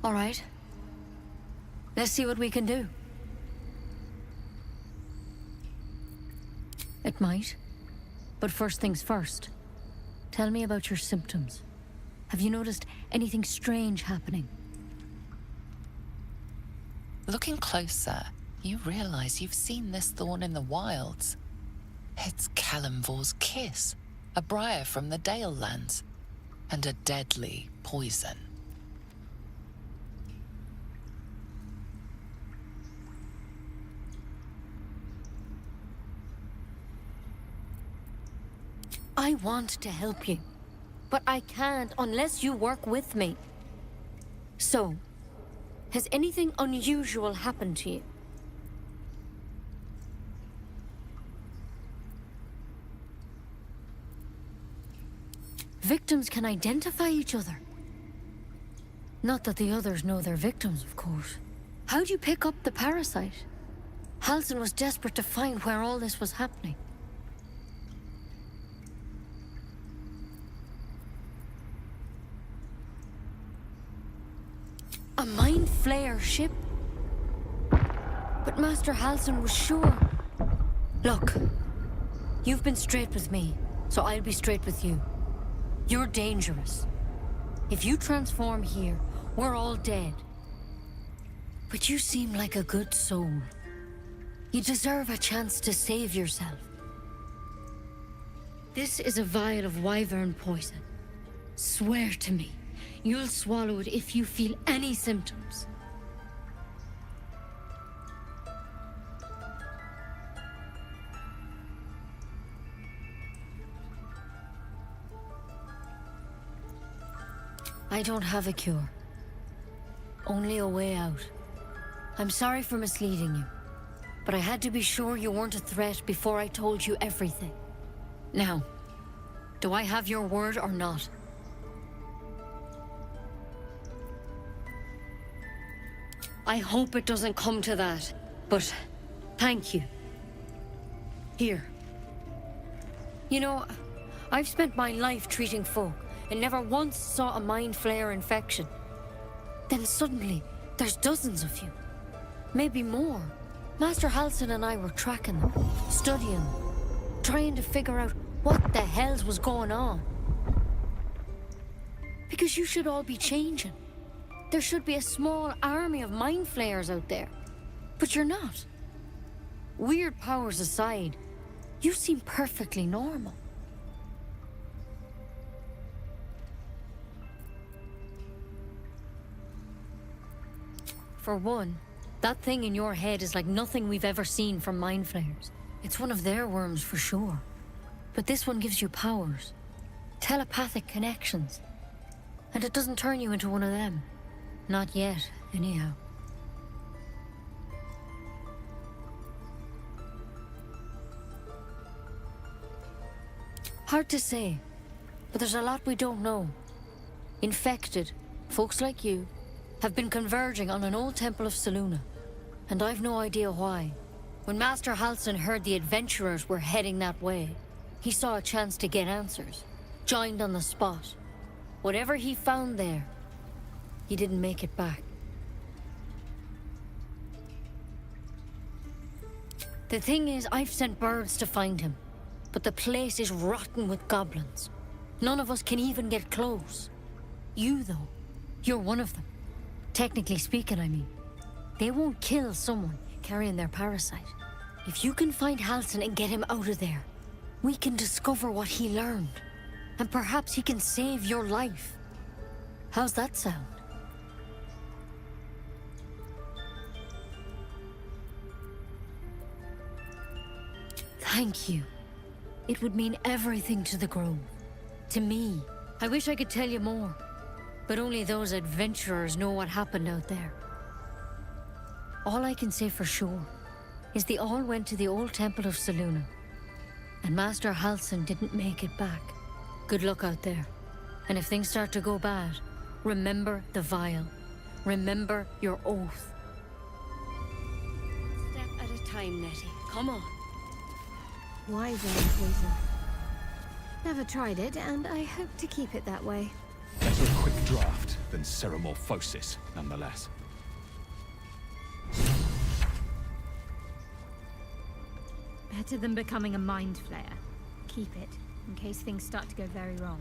Speaker 6: All right. Let's see what we can do. It might. But first things first. Tell me about your symptoms. Have you noticed anything strange happening?
Speaker 5: Looking closer, you realize you've seen this thorn in the wilds. It's Kalimvor's kiss, a briar from the Dale lands, and a deadly poison.
Speaker 6: I want to help you, but I can't unless you work with me. So, has anything unusual happened to you? Victims can identify each other. Not that the others know they're victims, of course. How'd you pick up the parasite? Halcyon was desperate to find where all this was happening. A mind flayer ship? But Master Halcyon was sure. Look, you've been straight with me, so I'll be straight with you. You're dangerous. If you transform here, we're all dead. But you seem like a good soul. You deserve a chance to save yourself. This is a vial of wyvern poison. Swear to me, you'll swallow it if you feel any symptoms. I don't have a cure. Only a way out. I'm sorry for misleading you, but I had to be sure you weren't a threat before I told you everything. Now, do I have your word or not? I hope it doesn't come to that, but thank you. Here. You know, I've spent my life treating folk and never once saw a mind flayer infection. Then suddenly, there's dozens of you. Maybe more. Master Halcyon and I were tracking them, studying them, trying to figure out what the hells was going on. Because you should all be changing. There should be a small army of mind flayers out there. But you're not. Weird powers aside, you seem perfectly normal. For one,
Speaker 19: That thing in your head is like nothing we've ever seen from mind flayers. It's one of their worms for sure. But this one gives you powers. Telepathic connections. And it doesn't turn you into one of them. Not yet, anyhow. Hard to say, but there's a lot we don't know. Infected, folks like you, have been converging on an old temple of Selûne, and I've no idea why. When Master Halsin heard the adventurers were heading that way, he saw a chance to get answers, joined on the spot. Whatever he found there, he didn't make it back. The thing is, I've sent birds to find him, but the place is rotten with goblins. None of us can even get close. You, though, you're one of them. Technically speaking, I mean. They won't kill someone carrying their parasite. If you can find Halsin and get him out of there, we can discover what he learned. And perhaps he can save your life. How's that sound? Thank you. It would mean everything to the Grove. To me. I wish I could tell you more. But only those adventurers know what happened out there. All I can say for sure is they all went to the old temple of Selûne. And Master Halsin didn't make it back. Good luck out there. And if things start to go bad, remember the vial. Remember your oath.
Speaker 7: Step at a time, Nettie.
Speaker 19: Come on.
Speaker 20: Why vein poison? Never tried it, and I hope to keep it that way.
Speaker 12: Better a quick draft than ceramorphosis, nonetheless.
Speaker 20: Better than becoming a mind flayer. Keep it, in case things start to go very wrong.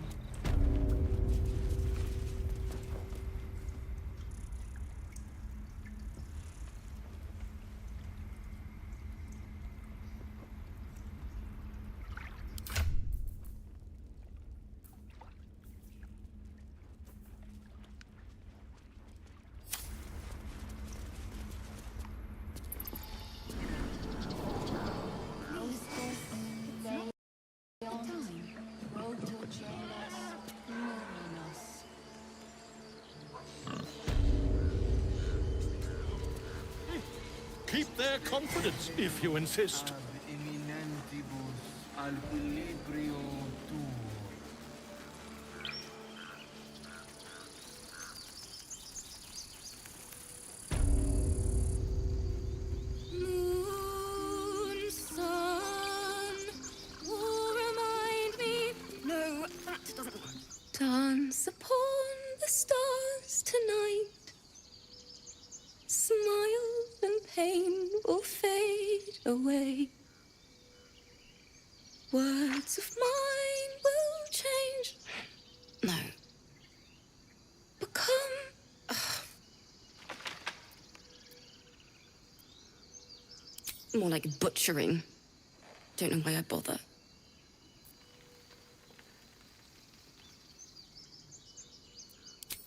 Speaker 12: Keep their confidence, if you insist.
Speaker 2: Moon, sun, will remind me. No, that doesn't work. Dance upon the stars tonight. Smile and pain will fade away. Words of mine will change. No. Become. More like butchering. Don't know why I bother.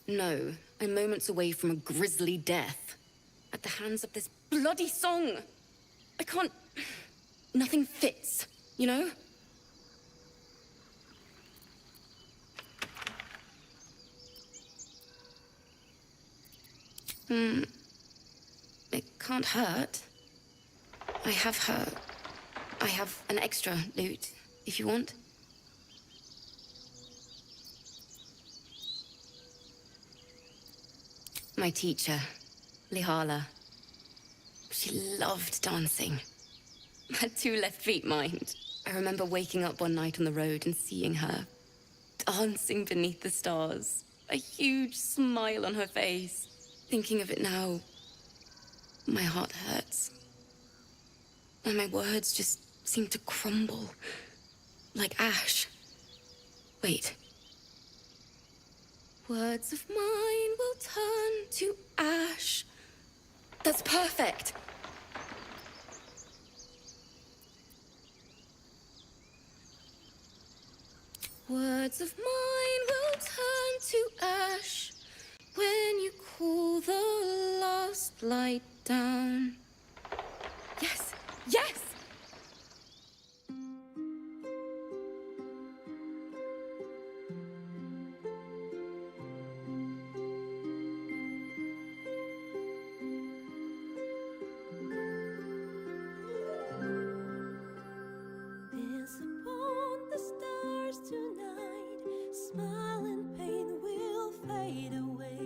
Speaker 2: No, I'm moments away from a grisly death. At the hands of this bloody song. I can't... Nothing fits, you know? It can't hurt. I have an extra loot, if you want. My teacher, Lihala. She loved dancing. Had 2 left feet, mind. I remember waking up one night on the road and seeing her dancing beneath the stars. A huge smile on her face. Thinking of it now, my heart hurts. And my words just seem to crumble. Like ash. Wait. Words of mine will turn to ash. That's perfect. Words of mine will turn to ash when you cool the last light down.
Speaker 16: down. Yes! Yes!
Speaker 11: Dance upon the stars tonight. Smile and pain will fade away.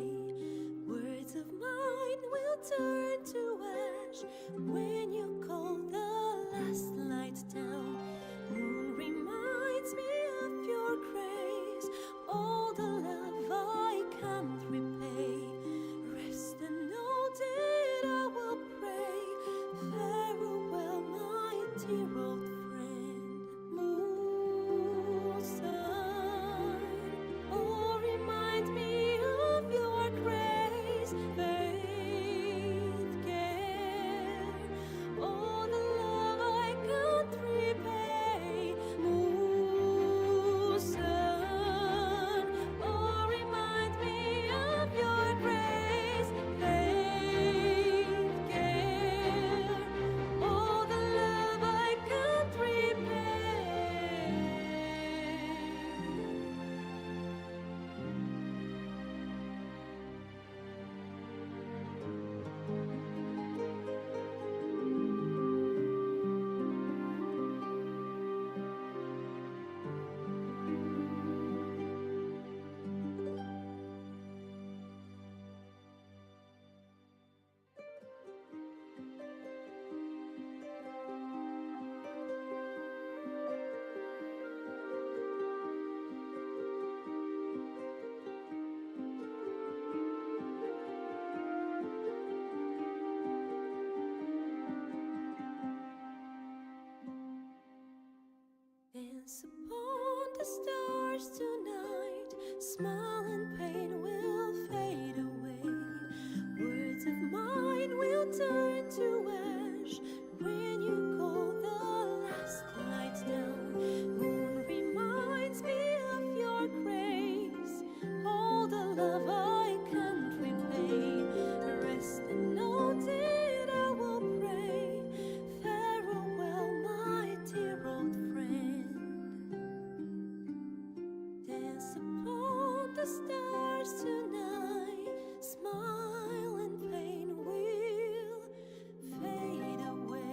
Speaker 11: Words of mine will turn to ash when you call the last light down. Moon reminds me of your grace. All the love I can't repay. Rest and know that I will pray. Farewell, my dear old friend. Moon, sun, oh, remind me of your grace. Faith, care, all the love I can't repay. Moon, sun, oh, remind me of your grace. Faith, care, all the love I can't repay. Dance upon the stars tonight. Smile and pain will fade away. Words of mine will turn to ash when you call the last light down. Moon reminds me of your grace. All the love I can't repay. Rest and know that I will pray. Farewell, my dear old friend. Dance upon the stars tonight. Smile and pain will fade away.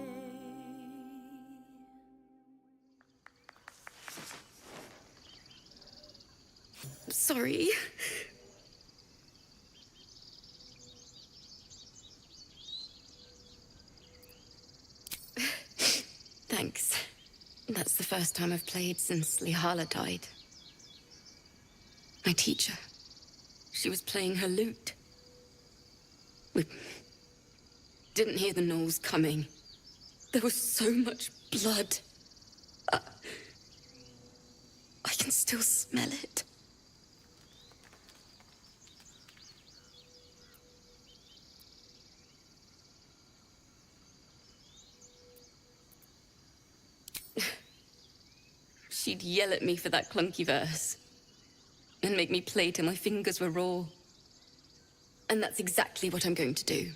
Speaker 16: Sorry. Thanks. That's the first time I've played since Lihala died. My teacher. She was playing her lute. We didn't hear the gnolls coming. There was so much blood. I can still smell it. She'd yell at me for that clunky verse and make me play till my fingers were raw. And that's exactly what I'm going to do.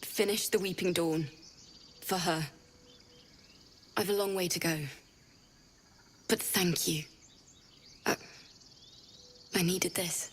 Speaker 16: Finish the Weeping Dawn. For her. I've a long way to go. But thank you. I needed this.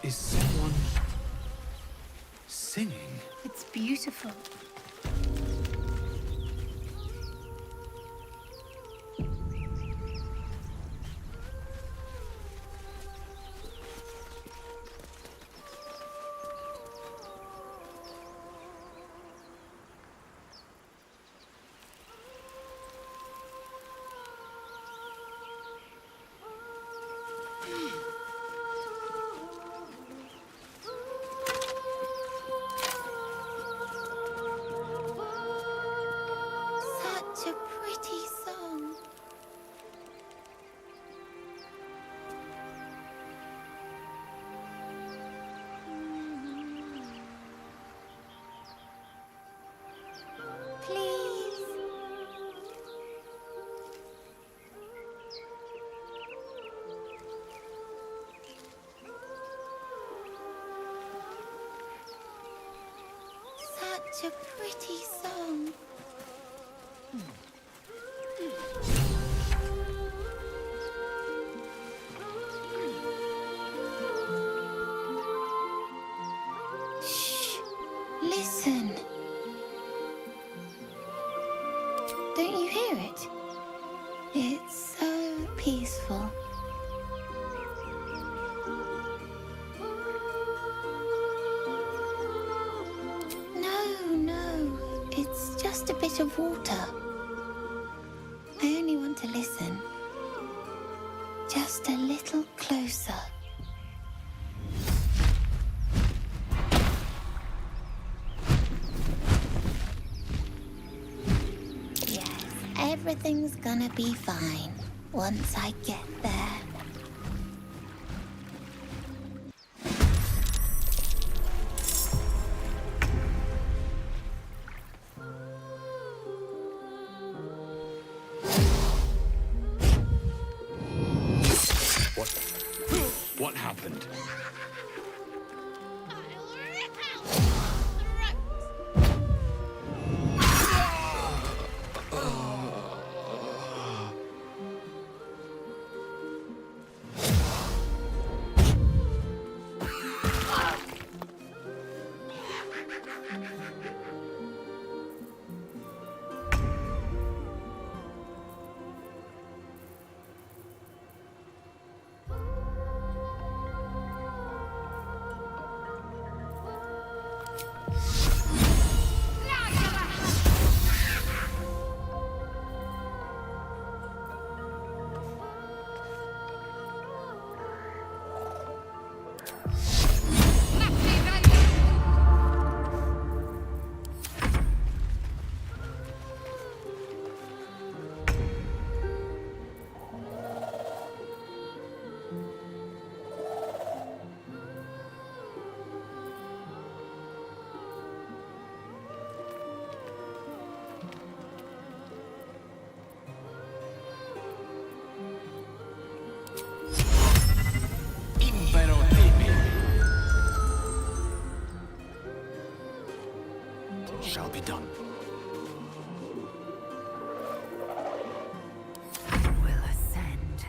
Speaker 1: Is someone singing?
Speaker 6: It's beautiful.
Speaker 2: Such a pretty song. Please. Such a pretty song. Shh. Listen. Don't you hear it? It's so peaceful. No. It's just a bit of water. I only want to listen. Just a little closer. Yes, everything's gonna be fine once I get there.
Speaker 1: What happened? Shall be done.
Speaker 5: Will ascend.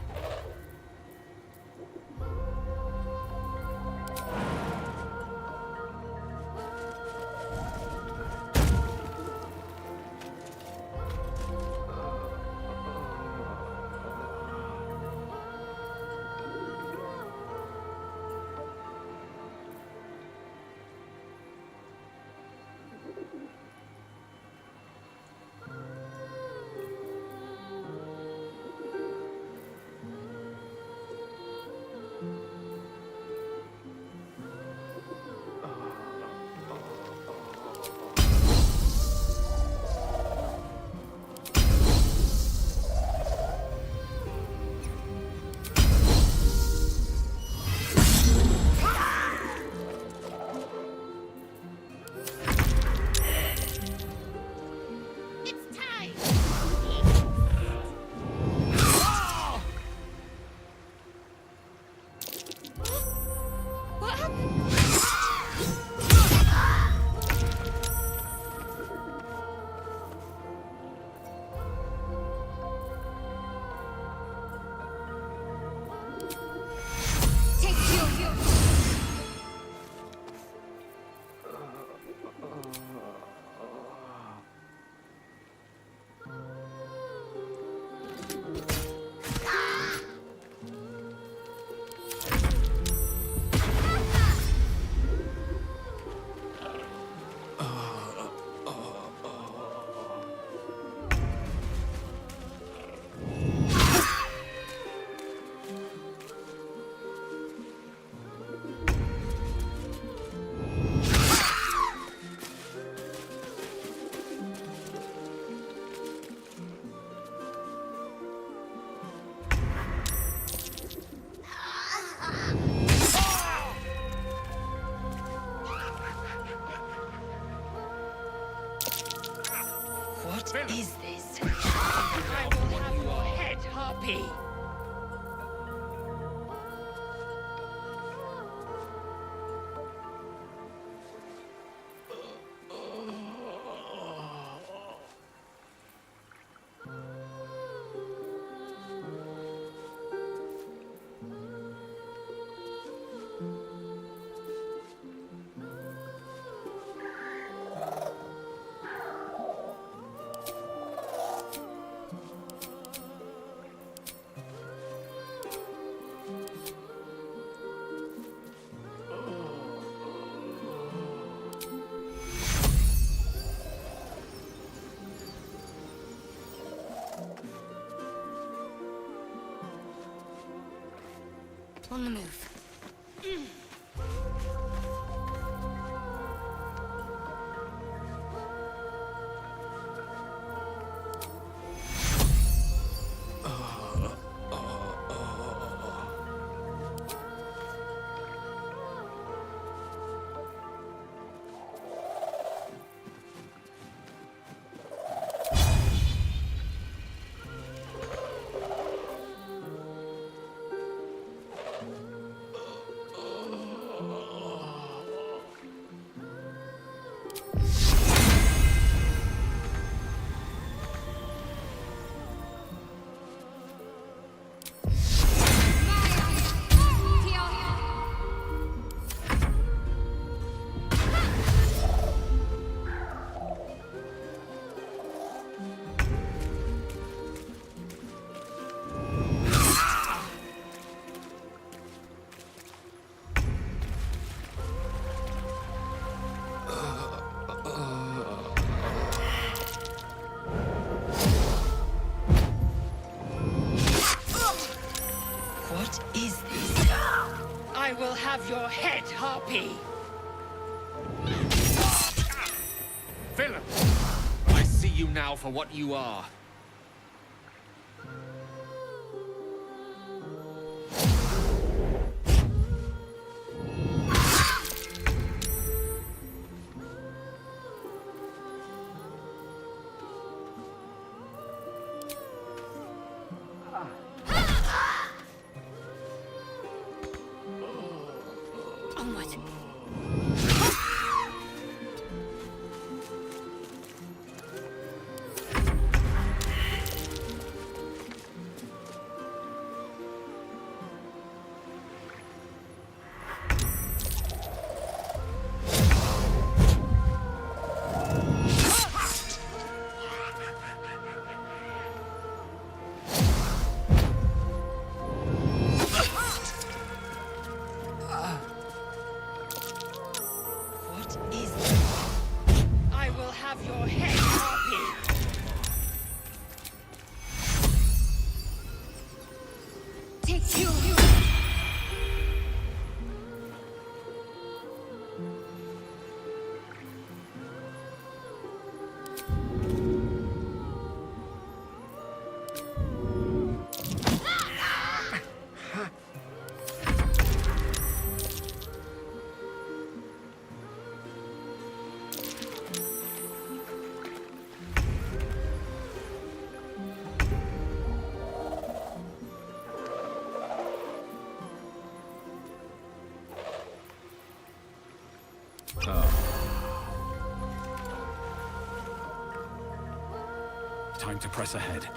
Speaker 6: On the move.
Speaker 9: I will have your head, Harpy!
Speaker 4: Villain! I see you now for what you are.
Speaker 1: Time to press ahead.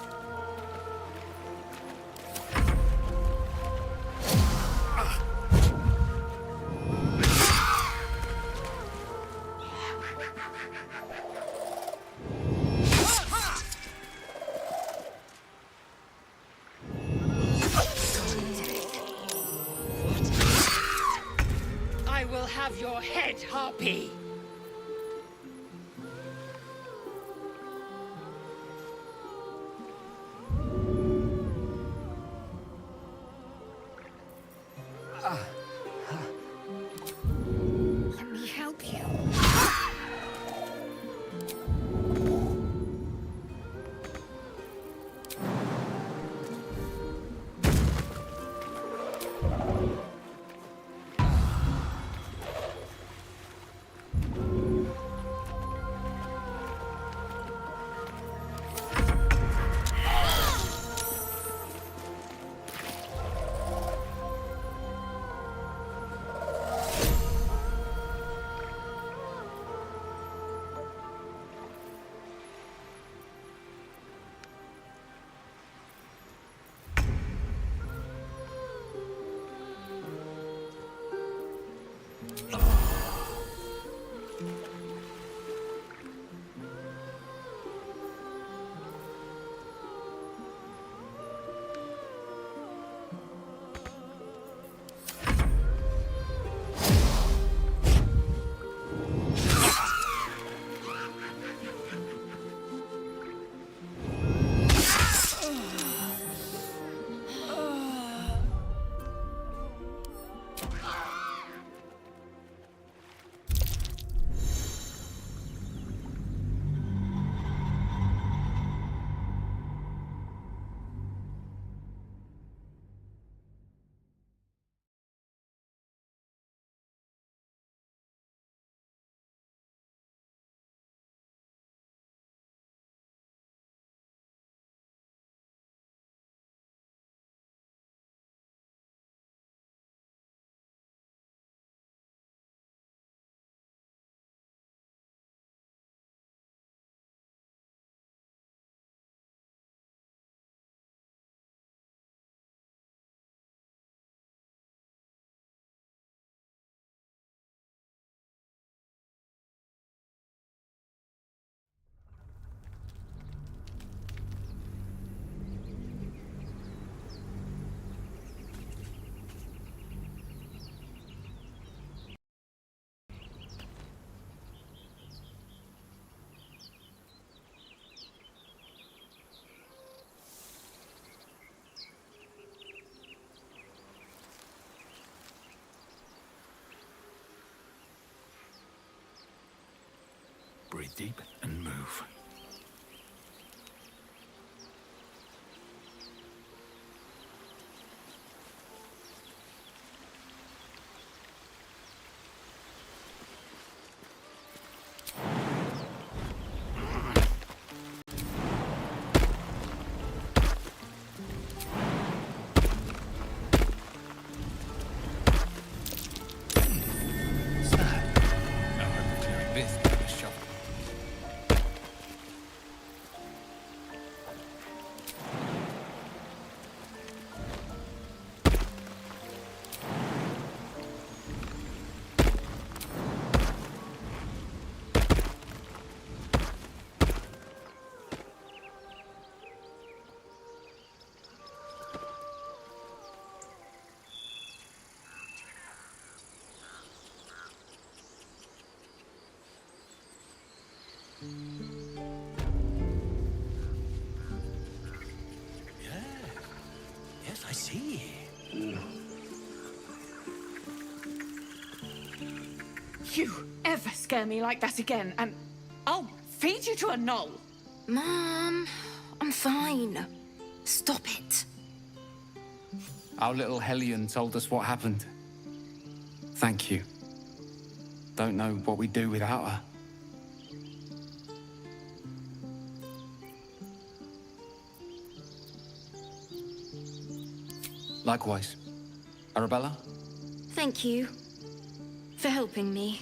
Speaker 9: I will have your head, Harpy!
Speaker 6: Let me help you.
Speaker 1: Breathe deep and move. Yes, I see.
Speaker 9: You ever scare me like that again, and I'll feed you to a knoll.
Speaker 16: Mom, I'm fine. Stop it.
Speaker 1: Our little Hellion told us what happened. Thank you. Don't know what we'd do without her. Likewise. Arabella?
Speaker 16: Thank you for helping me.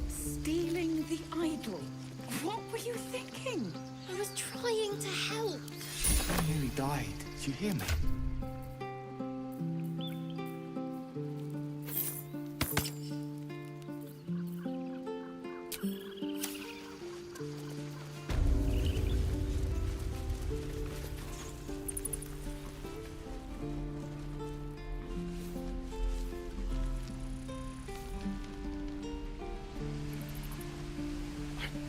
Speaker 9: Stealing the idol. What were you thinking?
Speaker 16: I was trying to help.
Speaker 1: I nearly died. Did you hear me?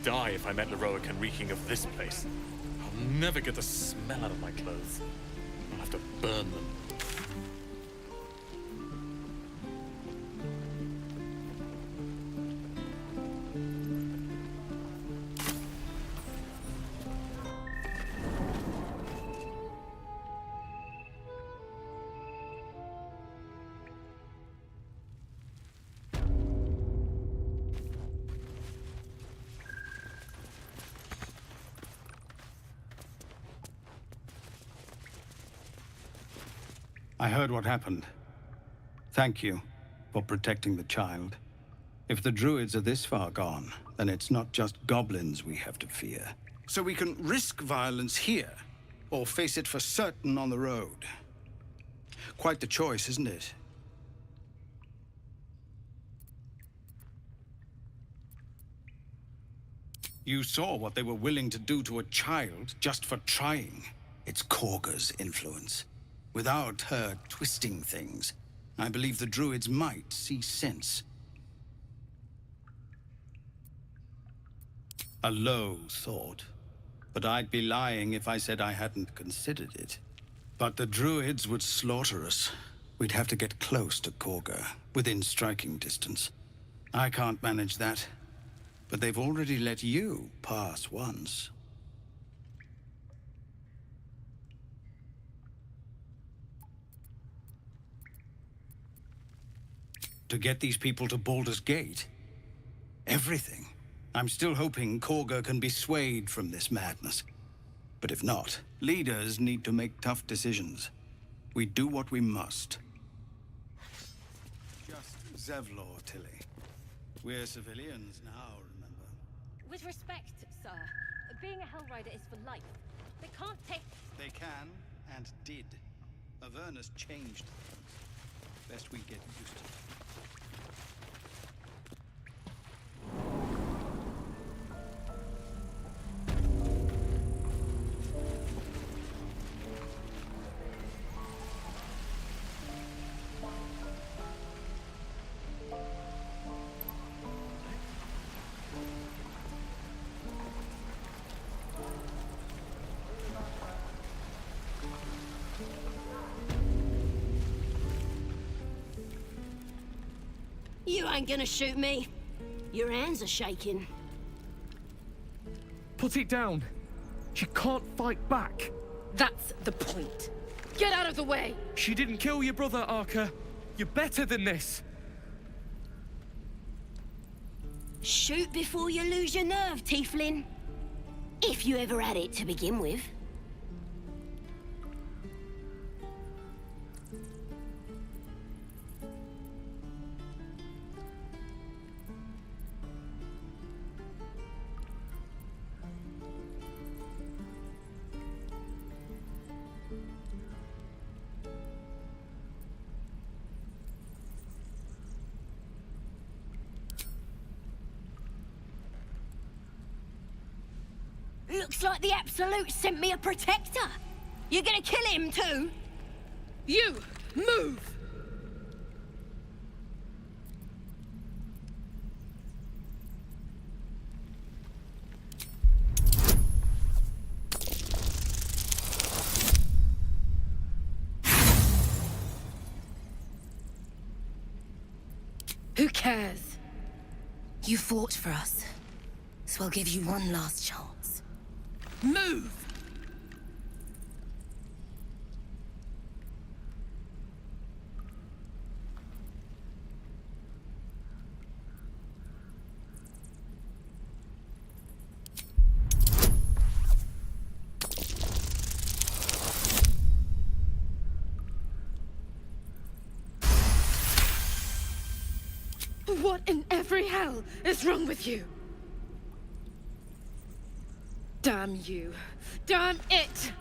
Speaker 4: Die if I met Heroic and reeking of this place. I'll never get the smell out of my clothes. I'll have to burn them.
Speaker 13: I heard what happened. Thank you for protecting the child. If the druids are this far gone, then it's not just goblins we have to fear. So we can risk violence here, or face it for certain on the road. Quite the choice, isn't it? You saw what they were willing to do to a child just for trying. It's Korga's influence. Without her twisting things, I believe the druids might see sense. A low thought, but I'd be lying if I said I hadn't considered it. But the druids would slaughter us. We'd have to get close to Korga, within striking distance. I can't manage that, but they've already let you pass once. To get these people to Baldur's Gate? Everything. I'm still hoping Korga can be swayed from this madness. But if not, leaders need to make tough decisions. We do what we must. Just Zevlor, Tilly. We're civilians now, remember?
Speaker 10: With respect, sir, being a Hellrider is for life. They can't take...
Speaker 13: They can, and did. Avernus changed things. Best we get used to it.
Speaker 10: ain't gonna shoot me. Your hands are shaking.
Speaker 8: Put it down. She can't fight back.
Speaker 10: That's the point. Get out of the way!
Speaker 8: She didn't kill your brother, Arca. You're better than this.
Speaker 10: Shoot before you lose your nerve, Tiefling. If you ever had it to begin with. Looks like the Absolute sent me a protector. You're gonna kill him too? You, move! Who cares?
Speaker 2: You fought for us, so I'll give you one last chance.
Speaker 10: Move! What in every hell is wrong with you? Damn you. Damn it!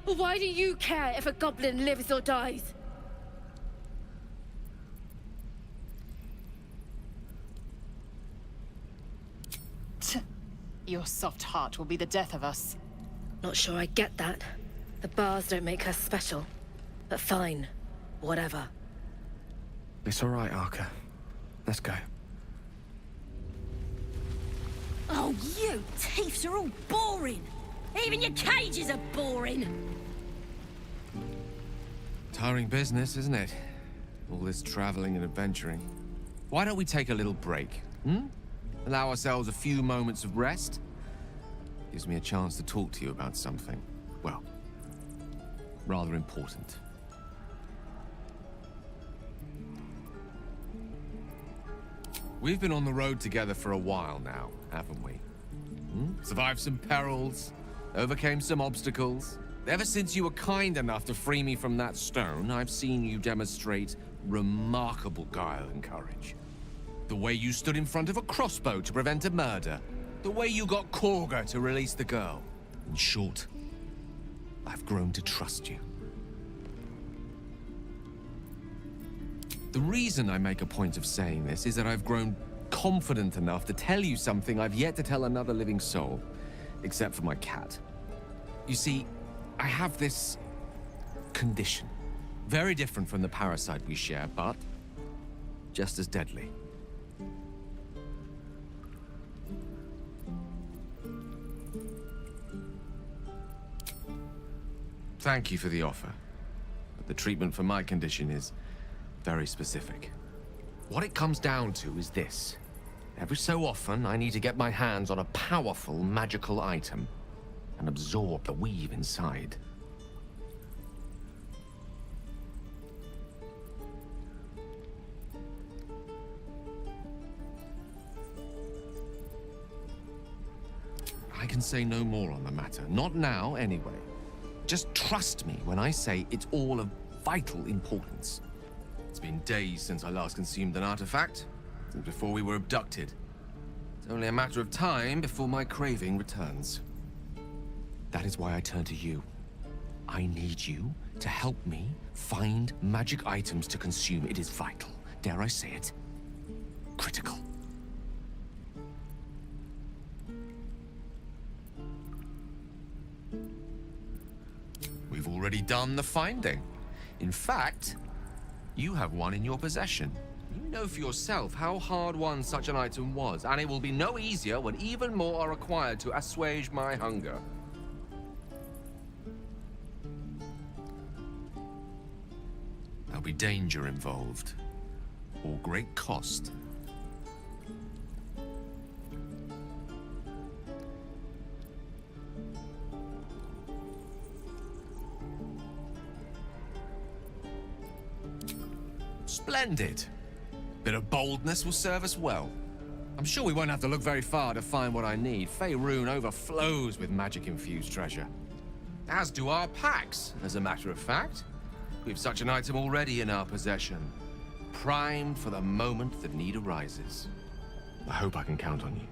Speaker 10: Why do you care if a goblin lives or dies?
Speaker 18: Your soft heart will be the death of us.
Speaker 10: Not sure I get that. The bars don't make her special. But fine. Whatever.
Speaker 8: It's all right, Arca. Let's go.
Speaker 10: Oh, you thiefs are all boring! Even your cages are boring!
Speaker 24: Tiring business, isn't it? All this traveling and adventuring. Why don't we take a little break, hmm? Allow ourselves a few moments of rest? Gives me a chance to talk to you about something, well, rather important. We've been on the road together for a while now, haven't we? Survived some perils, overcame some obstacles. Ever since you were kind enough to free me from that stone, I've seen you demonstrate remarkable guile and courage. The way you stood in front of a crossbow to prevent a murder. The way you got Korga to release the girl. In short, I've grown to trust you. The reason I make a point of saying this is that I've grown confident enough to tell you something I've yet to tell another living soul, except for my cat. You see, I have this condition. Very different from the parasite we share, but just as deadly. Thank you for the offer, but the treatment for my condition is very specific. What it comes down to is this. Every so often, I need to get my hands on a powerful magical item and absorb the weave inside. I can say no more on the matter. Not now, anyway. Just trust me when I say it's all of vital importance. It's been days since I last consumed an artifact, since before we were abducted. It's only a matter of time before my craving returns. That is why I turn to you. I need you to help me find magic items to consume. It is vital. Dare I say it? Critical. We've already done the finding. In fact, you have one in your possession. You know for yourself how hard-won such an item was, and it will be no easier when even more are required to assuage my hunger. There'll be danger involved, or great cost. Splendid. Bit of boldness will serve us well. I'm sure we won't have to look very far to find what I need. Faerun overflows with magic-infused treasure. As do our packs, as a matter of fact. We've such an item already in our possession. Primed for the moment the need arises. I hope I can count on you.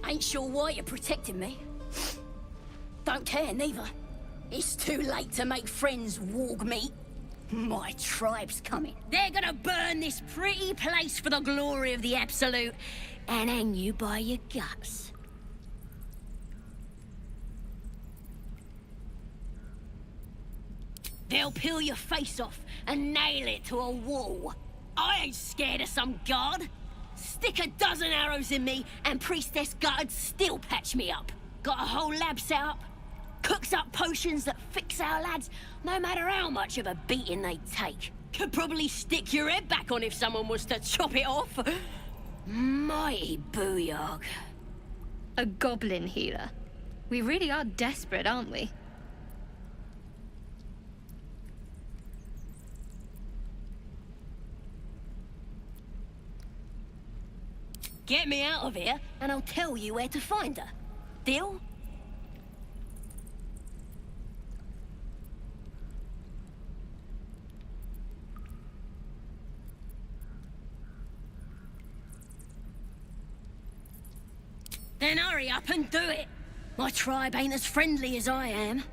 Speaker 10: Ain't sure why you're protecting me. Don't care, neither. It's too late to make friends, warg meat. My tribe's coming. They're gonna burn this pretty place for the glory of the Absolute and hang you by your guts. They'll peel your face off and nail it to a wall. I ain't scared of some guard. Stick a dozen arrows in me and Priestess Guards still patch me up. Got a whole lab set up. Cooks up potions that fix our lads, no matter how much of a beating they take. Could probably stick your head back on if someone was to chop it off. Mighty booyog.
Speaker 6: A goblin healer. We really are desperate, aren't we?
Speaker 10: Get me out of here, and I'll tell you where to find her. Deal? Then hurry up and do it. My tribe ain't as friendly as I am.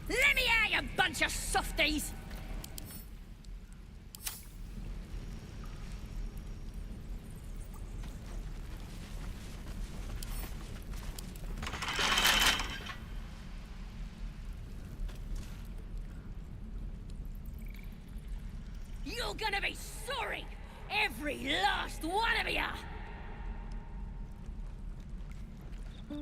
Speaker 10: Let me out, you bunch of softies! You're gonna be sorry! Every last one of you!
Speaker 13: I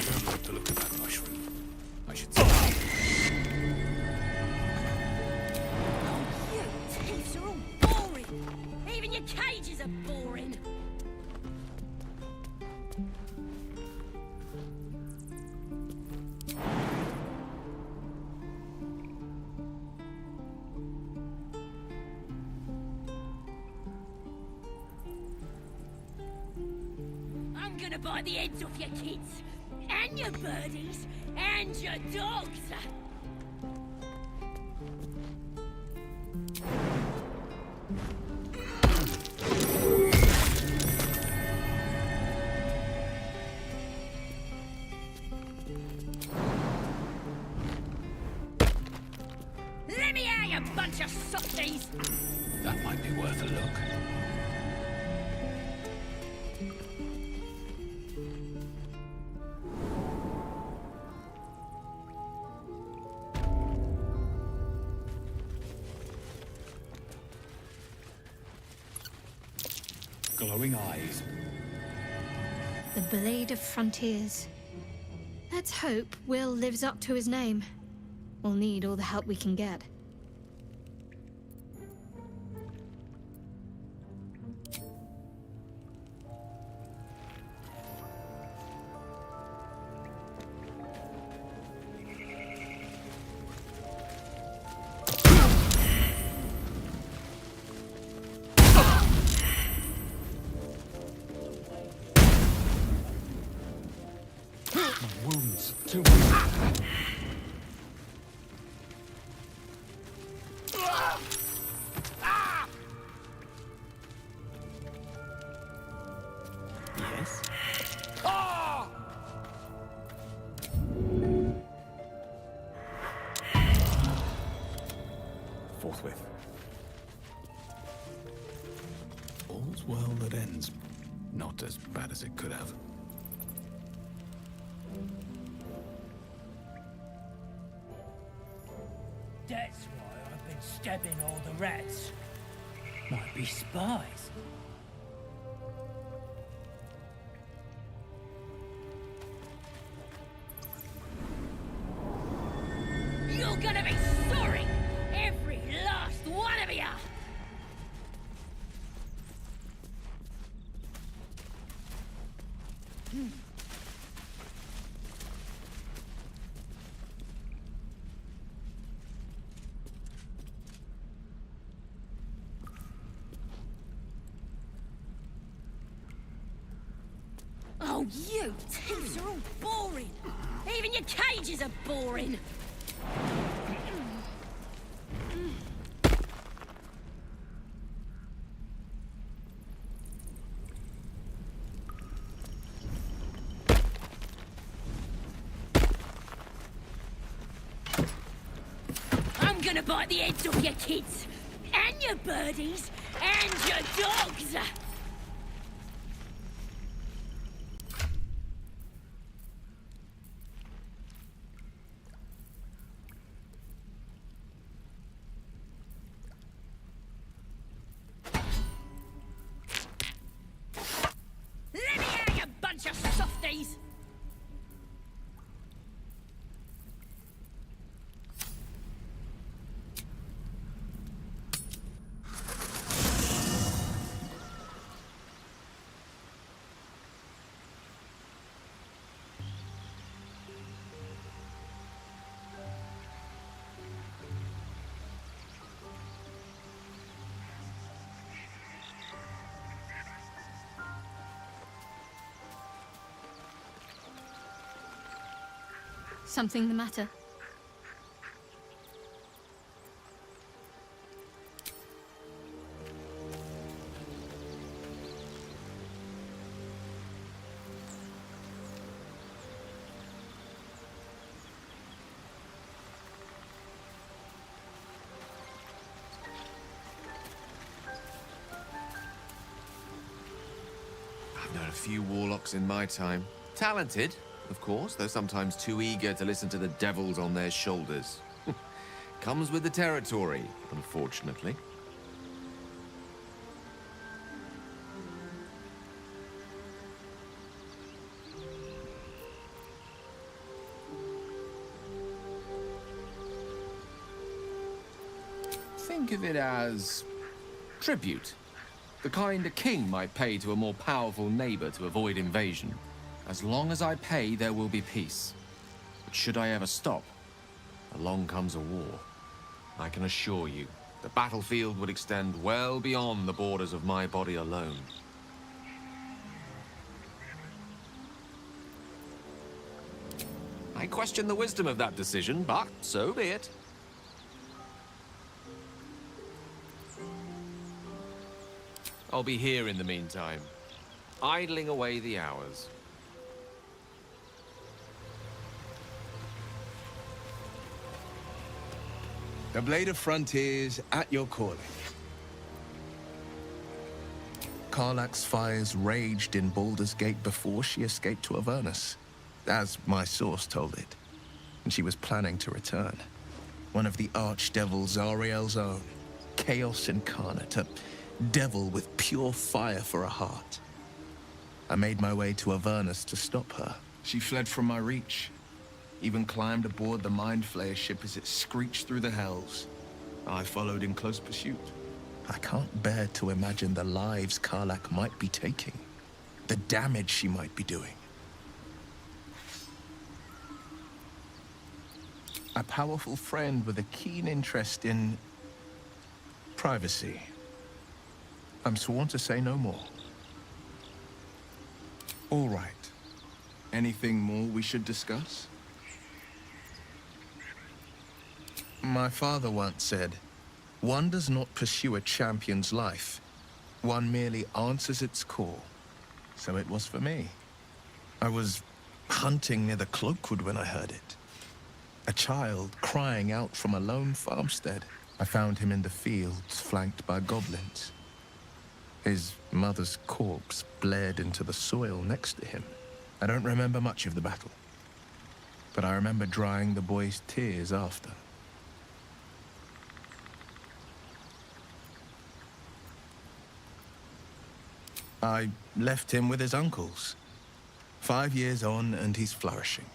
Speaker 13: don't like the look of that mushroom. I should say.
Speaker 10: You thieves are all boring! Even your cages are boring! I'm gonna bite the heads off your kids, and your birdies, and your dogs! Let me out, you bunch of softies!
Speaker 13: That might be worth a look. Glowing eyes.
Speaker 6: The Blade of Frontiers. Let's hope Will lives up to his name. We'll need all the help we can get.
Speaker 13: Wounds too. Yes. Forthwith. All's well that ends. Not as bad as it could have.
Speaker 14: That's why I've been stabbing all the rats. Might be spies.
Speaker 10: you thieves are all boring. Even your cages are boring. I'm gonna bite the heads off your kids, and your birdies, and your dogs. Let me out, you bunch of softies!
Speaker 6: Something the matter?
Speaker 24: I've known a few warlocks in my time. Talented, of course, though sometimes too eager to listen to the devils on their shoulders. Comes with the territory, unfortunately. Think of it as tribute. The kind a king might pay to a more powerful neighbor to avoid invasion. As long as I pay, there will be peace. But should I ever stop, along comes a war. I can assure you, the battlefield would extend well beyond the borders of my body alone. I question the wisdom of that decision, but so be it. I'll be here in the meantime, idling away the hours.
Speaker 3: The Blade of Frontiers at your calling. Karlach's fires raged in Baldur's Gate before she escaped to Avernus, as my source told it. And she was planning to return. One of the archdevils Zariel's own, Chaos Incarnate, a devil with pure fire for a heart. I made my way to Avernus to stop her. She fled from my reach. Even climbed aboard the Mind Flayer ship as it screeched through the hells. I followed in close pursuit. I can't bear to imagine the lives Karlach might be taking, the damage she might be doing. A powerful friend with a keen interest in privacy. I'm sworn to say no more. All right. Anything more we should discuss? My father once said, one does not pursue a champion's life. One merely answers its call. So it was for me. I was hunting near the Cloakwood when I heard it. A child crying out from a lone farmstead. I found him in the fields, flanked by goblins. His mother's corpse bled into the soil next to him. I don't remember much of the battle, but I remember drying the boy's tears after. I left him with his uncles. 5 years on, and he's flourishing.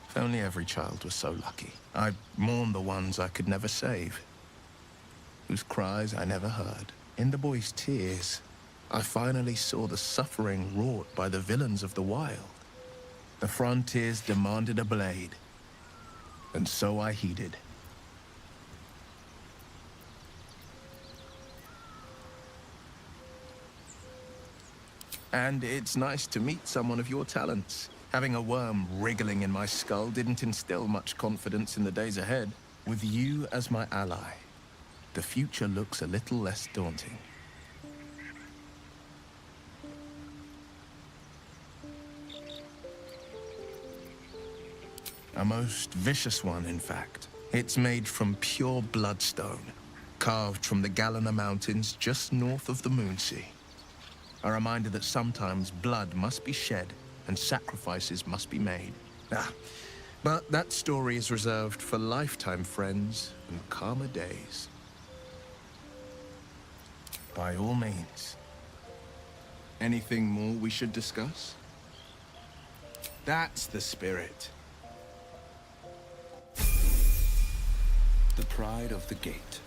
Speaker 3: If only every child was so lucky. I mourn the ones I could never save, whose cries I never heard. In the boy's tears, I finally saw the suffering wrought by the villains of the wild. The frontiers demanded a blade, and so I heeded. And it's nice to meet someone of your talents. Having a worm wriggling in my skull didn't instill much confidence in the days ahead. With you as my ally, the future looks a little less daunting. A most vicious one, in fact. It's made from pure bloodstone, carved from the Galena Mountains just north of the Moonsea. A reminder that sometimes blood must be shed and sacrifices must be made. But that story is reserved for lifetime friends and calmer days. By all means. Anything more we should discuss? That's the spirit.
Speaker 13: The pride of the gate.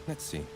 Speaker 24: Let's see.